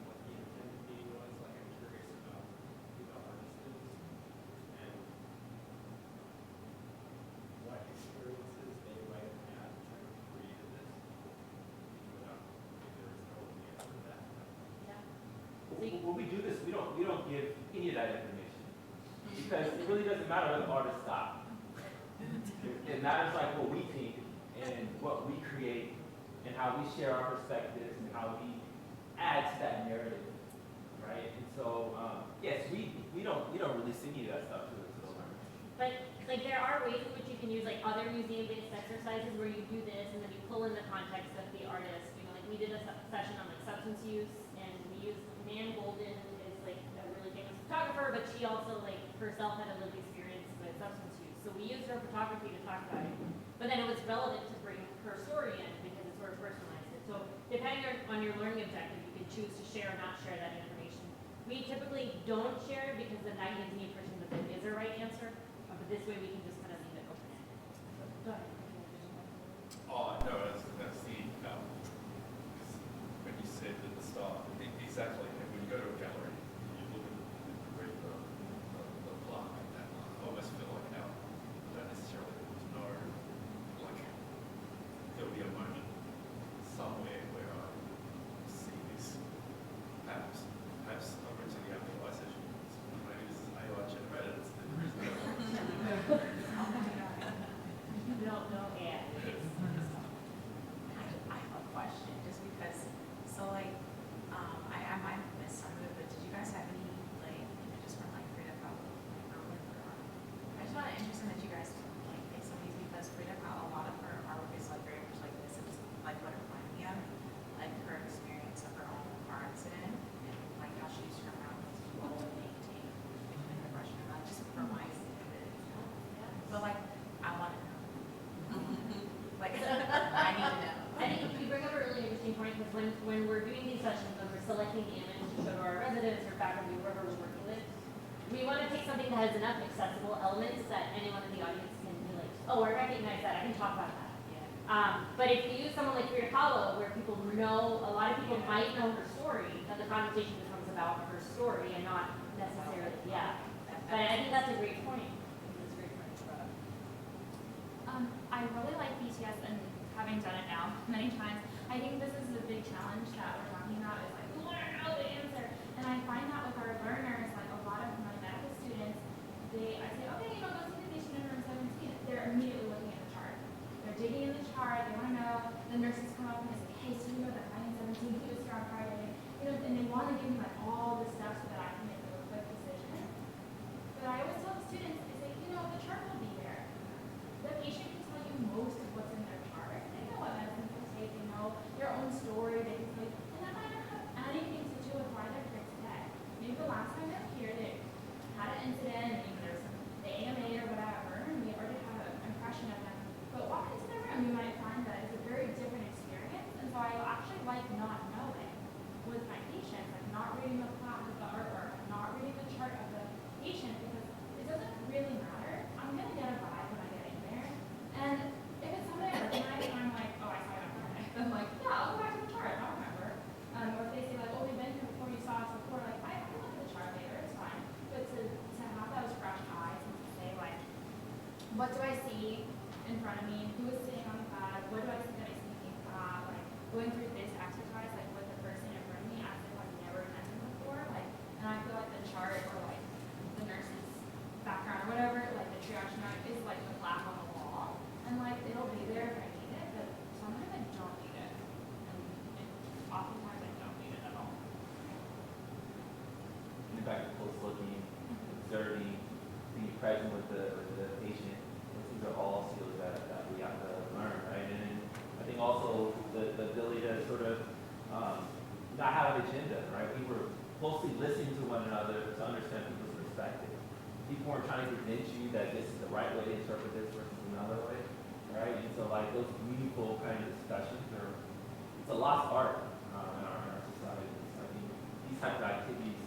what the intended meaning was, like I'm curious about when we do this, we don't give any of that information because it really doesn't matter where the artists stop. It matters like what we think and what we create and how we share our perspectives and how we add to that narrative, right? And so, yes, we don't really see any of that stuff to the learners. But like there are ways in which you can use like other museum-based exercises where you do this and then you pull in the context of the artist. You know, like we did a session on like substance use, and we used Nan Golden is like a really famous photographer, but she also like herself had a lived experience with substance use. So we used her photography to talk about it, but then it was relevant to bring her story in because it sort of personalized it. So depending on your learning objective, you can choose to share or not share that information. We typically don't share it because then that gives the impression that there is a right answer, but this way we can just kind of leave it open-ended. Go ahead. Oh, no, that's the, when you said at the start, exactly, when you go to a gallery, you look at read the plaque, and I almost feel like now, I don't necessarily know, like, there'll be a moment somewhere where I see this, perhaps I went to the AI session, maybe this is AI generated, it's the reason. No, yeah. I have a question, just because, so like, I might have missed some of it, but did you guys have any like images from like Frida Kahlo? I just want to interested that you guys like pick some of these because Frida Kahlo, a lot of her artwork is like very much like this. It's like what it reminded me of, like her experience of her own car accident and like how she used her mouth to hold and maintain the brush and that just reminds me of it. But like, I want to know. Like, I need to know. I think you bring up a really interesting point because when we're doing these sessions and we're selecting the image to show to our residents or faculty, whoever we're working with, we want to take something that has enough accessible elements that anyone in the audience can be like, oh, I recognize that, I can talk about that. But if you use someone like Frida Kahlo, where people know, a lot of people might know her story, then the conversation becomes about her story and not necessarily, But I think that's a great point. That's a great point to brought up. I really like BTS and having done it now many times, I think this is the big challenge that we're talking about is like, we want to know the answer. And I find that with our learners, like a lot of my medical students, I say, okay, go see the patient in room 17. They're immediately looking at the chart. They're digging in the chart, they want to know. The nurses come up and they say, hey, so you know that client 17, he was here on Friday. And they want to give me like all the stuff so that I can make a quick decision. But I always tell the students, I say, the chart will be there. The patient can tell you most of what's in their chart. They know what medicines they take, they know their own story, they can tell you, and that might not have anything to do with why they're here today. Maybe the last time they were here, they had an incident, and maybe there's the AMA or whatever, and we already have an impression of them. But walk into the room, you might find that it's a very different experience, and so I actually like not knowing with my patients, like not reading the plot of the artwork, not reading the chart of the patient, because it doesn't really matter. I'm going to get a vibe when I get in there. And if it's somebody I recognize and I'm like, oh, I saw it on Friday, then I'm like, yeah, I'll go back to the chart, I'll remember. Or if they say like, oh, we've been here before, you saw us before, like, I can look at the chart later, it's fine. But to have those fresh eyes and to say like, what do I see in front of me? Who is sitting on the pad? What do I see that I see being taught? Like, going through this exercise, like with the person in front of me, as if I've never met them before. Like, and I feel like the chart or like the nurse's background or whatever, like the triage note is like the plaque on the wall. And like, it'll be there if I need it, but sometimes I don't need it. And oftentimes I don't need it at all. Getting back to close looking, observing, being present with the patient. These are all skills that we have to learn, right? And I think also the ability to sort of not have an agenda, right? We were mostly listening to one another to understand people's perspective. People weren't trying to convince you that this is the right way to interpret this versus another way, right? And so like those meaningful kind of discussions it's a lost art in our society. I mean, these types of activities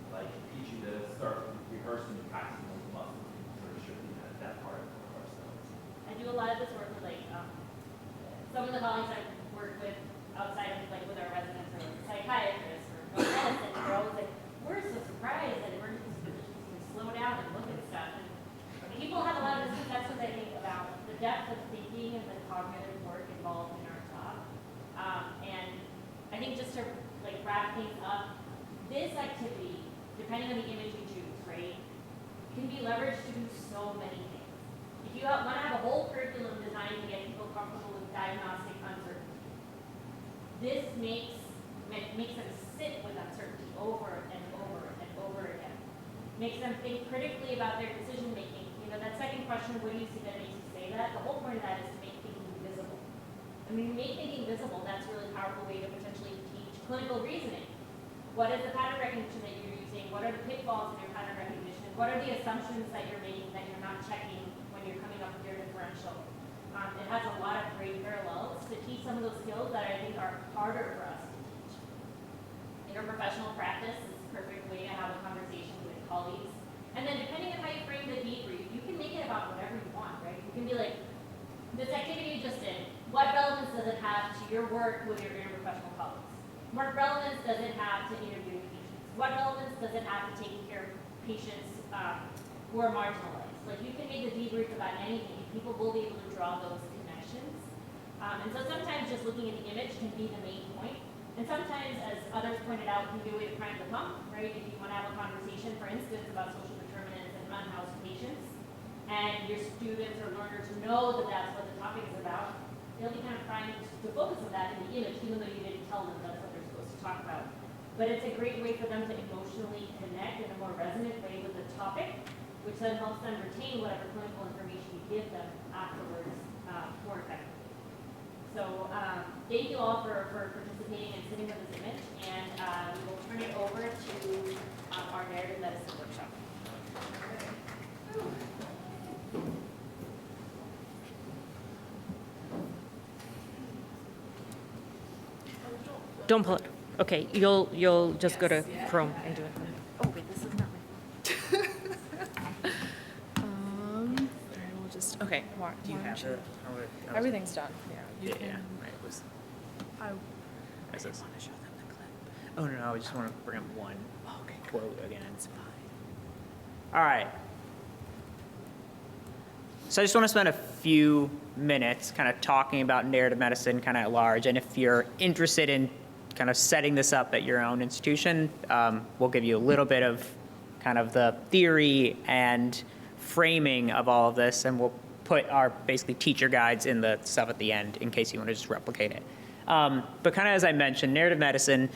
like teach you to start rehearsing and practicing those muscles and sort of shifting that part of ourselves. I do a lot of this work with like some of the colleagues I work with outside of like with our residents or like psychiatrists or medicine. They're always like, we're so surprised that emergency physicians can slow down and look at stuff. And people have a lot of misconceptions, I think, about the depth of thinking and the cognitive work involved in our job. And I think just to like wrap things up, this activity, depending on the image you choose, right, can be leveraged to do so many things. If you want to have a whole curriculum designed to get people comfortable with diagnostic uncertainty, this makes them sit with uncertainty over and over and over again. Makes them think critically about their decision making. You know, that second question, what do you see that makes you say that? The whole point of that is to make thinking visible. And when you make thinking visible, that's a really powerful way to potentially teach clinical reasoning. What is the pattern recognition that you're using? What are the pitfalls in your pattern recognition? What are the assumptions that you're making that you're not checking when you're coming up with your differential? It has a lot of great parallels to teach some of those skills that I think are harder for us to teach. Interprofessional practice is a perfect way to have a conversation with colleagues. And then depending on how you frame the debrief, you can make it about whatever you want, right? You can be like, this activity you just did, what relevance does it have to your work with your interprofessional colleagues? What relevance does it have to interviewing patients? What relevance does it have to taking care of patients who are marginalized? Like, you can make the debrief about anything. People will be able to draw those connections. And so sometimes just looking at the image can be the main point. And sometimes, as others pointed out, can be a way to prime the pump, right? If you want to have a conversation, for instance, about social determinants and unhoused patients, and your students or learners know that that's what the topic is about, they'll be kind of primed to focus on that in the image, even though you didn't tell them that's what they're supposed to talk about. But it's a great way for them to emotionally connect in a more resonant way with the topic, which then helps them retain whatever clinical information you give them afterwards more effectively. So thank you all for participating and sitting with this image, and we will turn it over to our narrative medicine workshop. Don't pull it. Okay, you'll just go to Chrome and do it. Oh wait, this is not We'll just, okay. Do you have the? Everything's done, yeah. You Yeah, can- yeah. Right. Was. I I just want to show them the clip. Oh no, I just want to bring up one quote again. It's fine. All right. So I just want to spend a few minutes kind of talking about narrative medicine kind of at large. And if you're interested in kind of setting this up at your own institution, we'll give you a little bit of kind of the theory and framing of all of this. And we'll put our basically teacher guides in the stuff at the end in case you want to just replicate it. But kind of as I mentioned, narrative medicine,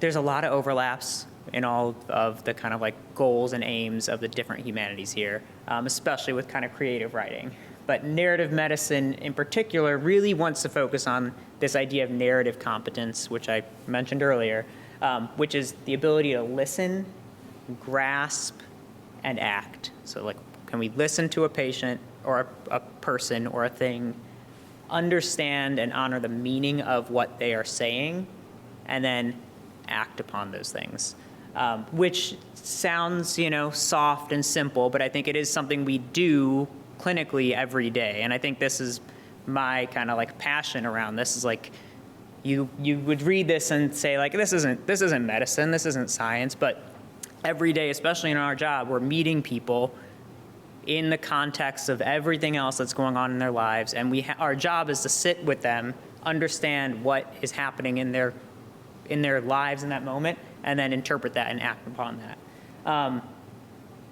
there's a lot of overlaps in all of the kind of like goals and aims of the different humanities here, especially with kind of creative writing. But narrative medicine in particular really wants to focus on this idea of narrative competence, which I mentioned earlier, which is the ability to listen, grasp, and act. So like, can we listen to a patient or a person or a thing, understand and honor the meaning of what they are saying, and then act upon those things, which sounds, soft and simple, but I think it is something we do clinically every day. And I think this is my kind of like passion around this is like, you would read this and say like, this isn't medicine, this isn't science, but every day, especially in our job, we're meeting people in the context of everything else that's going on in their lives. And our job is to sit with them, understand what is happening in their lives in that moment, and then interpret that and act upon that.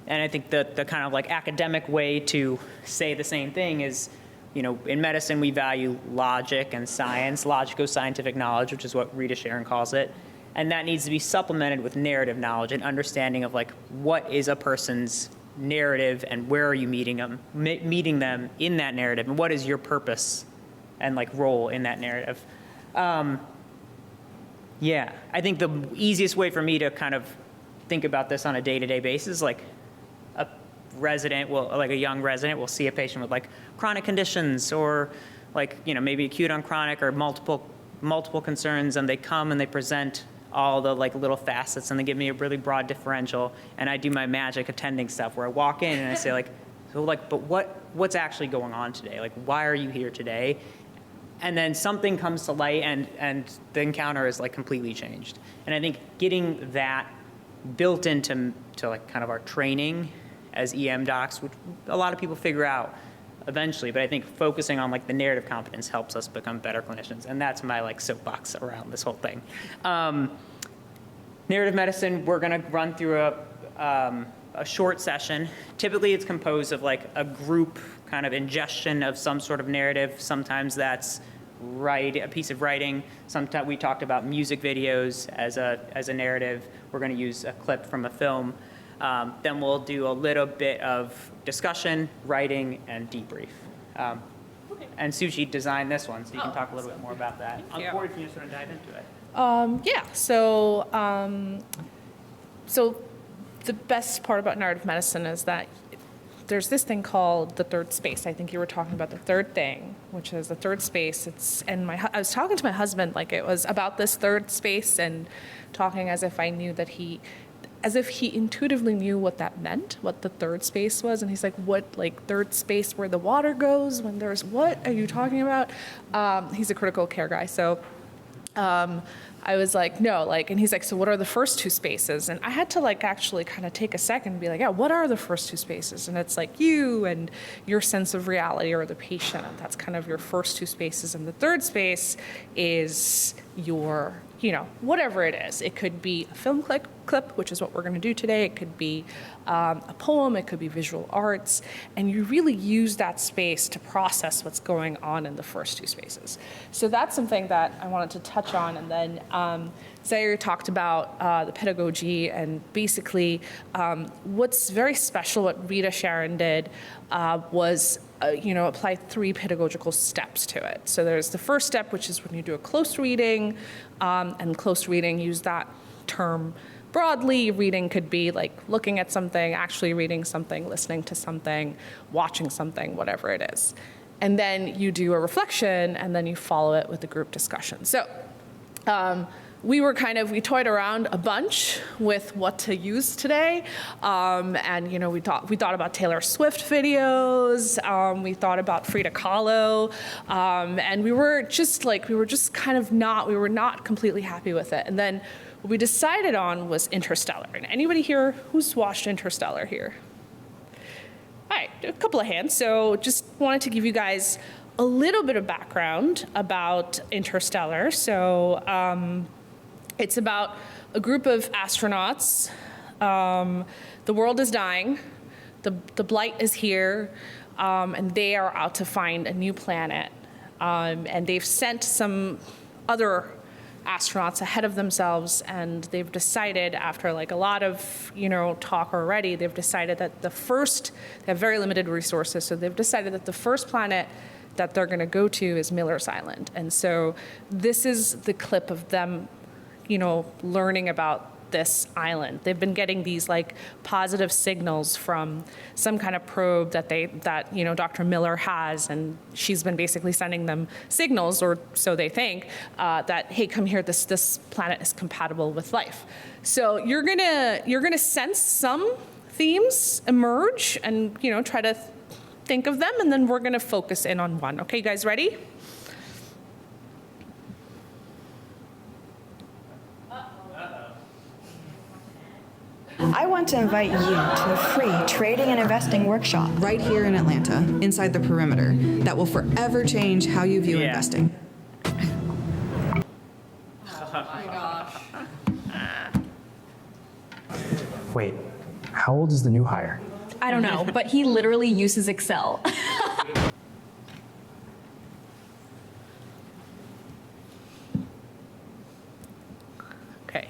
And I think the kind of like academic way to say the same thing is, in medicine we value logic and science, logico-scientific knowledge, which is what Rita Sharon calls it. And that needs to be supplemented with narrative knowledge and understanding of like, what is a person's narrative and where are you meeting them in that narrative, and what is your purpose and like role in that narrative. Yeah, I think the easiest way for me to kind of think about this on a day-to-day basis, like a young resident will see a patient with like chronic conditions or like, maybe acute on chronic or multiple concerns, and they come and they present all the like little facets and they give me a really broad differential, and I do my magic attending stuff where I walk in and I say like, but what's actually going on today? Like, why are you here today? And then something comes to light and the encounter is like completely changed. And I think getting that built into like kind of our training as EM docs, which a lot of people figure out eventually, but I think focusing on like the narrative competence helps us become better clinicians. And that's my like soapbox around this whole thing. narrative medicine, we're going to run through a short session. Typically, it's composed of like a group kind of ingestion of some sort of narrative. Sometimes that's a piece of writing. Sometimes we talked about music videos as a narrative. We're going to use a clip from a film. Then we'll do a little bit of discussion, writing, and debrief. And Suchi designed this one, so you can talk a little bit more about that. you. Or if you just want to dive into it. Yeah. So the best part about narrative medicine is that there's this thing called the third space. I think you were talking about the third thing, which is the third space. I was talking to my husband like it was about this third space and talking as if I knew that as if he intuitively knew what that meant, what the third space was. And he's like, what, like third space where the water goes when what are you talking about? He's a critical care guy. So I was like, no, and he's like, so what are the first two spaces? And I had to actually kind of take a second and be like, yeah, what are the first two spaces? And it's like you and your sense of reality or the patient. And that's kind of your first two spaces. And the third space is your, whatever it is. It could be a film clip, which is what we're going to do today. It could be a poem. It could be visual arts. And you really use that space to process what's going on in the first two spaces. So that's something that I wanted to touch on. And then Zaire talked about the pedagogy, and basically what's very special, what Rita Sharon did was apply 3 pedagogical steps to it. So there's the first step, which is when you do a close reading, and close reading, use that term broadly. Reading could be looking at something, actually reading something, listening to something, watching something, whatever it is. And then you do a reflection, and then you follow it with a group discussion. So we toyed around a bunch with what to use today. And we thought about Taylor Swift videos. We thought about Frida Kahlo. And we were not completely happy with it. And then what we decided on was Interstellar. And anybody here who's watched Interstellar here? All right, a couple of hands. So just wanted to give you guys a little bit of background about Interstellar. So it's about a group of astronauts. The world is dying. The blight is here. And they are out to find a new planet. And they've sent some other astronauts ahead of themselves, and they've decided, after a lot of talk already, they've decided that they have very limited resources, so they've decided that the first planet that they're going to go to is Miller's Island. And so this is the clip of them learning about this island. They've been getting these positive signals from some kind of probe that Dr. Miller has, and she's been basically sending them signals, or so they think, that hey, come here, this planet is compatible with life. So you're gonna sense some themes emerge, and try to think of them, and then we're gonna focus in on one. Okay, you guys ready? I want to invite you to a free trading and investing workshop right here in Atlanta, inside the perimeter, that will forever change how you view investing. Oh my gosh. Wait, how old is the new hire? I don't know, but he literally uses Excel. Okay.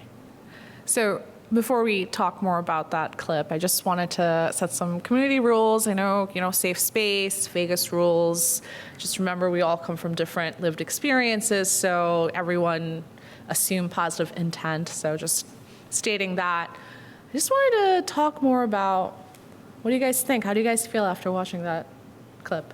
So before we talk more about that clip, I just wanted to set some community rules. I know, safe space, Vegas rules. Just remember, we all come from different lived experiences, so everyone assume positive intent. So just stating that. I just wanted to talk more about, what do you guys think? How do you guys feel after watching that clip?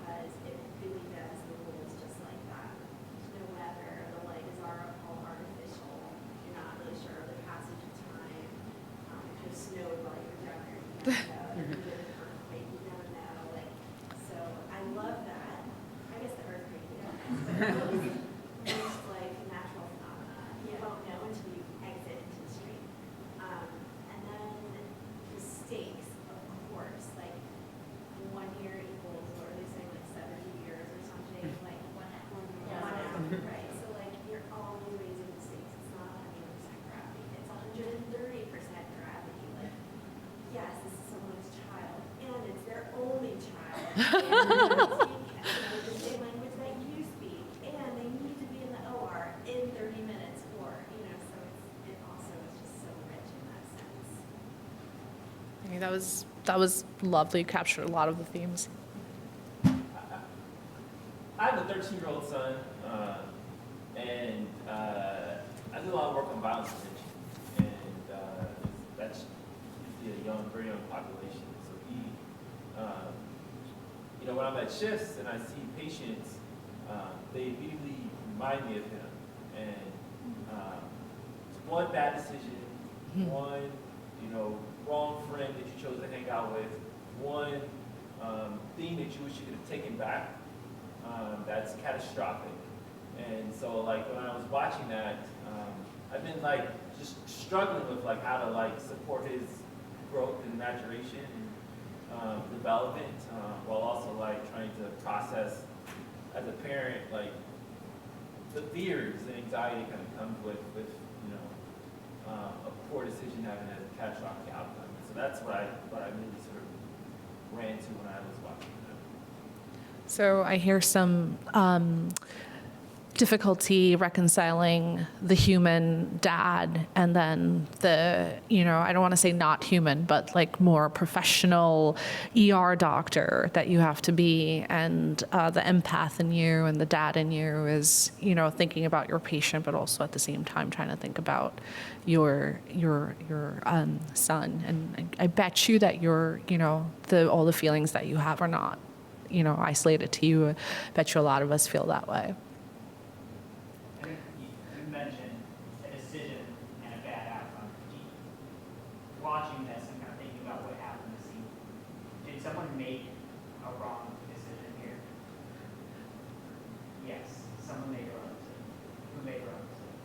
Because it Earthquake, you never know. Like, so I love that. I guess the earthquake, you don't know, but most like natural phenomena, you won't know until you exit into the street. And then the stakes, of course, like 1 year equals, or are they saying like 70 years or something, like 1 hour, right? So like you're always raising the stakes. It's not 100% gravity. It's 130% gravity. Like, yes, this is someone's child, and it's their only child. And they speak the same language that you speak, and they need to be in the OR in 30 minutes, or, so it also is just so rich in that sense. I mean, that was lovely. You captured a lot of the themes. I have a 13-year-old son, and I do a lot of work on violence prevention, and that's usually a very young population. So when I'm at shifts and I see patients, they immediately remind me of him. And one bad decision, one wrong friend that you chose to hang out with, one thing that you wish you could have taken back, that's catastrophic. And so like when I was watching that, I've been like just struggling with like how to like support his growth and maturation and development, while also like trying to process as a parent like the fears and anxiety kind of comes with a poor decision having a catastrophic outcome. So that's what I really sort of ran to when I was watching that. So I hear some difficulty reconciling the human dad and then the, I don't want to say not human, but like more professional ER doctor that you have to be, and the empath in you and the dad in you is, thinking about your patient, but also at the same time trying to think about your son. And I bet you that all the feelings that you have are not, isolated to you. I bet you a lot of us feel that way. I think you mentioned a decision and a bad outcome. Watching this and kind of thinking about what happened this scene, did someone make a wrong decision here? Yes, someone made a wrong decision. Who made a wrong decision?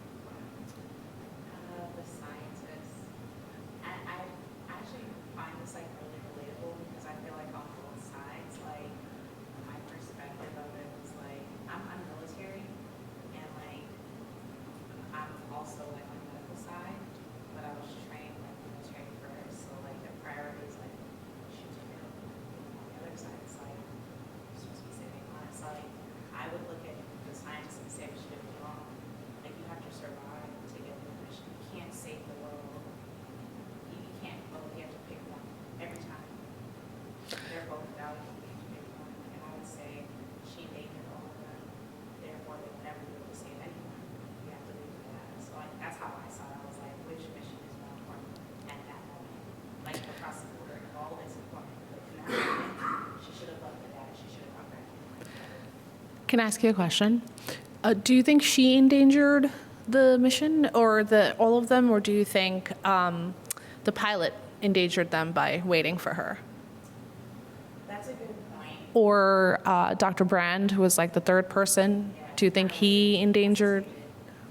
The scientists. And I actually find this like really relatable because I feel like on both sides, like my perspective of it was like I'm military, and like I'm also like on the medical side, but I was trained like military first, so like the priority is like shoot to kill. On the other side, it's like just specific on it. So like I would look at the scientists and say we should be wrong. Like you have to survive to get the mission. You can't save the world. You can't. Well, you have to pick one every time. They're both valuable. You have to pick one. And I would say she endangered all of them. Therefore, they would never be able to save anyone. You have to leave it at that. So like that's how I saw it. I was like, which mission is more important at that moment? Like across the border, all of it's important. But in that moment, she should have loved the dad. She should have gone back. Can I ask you a question? Do you think she endangered the mission, or all of them, or do you think the pilot endangered them by waiting for her? That's a good point. Or Dr. Brand, who was like the third person, do you think he endangered?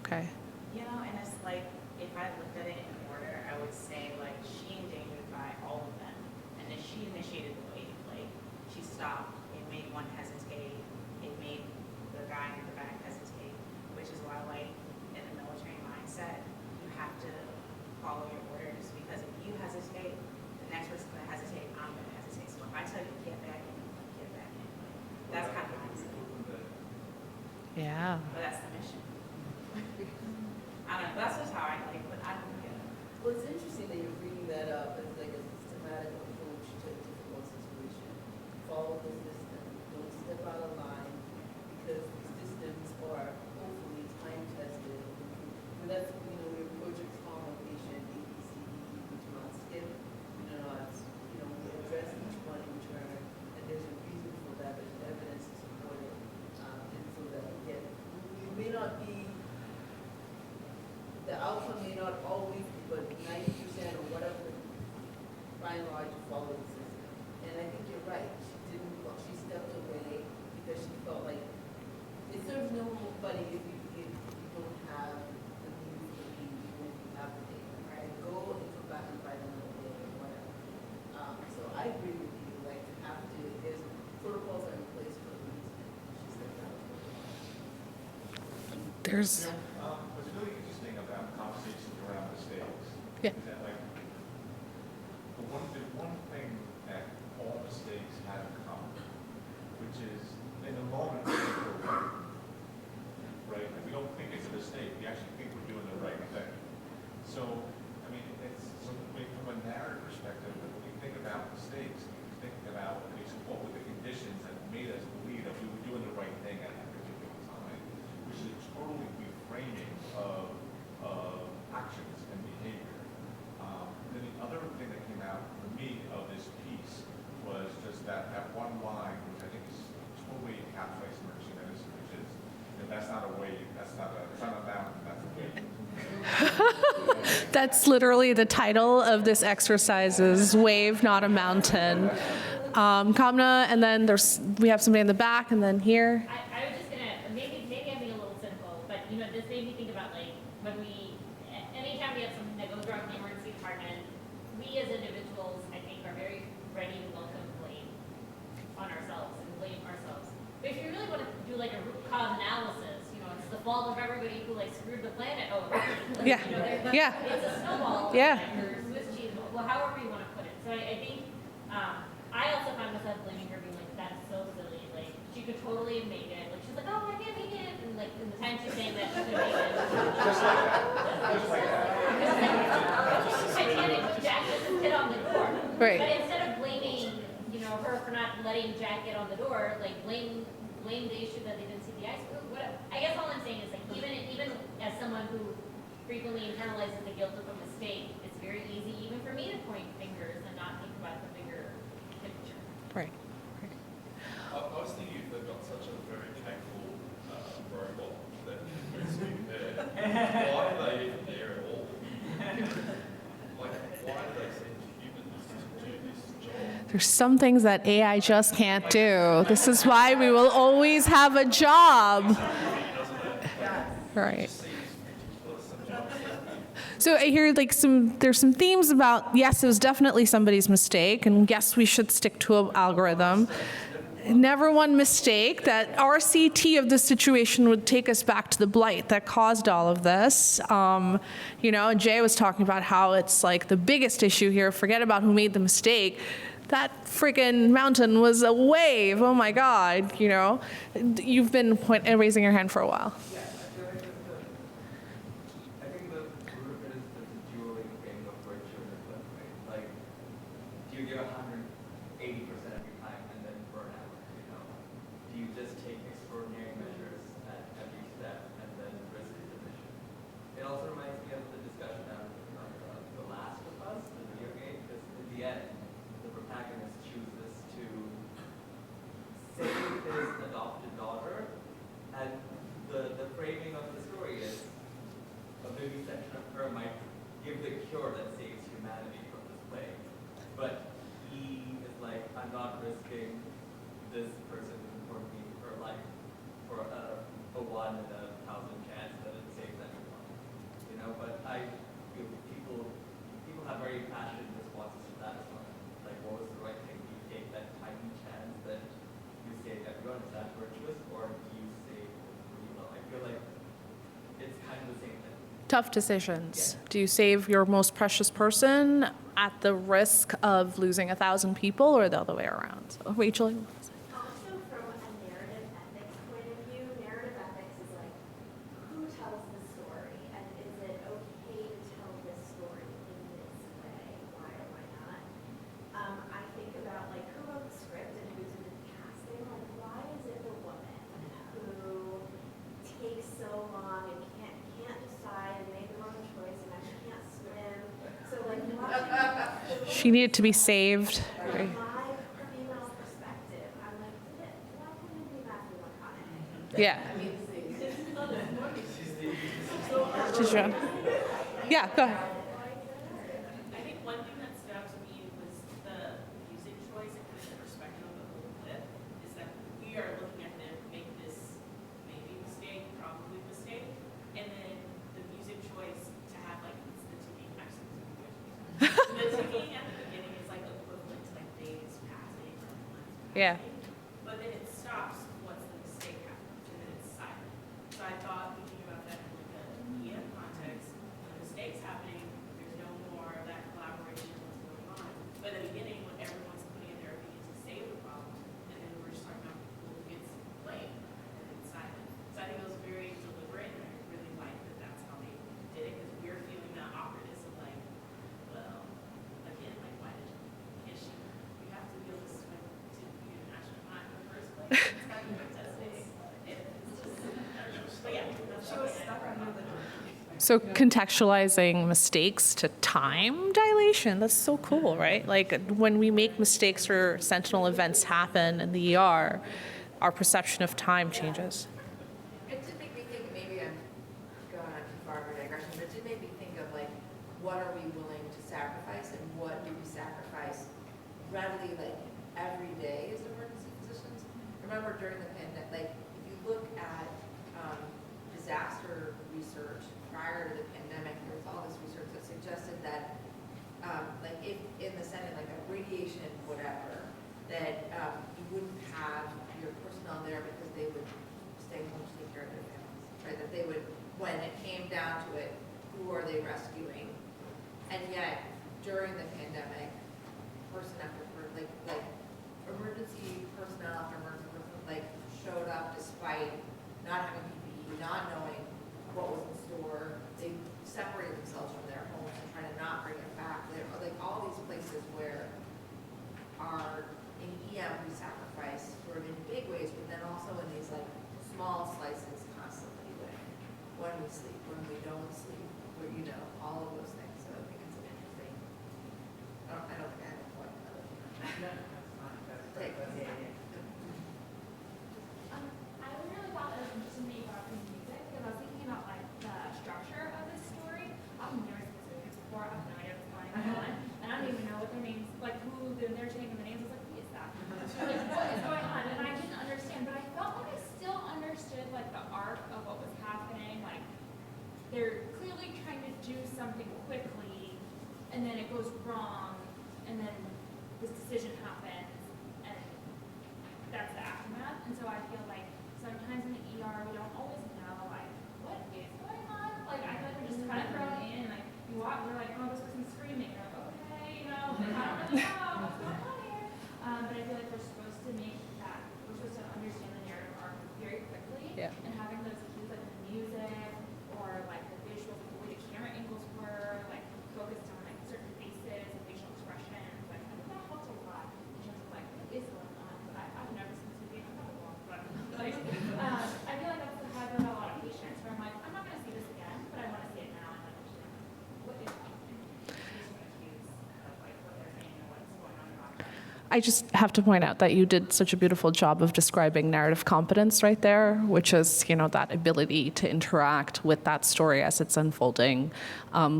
Okay. And it's like, if I looked at it in order, I would say like she endangered by all of them. And then she initiated the wave. Like she stopped. It made one hesitate. It made the guy in the back hesitate, which is why like in the military mindset, you have to follow your orders, because if you hesitate, the next person's gonna hesitate, I'm gonna hesitate. So if I tell you to get back in, get back in. That's kind of mindset. Yeah. But that's the mission. I don't know, that's just how I think, but I don't get it. Well, it's interesting that you're bringing that up as like a systematic approach to a difficult situation. Follow the system, don't step out of line, because the systems are hopefully time tested. And that's, we approach a trauma patient, A, B, C, D, E, we do not skip, we do not, we address each one in turn, and there's a reason for that, there's evidence to support it. And so that, again, we may not be, the outcome may not always be, but 90% or whatever, trying hard to follow the system. And I think you're right. She stepped away because she felt like it serves nobody if you don't have the means to be, even if you have the data, right? Go and come back and find another data or whatever. So I agree with you. Like, you have to, there's protocols are in place for a reason. She stepped out. There's. What's really interesting about conversations around mistakes Yeah. is that, like, the one thing that all mistakes have in common, which is in the moment we think we're right, right? We don't think it's a mistake. We actually think we're doing the right thing. So, I mean, it's so from a narrative perspective, when we think about mistakes, we think about what were the conditions that made us believe that we were doing the right thing at that particular time, which is totally reframing of actions and behavior. Then the other thing that came out for me of this piece was just that one line, which I think is totally encapsulates emergency medicine, which is, that's not a wave, it's not a mountain, that's a wave. That's literally the title of this exercise is Wave, Not a Mountain. Kamna, and then we have somebody in the back, and then here. I was just gonna, maybe I'm being a little cynical, but this made me think about anytime we have something that goes wrong in the emergency department, we as individuals, I think, are very ready to welcome blame on ourselves and blame ourselves. But if you really want to do a root cause analysis, it's the fault of everybody who screwed the planet over. Yeah. Yeah. It's a snowball. Yeah. Or Swiss cheese, well, however you want to put it. So I think I also find myself blaming her, being that's so silly. She could totally have made it. She's like, oh, I can't make it. And in the time she's saying that she could make it. Just like that. Just like that. Titanic with Jack just hit on the door. Right. But instead of blaming, her for not letting Jack get on the door, blame the issue that they didn't see the ice. Whatever. I guess all I'm saying is even as someone who frequently internalizes the guilt of a mistake, it's very easy even for me to point fingers and not think about the bigger picture. Right. I was thinking if they've got such a very capable robot that moves you there, why are they even there at all? Why do they send humans to do this job? There's some things that AI just can't do. This is why we will always have a job. Right. So I hear there's some themes about, yes, it was definitely somebody's mistake, and yes, we should stick to an algorithm. Never one mistake that RCT of the situation would take us back to the blight that caused all of this. And Jay was talking about how it's the biggest issue here. Forget about who made the mistake. That friggin' mountain was a wave. Oh my God, You've been raising your hand for a while. I think the root of it is the dueling thing of virtue and reflection, right? Do you give 180% of your time and then burn out? Do you just take extraordinary measures at every step and then risk the mission? It also reminds me of the discussion on The Last of Us, the video game, because in the end, the protagonist chooses to save his adopted daughter, and the framing of the story is a vivisection of her might give the cure that saves humanity from this plague. But he is like, I'm not risking this person for me her life for a 1 in 1,000 chance that it saves everyone. But people have very passionate responses to that as well. What was the right thing? Do you take that tiny chance that you save everyone? Is that virtuous, or do you save people? I feel like it's kind of the same thing. Tough decisions. Yeah. Do you save your most precious person at the risk of losing 1,000 people, or the other way around? So, Rachel? Also, from a narrative ethics point of view, narrative ethics is who tells the story, and is it okay to tell this story in this way? Why or why not? I think about who wrote the script and who's in the casting. Why is it the woman who takes so long and can't decide and make the wrong choice and actually can't swim? So why? She needed to be saved. Right. Female perspective, I'm why couldn't it be Matthew McConaughey? Yeah. Yeah, go ahead. I think one thing that stood out to me was Yeah. But then it stops once the mistake happens, and then it's silent. So I thought, thinking about that in like the EM context, when the mistake's happening, there's no more of that collaboration, what's going on. But in the beginning, when everyone's putting in their opinion to save the problem, and then we're just talking about who gets blamed, and it's silent. So I think it was very deliberate, and I really like that that's how they did it, because we're feeling that awkwardness of like, well, again, like, why did you, you have to be able to swim to be an astronaut in the first place. It's not even testing. It's just, but yeah, she was stuck under the door. So contextualizing mistakes to time dilation, that's so cool, right? Like when we make mistakes or sentinel events happen in the ER, our perception of time changes. It did make me think, maybe I'm going on too far of a digression, but it did make me think of like, what are we willing to sacrifice and what do we sacrifice readily, like every day as emergency physicians? Remember during the pandemic, like if you look at disaster research prior to the pandemic, there was all this research that suggested that like if in the setting like a radiation whatever, that you wouldn't have your personnel there because they would stay home to take care of their families, right? That they would, when it came down to it, who are they rescuing? And yet during the pandemic, person after person, like emergency personnel after emergency personnel, like showed up despite not having PPE, not knowing what was in store. They separated themselves from their homes and trying to not bring it back. There are like all these places where are in EM we sacrifice sort of in big ways, but then also in these like small slices constantly when we sleep, when we don't sleep, where you know, all of those things. So I think it's an interesting. I don't think I have a point. Take this. I really thought it was interesting that you brought up the music, because I was thinking about like the structure of this story. I'm never specific before, I have no idea what's going on, and I don't even know what their names, like who they're changing the names. I was like, who is that? Like, what is going on? And I didn't understand, but I felt like I still understood like the arc of what was happening. Like they're clearly trying to do something quickly, and then it goes wrong, and then this decision happens, and that's the aftermath. And so I feel like sometimes in the ER we don't always know like what is going on. Like I feel like we're just kind of thrown in. Like you walk, we're like, oh, this person's screaming. You're like, okay, you know, like, I don't really know what's going on here. But I feel like we're supposed to make that. We're supposed to understand the narrative arc very quickly. Yeah. And having those cues like the music or like the visuals, the way the camera angles were, like focused on like certain faces and facial expressions. Like I think that helped a lot in terms of like what is going on. But I've never seen this movie. I'm not a long, but like I feel like that's how I feel about a lot of patients where I'm like, I'm not going to see this again, but I want to see it now and understand what is happening. These are the cues of like what they're saying and what's going on in our lives. I just have to point out that you did such a beautiful job of describing narrative competence right there, which is, you know, that ability to interact with that story as it's unfolding.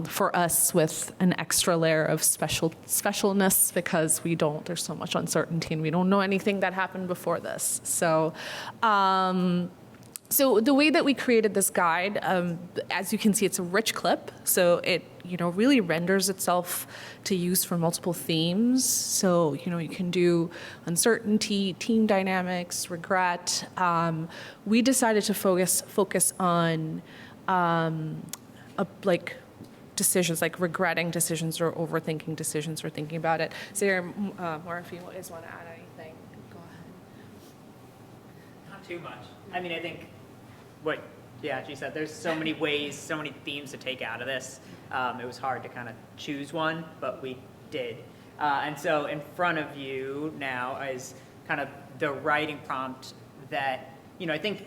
For us, with an extra layer of specialness, because there's so much uncertainty and we don't know anything that happened before this. So the way that we created this guide, as you can see, it's a rich clip. So it, really renders itself to use for multiple themes. So, you can do uncertainty, team dynamics, regret. We decided to focus on like decisions, like regretting decisions or overthinking decisions or thinking about it. Sarah, Maura, if you guys want to add anything, go ahead. Not too much. I mean, I think she said, there's so many ways, so many themes to take out of this. It was hard to kind of choose one, but we did. And so in front of you now is kind of the writing prompt that, I think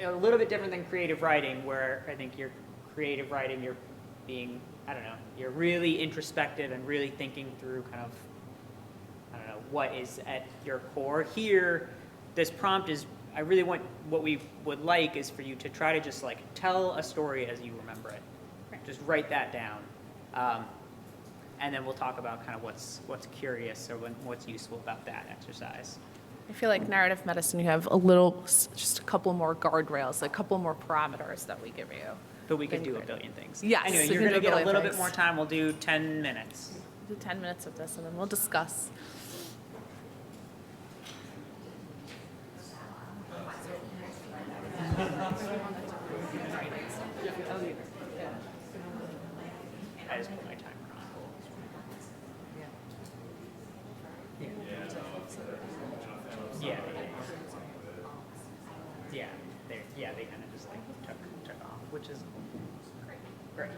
a little bit different than creative writing, where I think your creative writing, you're being, you're really introspective and really thinking through kind of, what is at your core. Here, this prompt is, I really want, what we would like is for you to try to just like tell a story as you remember it. Just write that down. And then we'll talk about kind of what's curious or what's useful about that exercise. I feel like narrative medicine, you have just a couple more guardrails, a couple more parameters that we give you. But we can do a billion things. Yes. Anyway, you're going to get a little bit more time. We'll do 10 minutes. We'll do 10 minutes of this, and then we'll discuss. I just put my timer on. Yeah. Yeah, they kind of just like took off, which is great.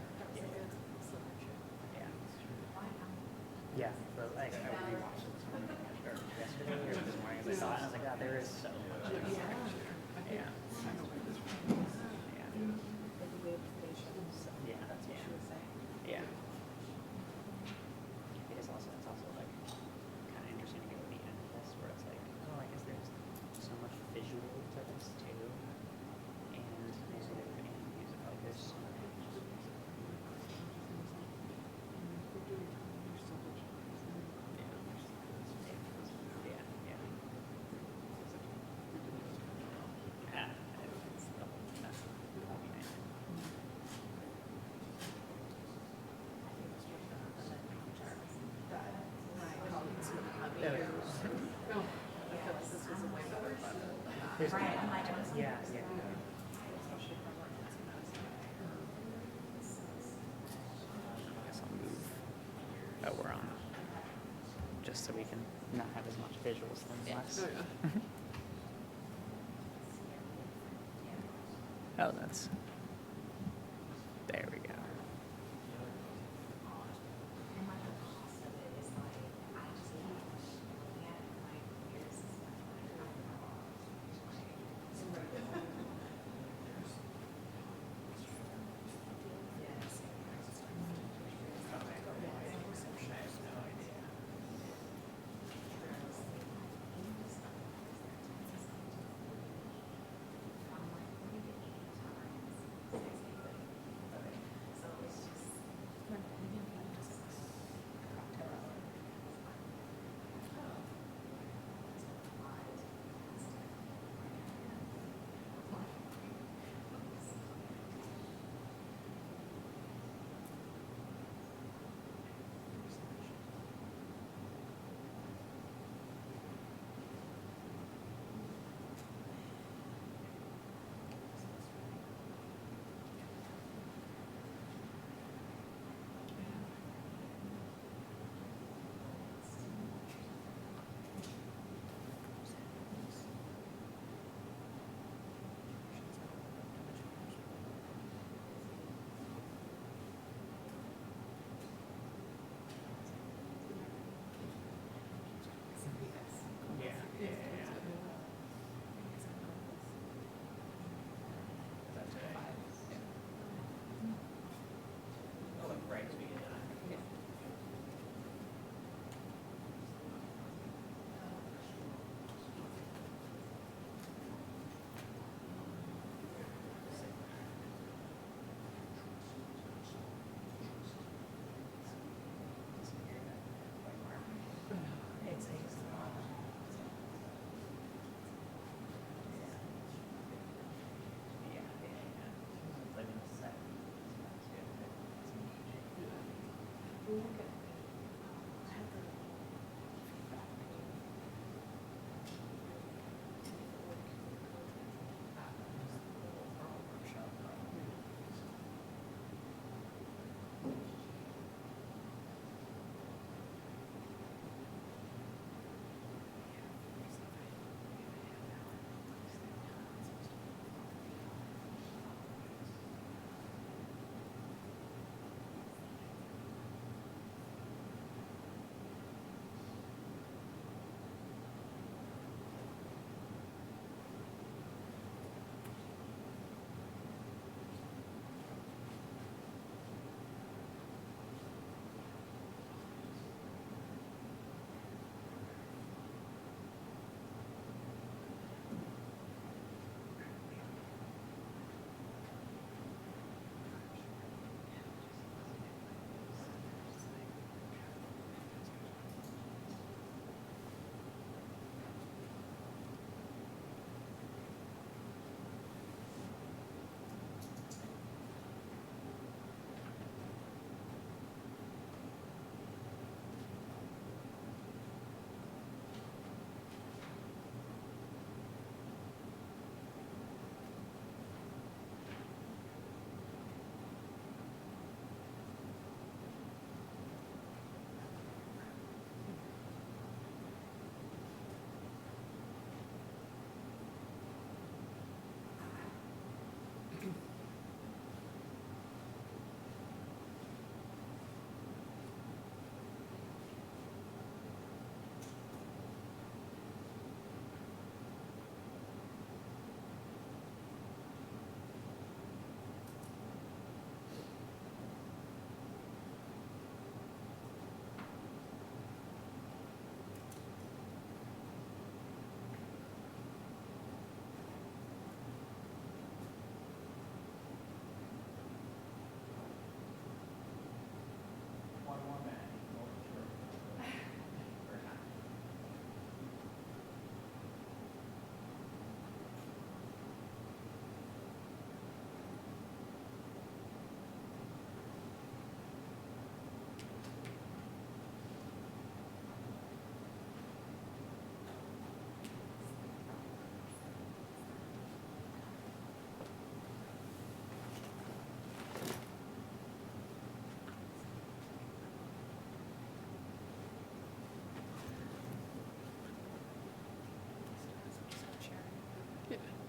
Yeah, but like I rewatched it this morning, or yesterday, or this morning as I saw it, and I was like, God, there is so much. Yeah. Yeah. It is also, it's also like kind of interesting to get to the end of this where it's like, oh, I guess there's so much visual to this too. And music and music, like there's so much. That we're on, just so we can not have as much visuals and less. Oh, that's, there we go.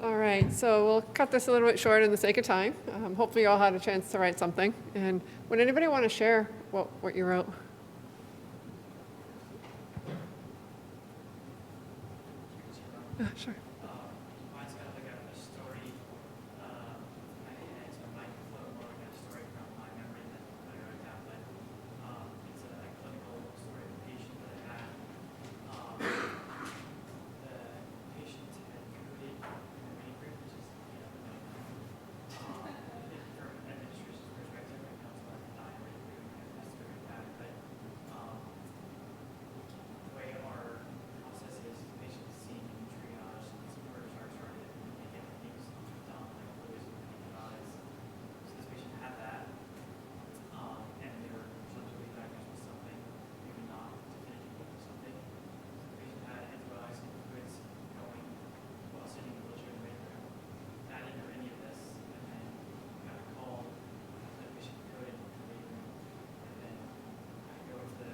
All right, so we'll cut this a little bit short in the sake of time. Hopefully you all had a chance to write something. And would anybody want to share what you wrote? Sure. Mine's kind of like a story. I it's a mic flow more like a story from my memory than I wrote down, but it's a clinical story of a patient that I had. The patient had coded in the group, which is from administration's perspective, right now it's like a diary group, and that's very bad, but the way our process is, the patient is seen in triage, and some orders are started, and they get things done, like fluids and antibiotics. So this patient had that, and they were subsequently diagnosed with something, maybe not definitively with something. So the patient had antibiotics and fluids going while sitting in the wheelchair in the waiting room. And I didn't know any of this, and then got a call after the patient coded in the waiting room, and then I go into the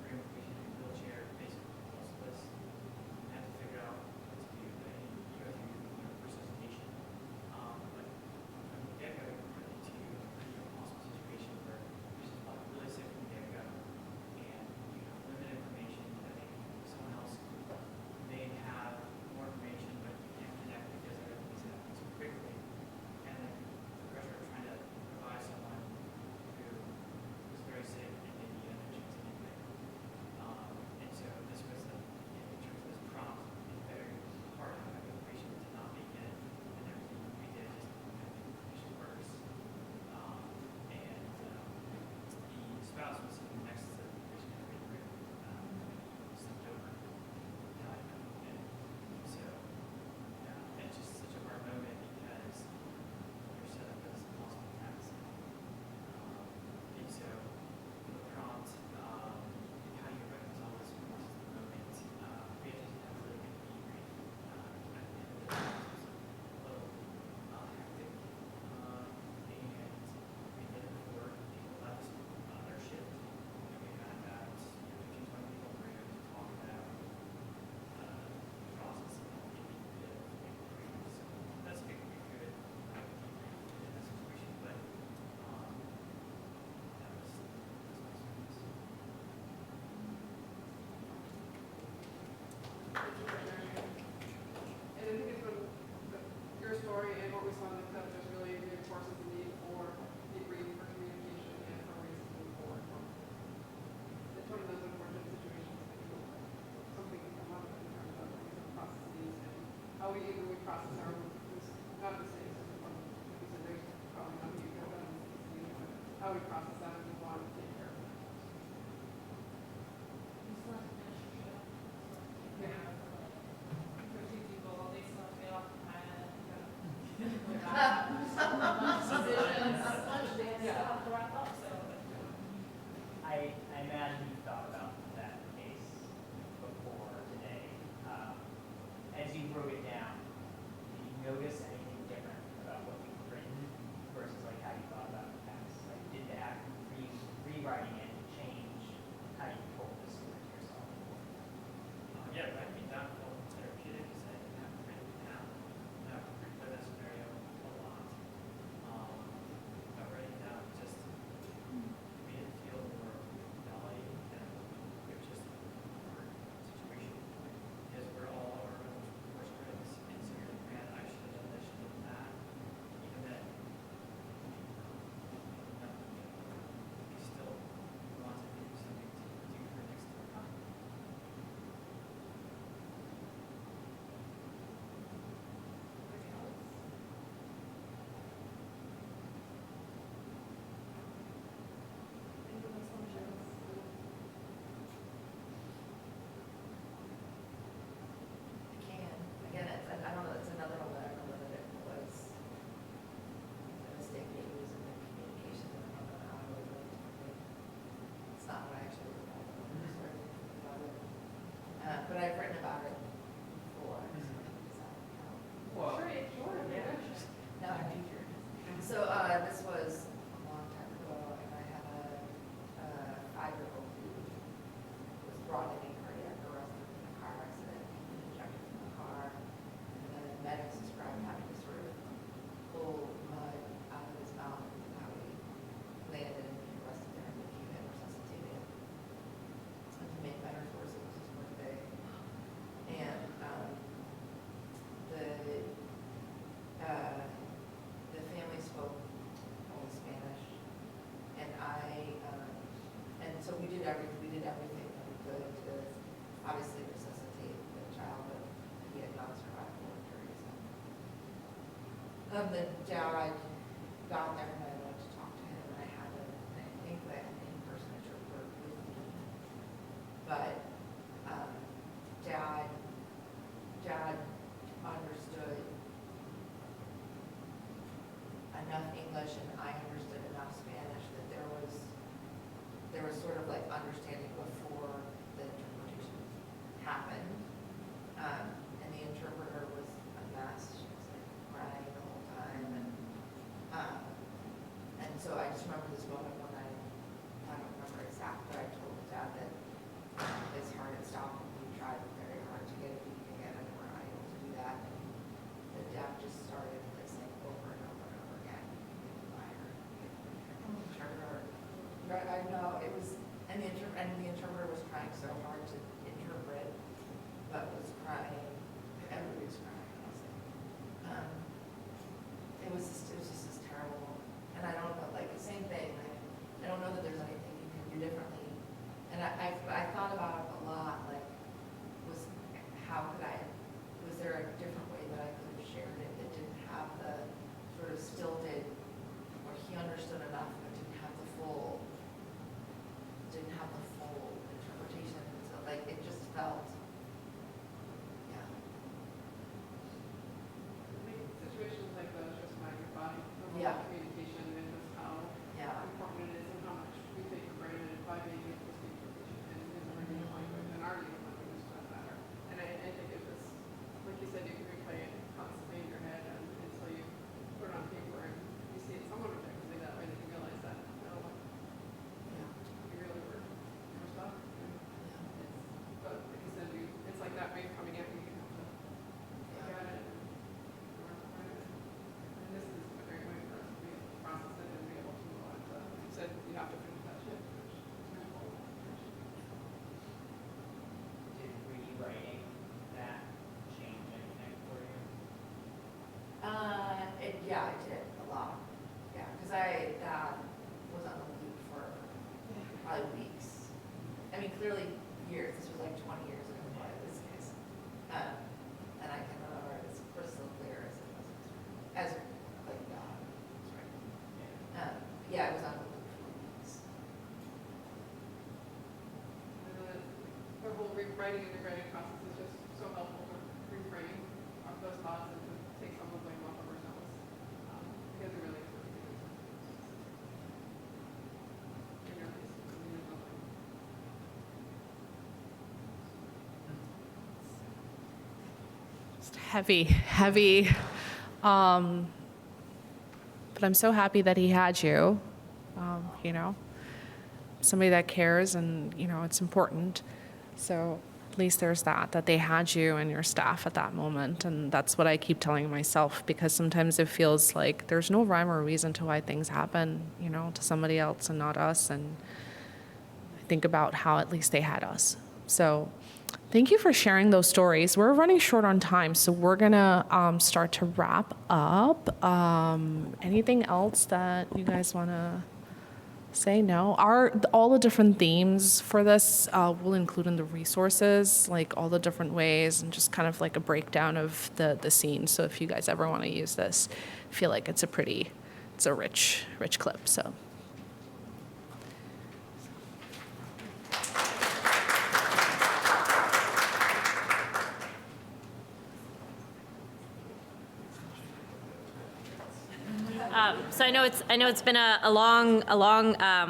room with the patient in the wheelchair, basically pulseless, and had to figure out what to do. But you go through resuscitation, but from the get-go, you're put into a pretty impossible situation where the patient's like really sick from the get-go, and you have limited information. I think someone else may have more information, but you can't connect because everything's happening so quickly. And then the pressure of trying to provide someone who was very sick and maybe had no chance of anything. And so this was, in terms of this prompt, it's very hard to have a patient to not make it, and everything we did just kind of make the patient worse. And the spouse was sitting next to the patient in the waiting room, slipped over, died. And so it's just such a hard moment because you're set up as a possible task. And so the prompt, how do you reconcile this versus the moment? We had to have a really good debrief at the end of the day. It was a little hectic, and we did it before people left their shift. And we had about 15, 20 people in the room to talk about process and all the bit of debrief. So that's a good debrief in that situation, but that was that's my experience. And I think it's been your story and what we saw in the clip just really reinforces the need for debrief, for communication, and for ways to move forward from those unfortunate situations that something can come up in terms of processes and how we process our not mistakes, because there's probably not you go down, but how we process that and move on and take care of it. I imagine you thought about that case before today. As you wrote it down, did you notice anything different about what you've written versus like how you thought about the text? Like, did the act rewriting it change how you told the story to yourself? Yeah, writing it down felt therapeutic because I didn't have to write it down. I have to replay that scenario a lot. But writing down just made it feel more validating and The dad got there and I went to talk to him and I had a, I think that an in-person interpreter with me. But dad understood enough English and I understood enough Spanish that there was sort of like understanding before the interpretation happened. And the interpreter was a mess. She was like crying the whole time. And so I just remember this moment when I don't remember exactly, but I told dad that his heart had stopped and we tried very hard to get it beating again and we're not able to do that. And the dad just started like saying over and over and over again, interpreter. Right, I know, it was, and the interpreter was trying so hard to interpret, but was crying, everybody was crying, honestly. It was just this terrible, and I don't know, like the same thing, I don't know that there's anything you can do differently. And I thought about it a lot, like, was there a different way that I could have shared it that didn't have the sort of stilted, where he understood enough but didn't have the full interpretation. So like it just felt, yeah. I think situations like those just magnify the role Yeah. of communication and just how important it is and how much we take for granted by being able to speak English and use our native language and our native language for that matter. And I think it was, like you said, you can replay it constantly in your head until you put it on paper and you see it someone objectively that way that you realize that, no, you really were stuck. But like you said, it's like that wave coming at you, you have to look at it and work on it. And this is a great way for us to be able to process it and be able to move on to, like you said, you have to finish that shift, which is beautiful. Did rewriting that change anything for you? Yeah, I did a lot. Yeah, because that was on the loop for probably weeks. I mean, clearly years. This was like 20 years ago in this case. And I can remember it as crystal clear as it was. As like God. Right. Yeah, it was on the loop for weeks. And the whole rewriting and rewriting process is just so helpful to reframe those thoughts and to take some of the blame off of ourselves. Because it really is what we do. In your case, in your own way. Just heavy. But I'm so happy that he had you, somebody that cares and, it's important. So at least there's that they had you and your staff at that moment. And that's what I keep telling myself, because sometimes it feels like there's no rhyme or reason to why things happen, to somebody else and not us. And I think about how at least they had us. So thank you for sharing those stories. We're running short on time, so we're gonna start to wrap up. Anything else that you guys wanna say? No? All the different themes for this we'll include in the resources, like all the different ways and just kind of like a breakdown of the scene. So if you guys ever wanna use this, I feel like it's a rich clip, so. So I know it's been a long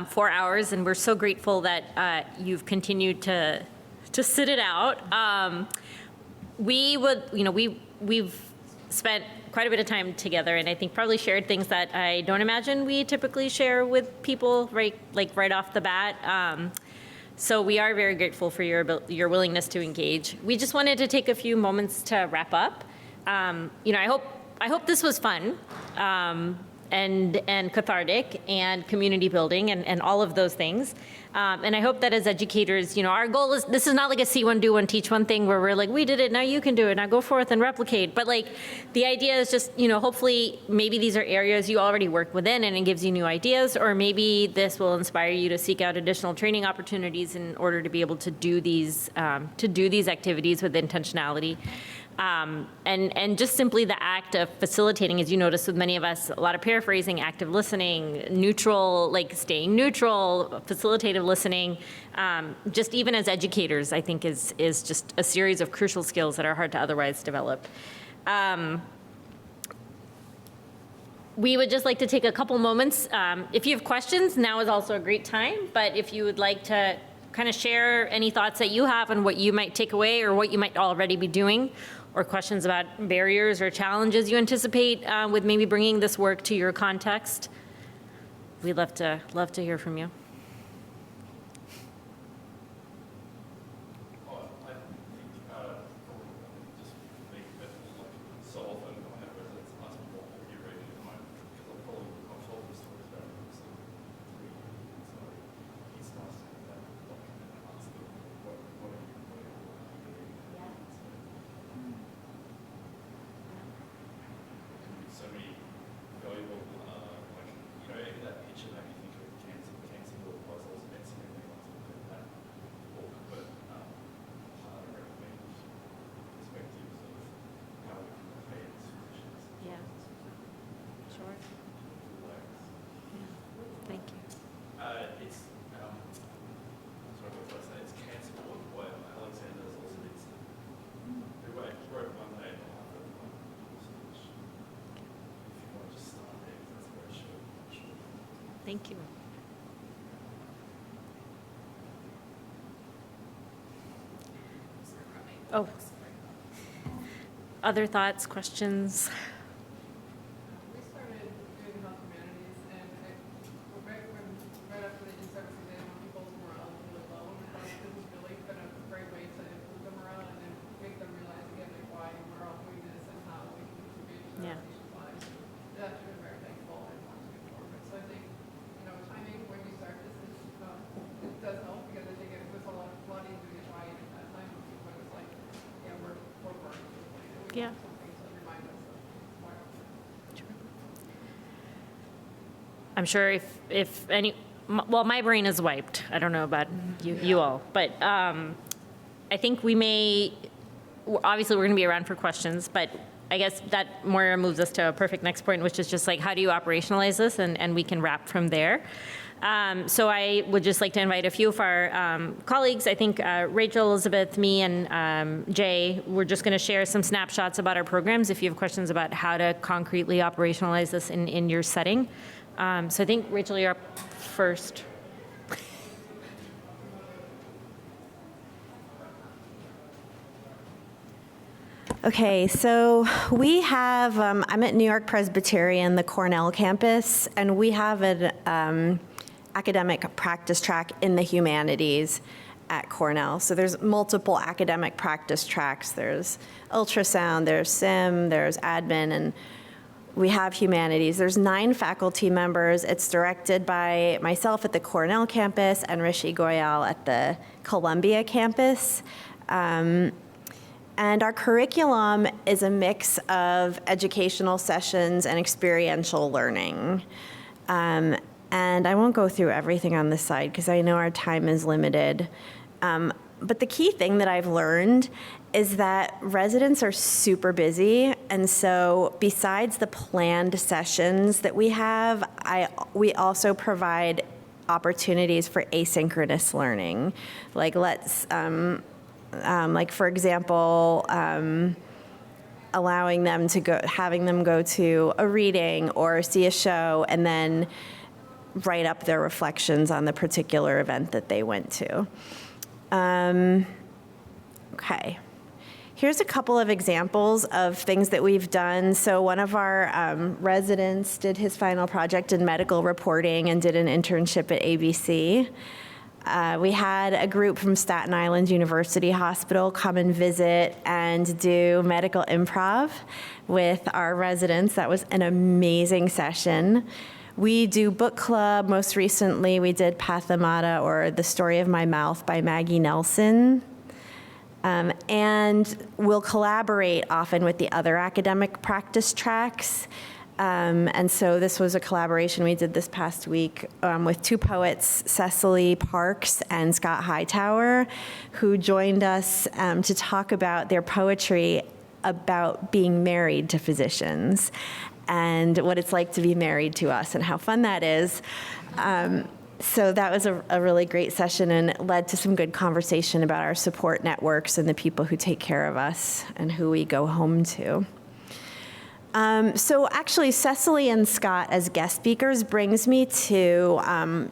4 hours, and we're so grateful that you've continued to sit it out. We've spent quite a bit of time together, and I think probably shared things that I don't imagine we typically share with people right off the bat. So we are very grateful for your willingness to engage. We just wanted to take a few moments to wrap up. I hope this was fun. And cathartic and community building and all of those things. And I hope that as educators, our goal is, this is not like a see one, do one, teach one thing where we're like, we did it, now you can do it, now go forth and replicate. But the idea is just, hopefully maybe these are areas you already work within and it gives you new ideas, or maybe this will inspire you to seek out additional training opportunities in order to be able to do these activities with intentionality. And just simply the act of facilitating, as you notice with many of us, a lot of paraphrasing, active listening, neutral, like staying neutral, facilitative listening, just even as educators, I think is just a series of crucial skills that are hard to otherwise develop. We would just like to take a couple moments. If you have questions, now is also a great time, but if you would like to kind of share any thoughts that you have on what you might take away or what you might already be doing, or questions about barriers or challenges you anticipate with maybe bringing this work to your context, we'd love to hear from you. So many valuable, even that picture made me think of cancer puzzles, and so many ones look at that book, but highly recommend perspectives of how we can pay as physicians. Yeah. Sure. Thank you. It's, sorry, what did I say? It's Cancer Book by Alexander Solzhenitsyn, who wrote one day in the life of if you want to just start there, that's very short. Thank you. Oh. Other thoughts, questions? We started doing health humanities, and right after they do service exam, when people's morale is really low, and I thought this has really been a great way to improve the morale and then make them realize again like why we're all doing this and how we can contribute to Yeah. our patients' lives. They've actually been very thankful and want to move forward. So I think, timing when you start this is it does help because I think it was a lot of flooding doing it right at that time when people was like, yeah, we're working. Yeah. Something to remind us of why we're doing it. I'm sure if any, well, my brain is wiped. I don't know about you all, but I think we may, obviously we're going to be around for questions, but I guess that more moves us to a perfect next point, which is just like, how do you operationalize this? And we can wrap from there. So I would just like to invite a few of our colleagues. I think Rachel, Elizabeth, me, and Jay, we're just going to share some snapshots about our programs if you have questions about how to concretely operationalize this in your setting. So I think, Rachel, you're up first. Okay, so we have, I'm at New York Presbyterian, the Cornell campus, and we have an academic practice track in the humanities at Cornell. So there's multiple academic practice tracks. There's ultrasound, there's SIM, there's admin, and we have humanities. There's 9 faculty members. It's directed by myself at the Cornell campus and Rishi Goyal at the Columbia campus. And our curriculum is a mix of educational sessions and experiential learning. And I won't go through everything on this side because I know our time is limited. But the key thing that I've learned is that residents are super busy. And so besides the planned sessions that we have, we also provide opportunities for asynchronous learning. Like for example, allowing them to go, having them go to a reading or see a show and then write up their reflections on the particular event that they went to. Okay. Here's a couple of examples of things that we've done. So one of our residents did his final project in medical reporting and did an internship at ABC. We had a group from Staten Island University Hospital come and visit and do medical improv with our residents. That was an amazing session. We do book club. Most recently, we did Pathamata, or The Story of My Mouth by Maggie Nelson. And we'll collaborate often with the other academic practice tracks. And so this was a collaboration we did this past week with 2 poets, Cecily Parks and Scott Hightower, who joined us to talk about their poetry about being married to physicians and what it's like to be married to us and how fun that is. So that was a really great session and led to some good conversation about our support networks and the people who take care of us and who we go home to. So actually, Cecily and Scott as guest speakers brings me to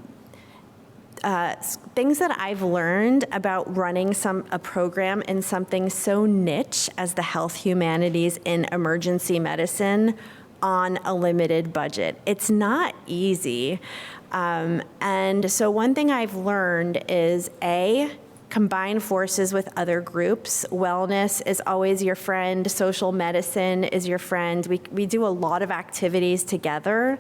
things that I've learned about running a program in something so niche as the health humanities in emergency medicine on a limited budget. It's not easy. And so one thing I've learned is combine forces with other groups. Wellness is always your friend. Social medicine is your friend. We do a lot of activities together.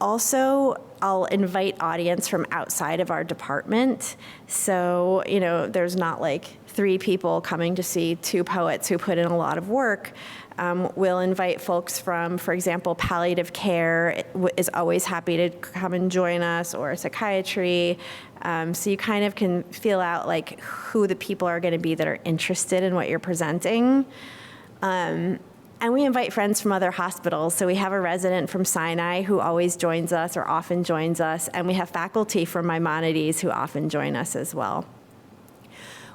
Also, I'll invite audience from outside of our department. So, there's not like 3 people coming to see 2 poets who put in a lot of work. We'll invite folks from, for example, palliative care is always happy to come and join us, or psychiatry. So you kind of can feel out like who the people are going to be that are interested in what you're presenting. And we invite friends from other hospitals. So we have a resident from Sinai who always joins us or often joins us, and we have faculty from Humanities who often join us as well.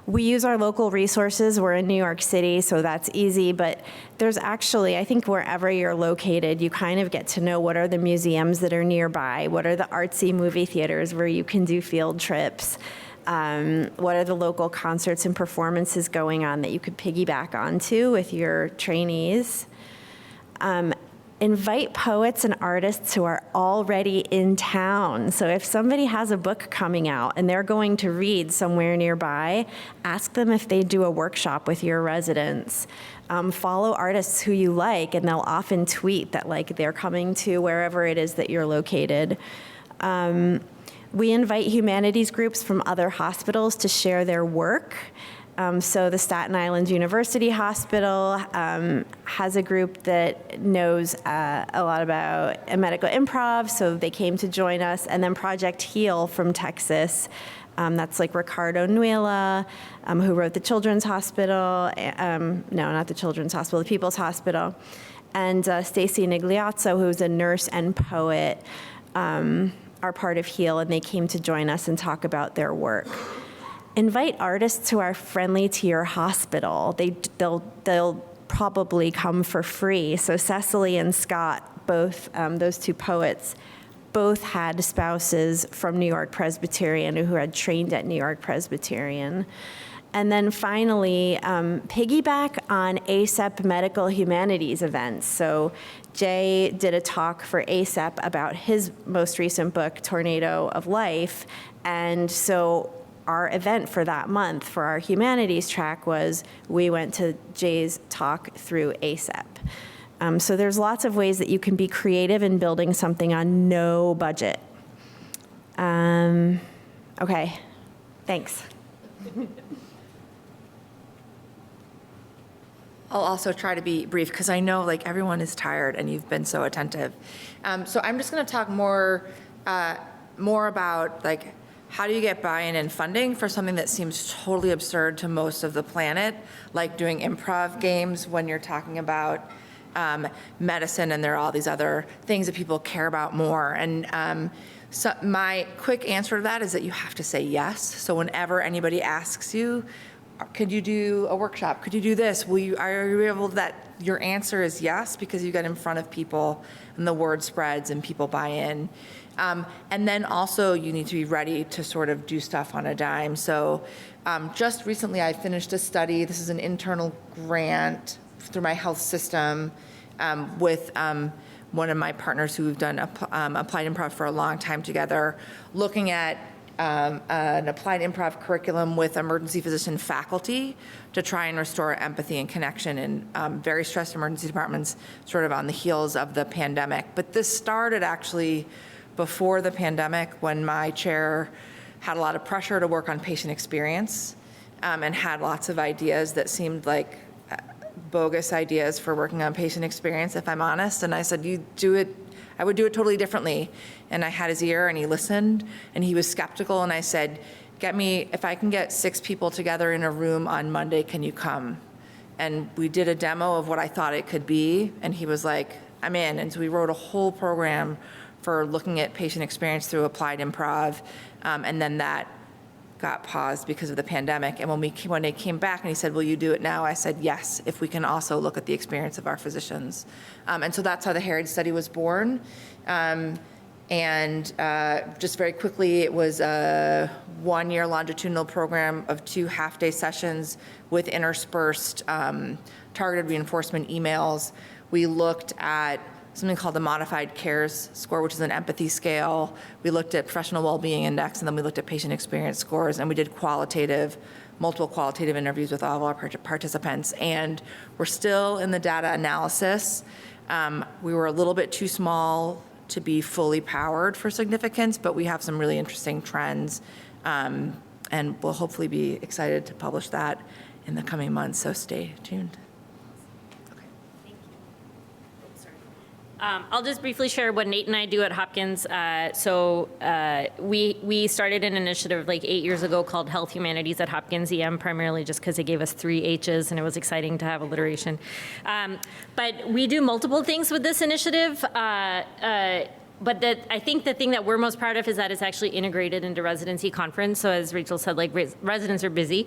We use our local resources. We're in New York City, so that's easy, but there's actually, I think wherever you're located, you kind of get to know what are the museums that are nearby, what are the artsy movie theaters where you can do field trips, what are the local concerts and performances going on that you could piggyback onto with your trainees. Invite poets and artists who are already in town. So if somebody has a book coming out and they're going to read somewhere nearby, ask them if they do a workshop with your residents. Follow artists who you like, and they'll often tweet that like they're coming to wherever it is that you're located. We invite humanities groups from other hospitals to share their work. So the Staten Island University Hospital has a group that knows a lot about medical improv, so they came to join us. And then Project Heal from Texas, that's like Ricardo Nuela, who wrote the Children's Hospital. No, not the Children's Hospital, the People's Hospital. And Stacy Nigliazzo, who's a nurse and poet, are part of Heal, and they came to join us and talk about their work. Invite artists who are friendly to your hospital. They'll probably come for free. So Cecily and Scott, both those 2 poets, both had spouses from New York Presbyterian who had trained at New York Presbyterian. And then finally, piggyback on ACEP Medical Humanities events. So Jay did a talk for ACEP about his most recent book, Tornado of Life. And so our event for that month for our humanities track was we went to Jay's talk through ACEP. So there's lots of ways that you can be creative in building something on no budget. Okay, thanks. I'll also try to be brief because I know like everyone is tired and you've been so attentive. So I'm just going to talk more about like how do you get buy-in and funding for something that seems totally absurd to most of the planet, like doing improv games when you're talking about medicine and there are all these other things that people care about more. And so my quick answer to that is that you have to say yes. So whenever anybody asks you, could you do a workshop? Could you do this? Are you able that your answer is yes because you get in front of people and the word spreads and people buy in. And then also you need to be ready to sort of do stuff on a dime. So just recently I finished a study. This is an internal grant through my health system with one of my partners who've done applied improv for a long time together, looking at an applied improv curriculum with emergency physician faculty to try and restore empathy and connection in very stressed emergency departments sort of on the heels of the pandemic. But this started actually before the pandemic when my chair had a lot of pressure to work on patient experience and had lots of ideas that seemed like bogus ideas for working on patient experience, if I'm honest. And I said, you do it, I would do it totally differently. And I had his ear and he listened and he was skeptical. And I said, if I can get 6 people together in a room on Monday, can you come? and we did a demo of what I thought it could be, and he was like, I'm in. And so we wrote a whole program for looking at patient experience through applied improv, and then that got paused because of the pandemic. And when they came back and he said, will you do it now? I said, yes, if we can also look at the experience of our physicians. And so that's how the Heritage Study was born. Just very quickly, it was a 1-year longitudinal program of 2 half-day sessions with interspersed targeted reinforcement emails. We looked at something called the Modified CARES score, which is an empathy scale. We looked at professional well-being index, and then we looked at patient experience scores, and we did multiple qualitative interviews with all of our participants. And we're still in the data analysis. We were a little bit too small to be fully powered for significance, but we have some really interesting trends, and we'll hopefully be excited to publish that in the coming months, so stay tuned. I'll just briefly share what Nate and I do at Hopkins. We started an initiative like 8 years ago called Health Humanities at Hopkins EM, primarily just because it gave us 3 H's and it was exciting to have alliteration. But we do multiple things with this initiative. But I think the thing that we're most proud of is that it's actually integrated into residency conference. So as Rachel said, like residents are busy.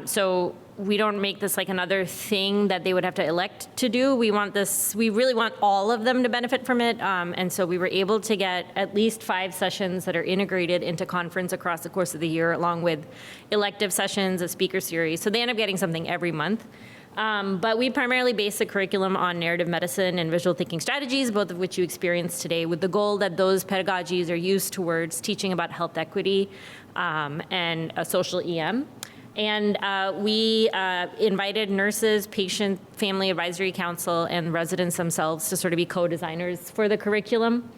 So we don't make this like another thing that they would have to elect to do. We really want all of them to benefit from it. And so we were able to get at least 5 sessions that are integrated into conference across the course of the year, along with elective sessions, a speaker series. So they end up getting something every month. But we primarily base the curriculum on narrative medicine and visual thinking strategies, both of which you experienced today, with the goal that those pedagogies are used towards teaching about health equity and a social EM. And we invited nurses, patient family advisory council, and residents themselves to sort of be co-designers for the curriculum.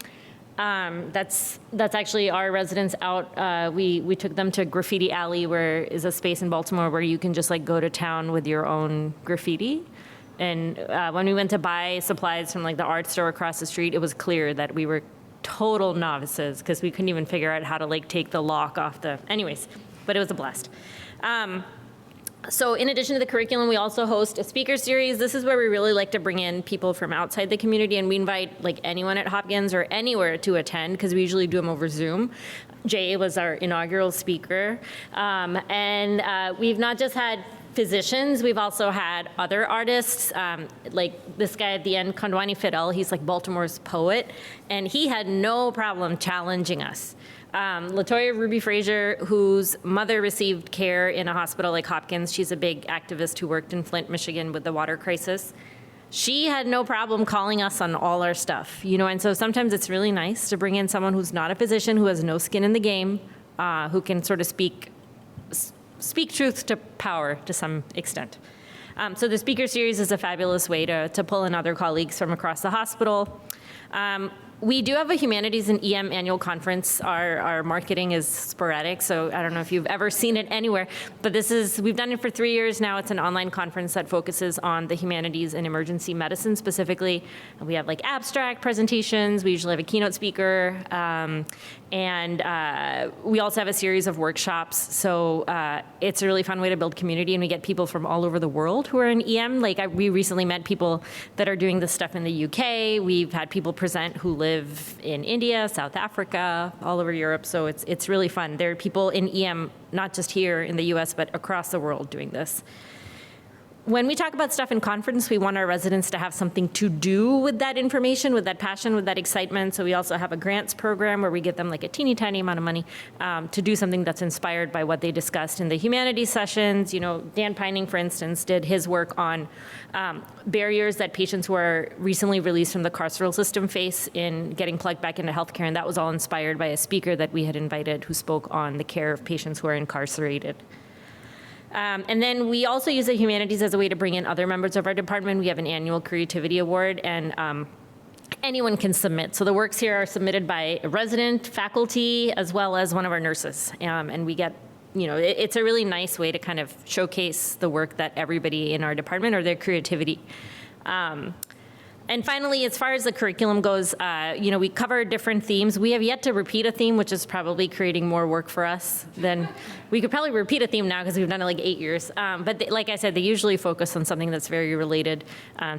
That's actually our residents out. We took them to Graffiti Alley, where is a space in Baltimore where you can just like go to town with your own graffiti. And when we went to buy supplies from like the art store across the street, it was clear that we were total novices because we couldn't even figure out how to like take the lock off anyways, but it was a blast. So in addition to the curriculum, we also host a speaker series. This is where we really like to bring in people from outside the community, and we invite like anyone at Hopkins or anywhere to attend because we usually do them over Zoom. Jay was our inaugural speaker. We've not just had physicians, we've also had other artists, like this guy at the end, Kondwani Fidel, he's like Baltimore's poet, and he had no problem challenging us. LaToya Ruby Frazier, whose mother received care in a hospital like Hopkins, she's a big activist who worked in Flint, Michigan with the water crisis. She had no problem calling us on all our stuff, and so sometimes it's really nice to bring in someone who's not a physician, who has no skin in the game, who can sort of speak truth to power to some extent. So the speaker series is a fabulous way to pull in other colleagues from across the hospital. We do have a Humanities and EM annual conference. Our marketing is sporadic, so I don't know if you've ever seen it anywhere, but we've done it for 3 years now. It's an online conference that focuses on the humanities and emergency medicine specifically. And we have like abstract presentations. We usually have a keynote speaker. We also have a series of workshops. So it's a really fun way to build community, and we get people from all over the world who are in EM. We recently met people that are doing this stuff in the UK. We've had people present who live in India, South Africa, all over Europe. So it's really fun. There are people in EM, not just here in the US, but across the world doing this. When we talk about stuff in conference, we want our residents to have something to do with that information, with that passion, with that excitement. So we also have a grants program where we give them like a teeny tiny amount of money to do something that's inspired by what they discussed in the humanities sessions. Dan Pining, for instance, did his work on barriers that patients who are recently released from the carceral system face in getting plugged back into healthcare. And that was all inspired by a speaker that we had invited who spoke on the care of patients who are incarcerated. And then we also use the humanities as a way to bring in other members of our department. We have an annual creativity award, and anyone can submit. So the works here are submitted by a resident, faculty, as well as one of our nurses. And we get, it's a really nice way to kind of showcase the work that everybody in our department or their creativity. And finally, as far as the curriculum goes, we cover different themes. We have yet to repeat a theme, which is probably creating more work for us than we could probably repeat a theme now because we've done it like 8 years. But like I said, they usually focus on something that's very related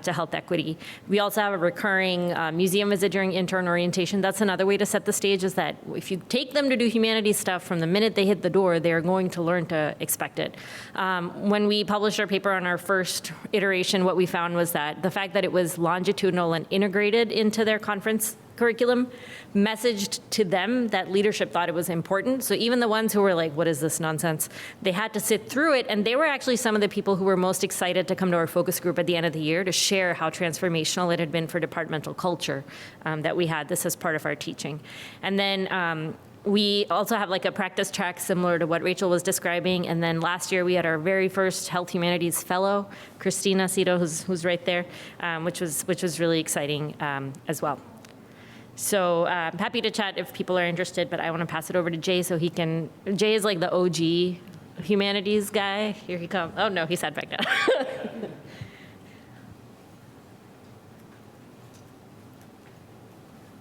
to health equity. We also have a recurring museum visit during intern orientation. That's another way to set the stage, is that if you take them to do humanities stuff, from the minute they hit the door, they're going to learn to expect it. When we published our paper on our first iteration, what we found was that the fact that it was longitudinal and integrated into their conference curriculum messaged to them that leadership thought it was important. So even the ones who were like, what is this nonsense? They had to sit through it, and they were actually some of the people who were most excited to come to our focus group at the end of the year to share how transformational it had been for departmental culture that we had this as part of our teaching. And then we also have like a practice track similar to what Rachel was describing. And then last year we had our very first Health Humanities Fellow, Christina Cito, who's right there, which was really exciting as well. So I'm happy to chat if people are interested, but I want to pass it over to Jay so he can. Jay is like the OG humanities guy. Here he comes. Oh no, he sat back down.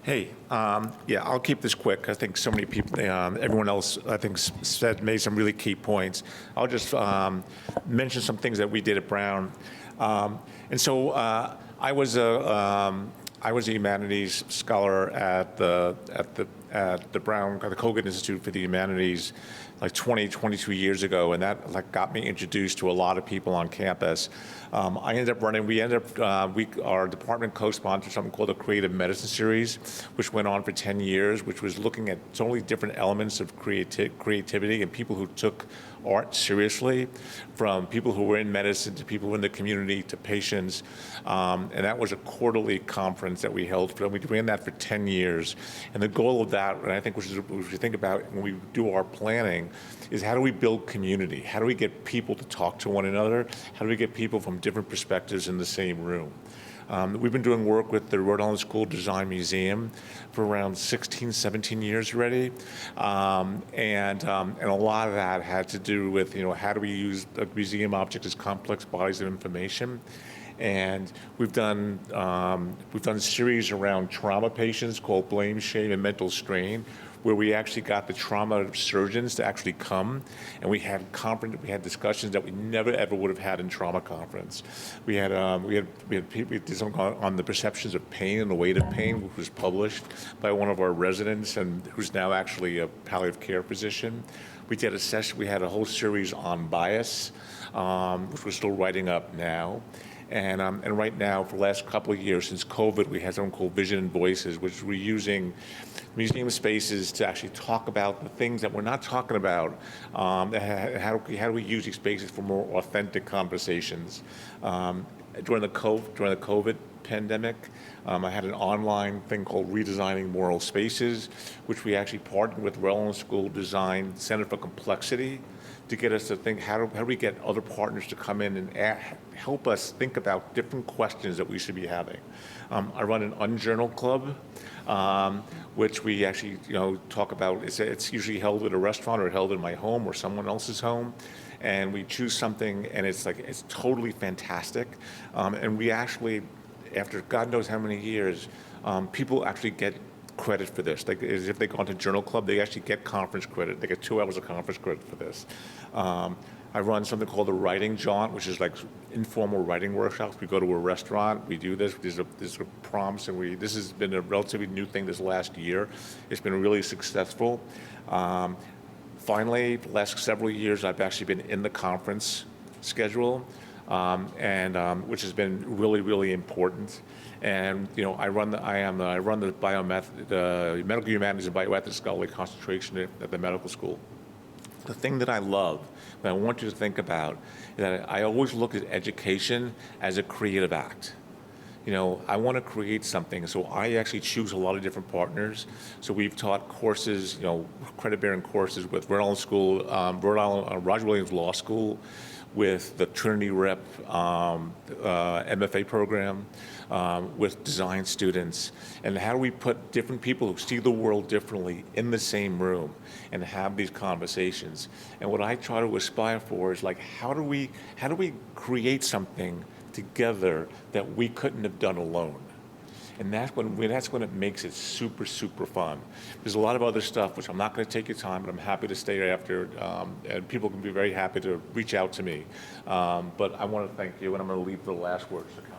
Hey, yeah, I'll keep this quick. I think so many people, everyone else, I think, made some really key points. I'll just mention some things that we did at Brown. And so I was a humanities scholar at the Brown, the Kogan Institute for the Humanities, like 22 years ago, and that like got me introduced to a lot of people on campus. Our department co-sponsored something called the Creative Medicine Series, which went on for 10 years, which was looking at totally different elements of creativity and people who took art seriously, from people who were in medicine to people in the community to patients. And that was a quarterly conference that we held. We ran that for 10 years. And the goal of that, and I think which you think about when we do our planning, is how do we build community? How do we get people to talk to one another? How do we get people from different perspectives in the same room? We've been doing work with the Rhode Island School Design Museum for around 16, 17 years already. And a lot of that had to do with, how do we use a museum object as complex bodies of information? And we've done a series around trauma patients called Blame, Shame, and Mental Strain, where we actually got the trauma surgeons to actually come, and we had discussions that we never ever would have had in trauma conference. We did something on the perceptions of pain and the weight of pain, which was published by one of our residents, and who's now actually a palliative care physician. We did a session. We had a whole series on bias, which we're still writing up now. And right now, for the last couple of years, since COVID, we had something called Vision and Voices, which we're using museum spaces to actually talk about the things that we're not talking about. How do we use these spaces for more authentic conversations? During the COVID pandemic, I had an online thing called Redesigning Moral Spaces, which we actually partnered with Rhode Island School Design Center for Complexity to get us to think, how do we get other partners to come in and help us think about different questions that we should be having. I run an unjournal club, which we actually talk about. It's usually held at a restaurant or held in my home or someone else's home. And we choose something, and it's totally fantastic. And we actually, after God knows how many years, people actually get credit for this. Like, as if they go into Journal Club, they actually get conference credit. They get 2 hours of conference credit for this. I run something called the Writing Jaunt, which is like informal writing workshops. We go to a restaurant, we do this. There's a prompts, and this has been a relatively new thing this last year. It's been really successful. Finally, the last several years, I've actually been in the conference schedule, which has been really, really important. And I run the medical humanities and bioethics scholarly concentration at the medical school. The thing that I love, that I want you to think about, is that I always look at education as a creative act. I want to create something, so I actually choose a lot of different partners. So we've taught courses, credit-bearing courses with Rhode Island School, Roger Williams Law School, with the Trinity Rep MFA program, with design students. And how do we put different people who see the world differently in the same room and have these conversations? And what I try to aspire for is like, how do we create something together that we couldn't have done alone? And that's when it makes it super, super fun. There's a lot of other stuff, which I'm not going to take your time, but I'm happy to stay after, and people can be very happy to reach out to me. But I want to thank you, and I'm going to leave the last words to come.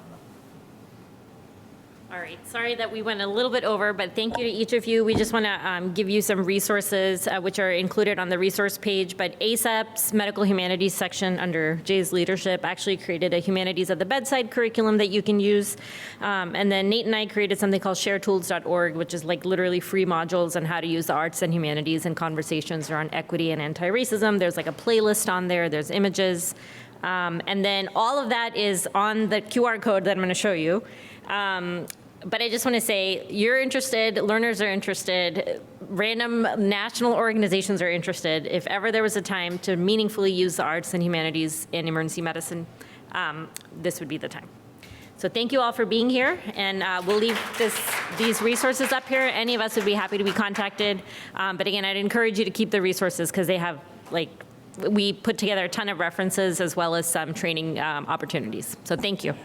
All right, sorry that we went a little bit over, but thank you to each of you. We just want to give you some resources which are included on the resource page, but ASAP's Medical Humanities section under Jay's leadership actually created a Humanities at the Bedside curriculum that you can use. And then Nate and I created something called sharetools.org, which is like literally free modules on how to use the arts and humanities in conversations around equity and anti-racism. There's like a playlist on there, there's images. And then all of that is on the QR code that I'm going to show you. But I just want to say, you're interested, learners are interested, random national organizations are interested. If ever there was a time to meaningfully use the arts and humanities in emergency medicine, this would be the time. So thank you all for being here, and we'll leave these resources up here. Any of us would be happy to be contacted. But again, I'd encourage you to keep the resources because they have, like, we put together a ton of references as well as some training opportunities. So thank you.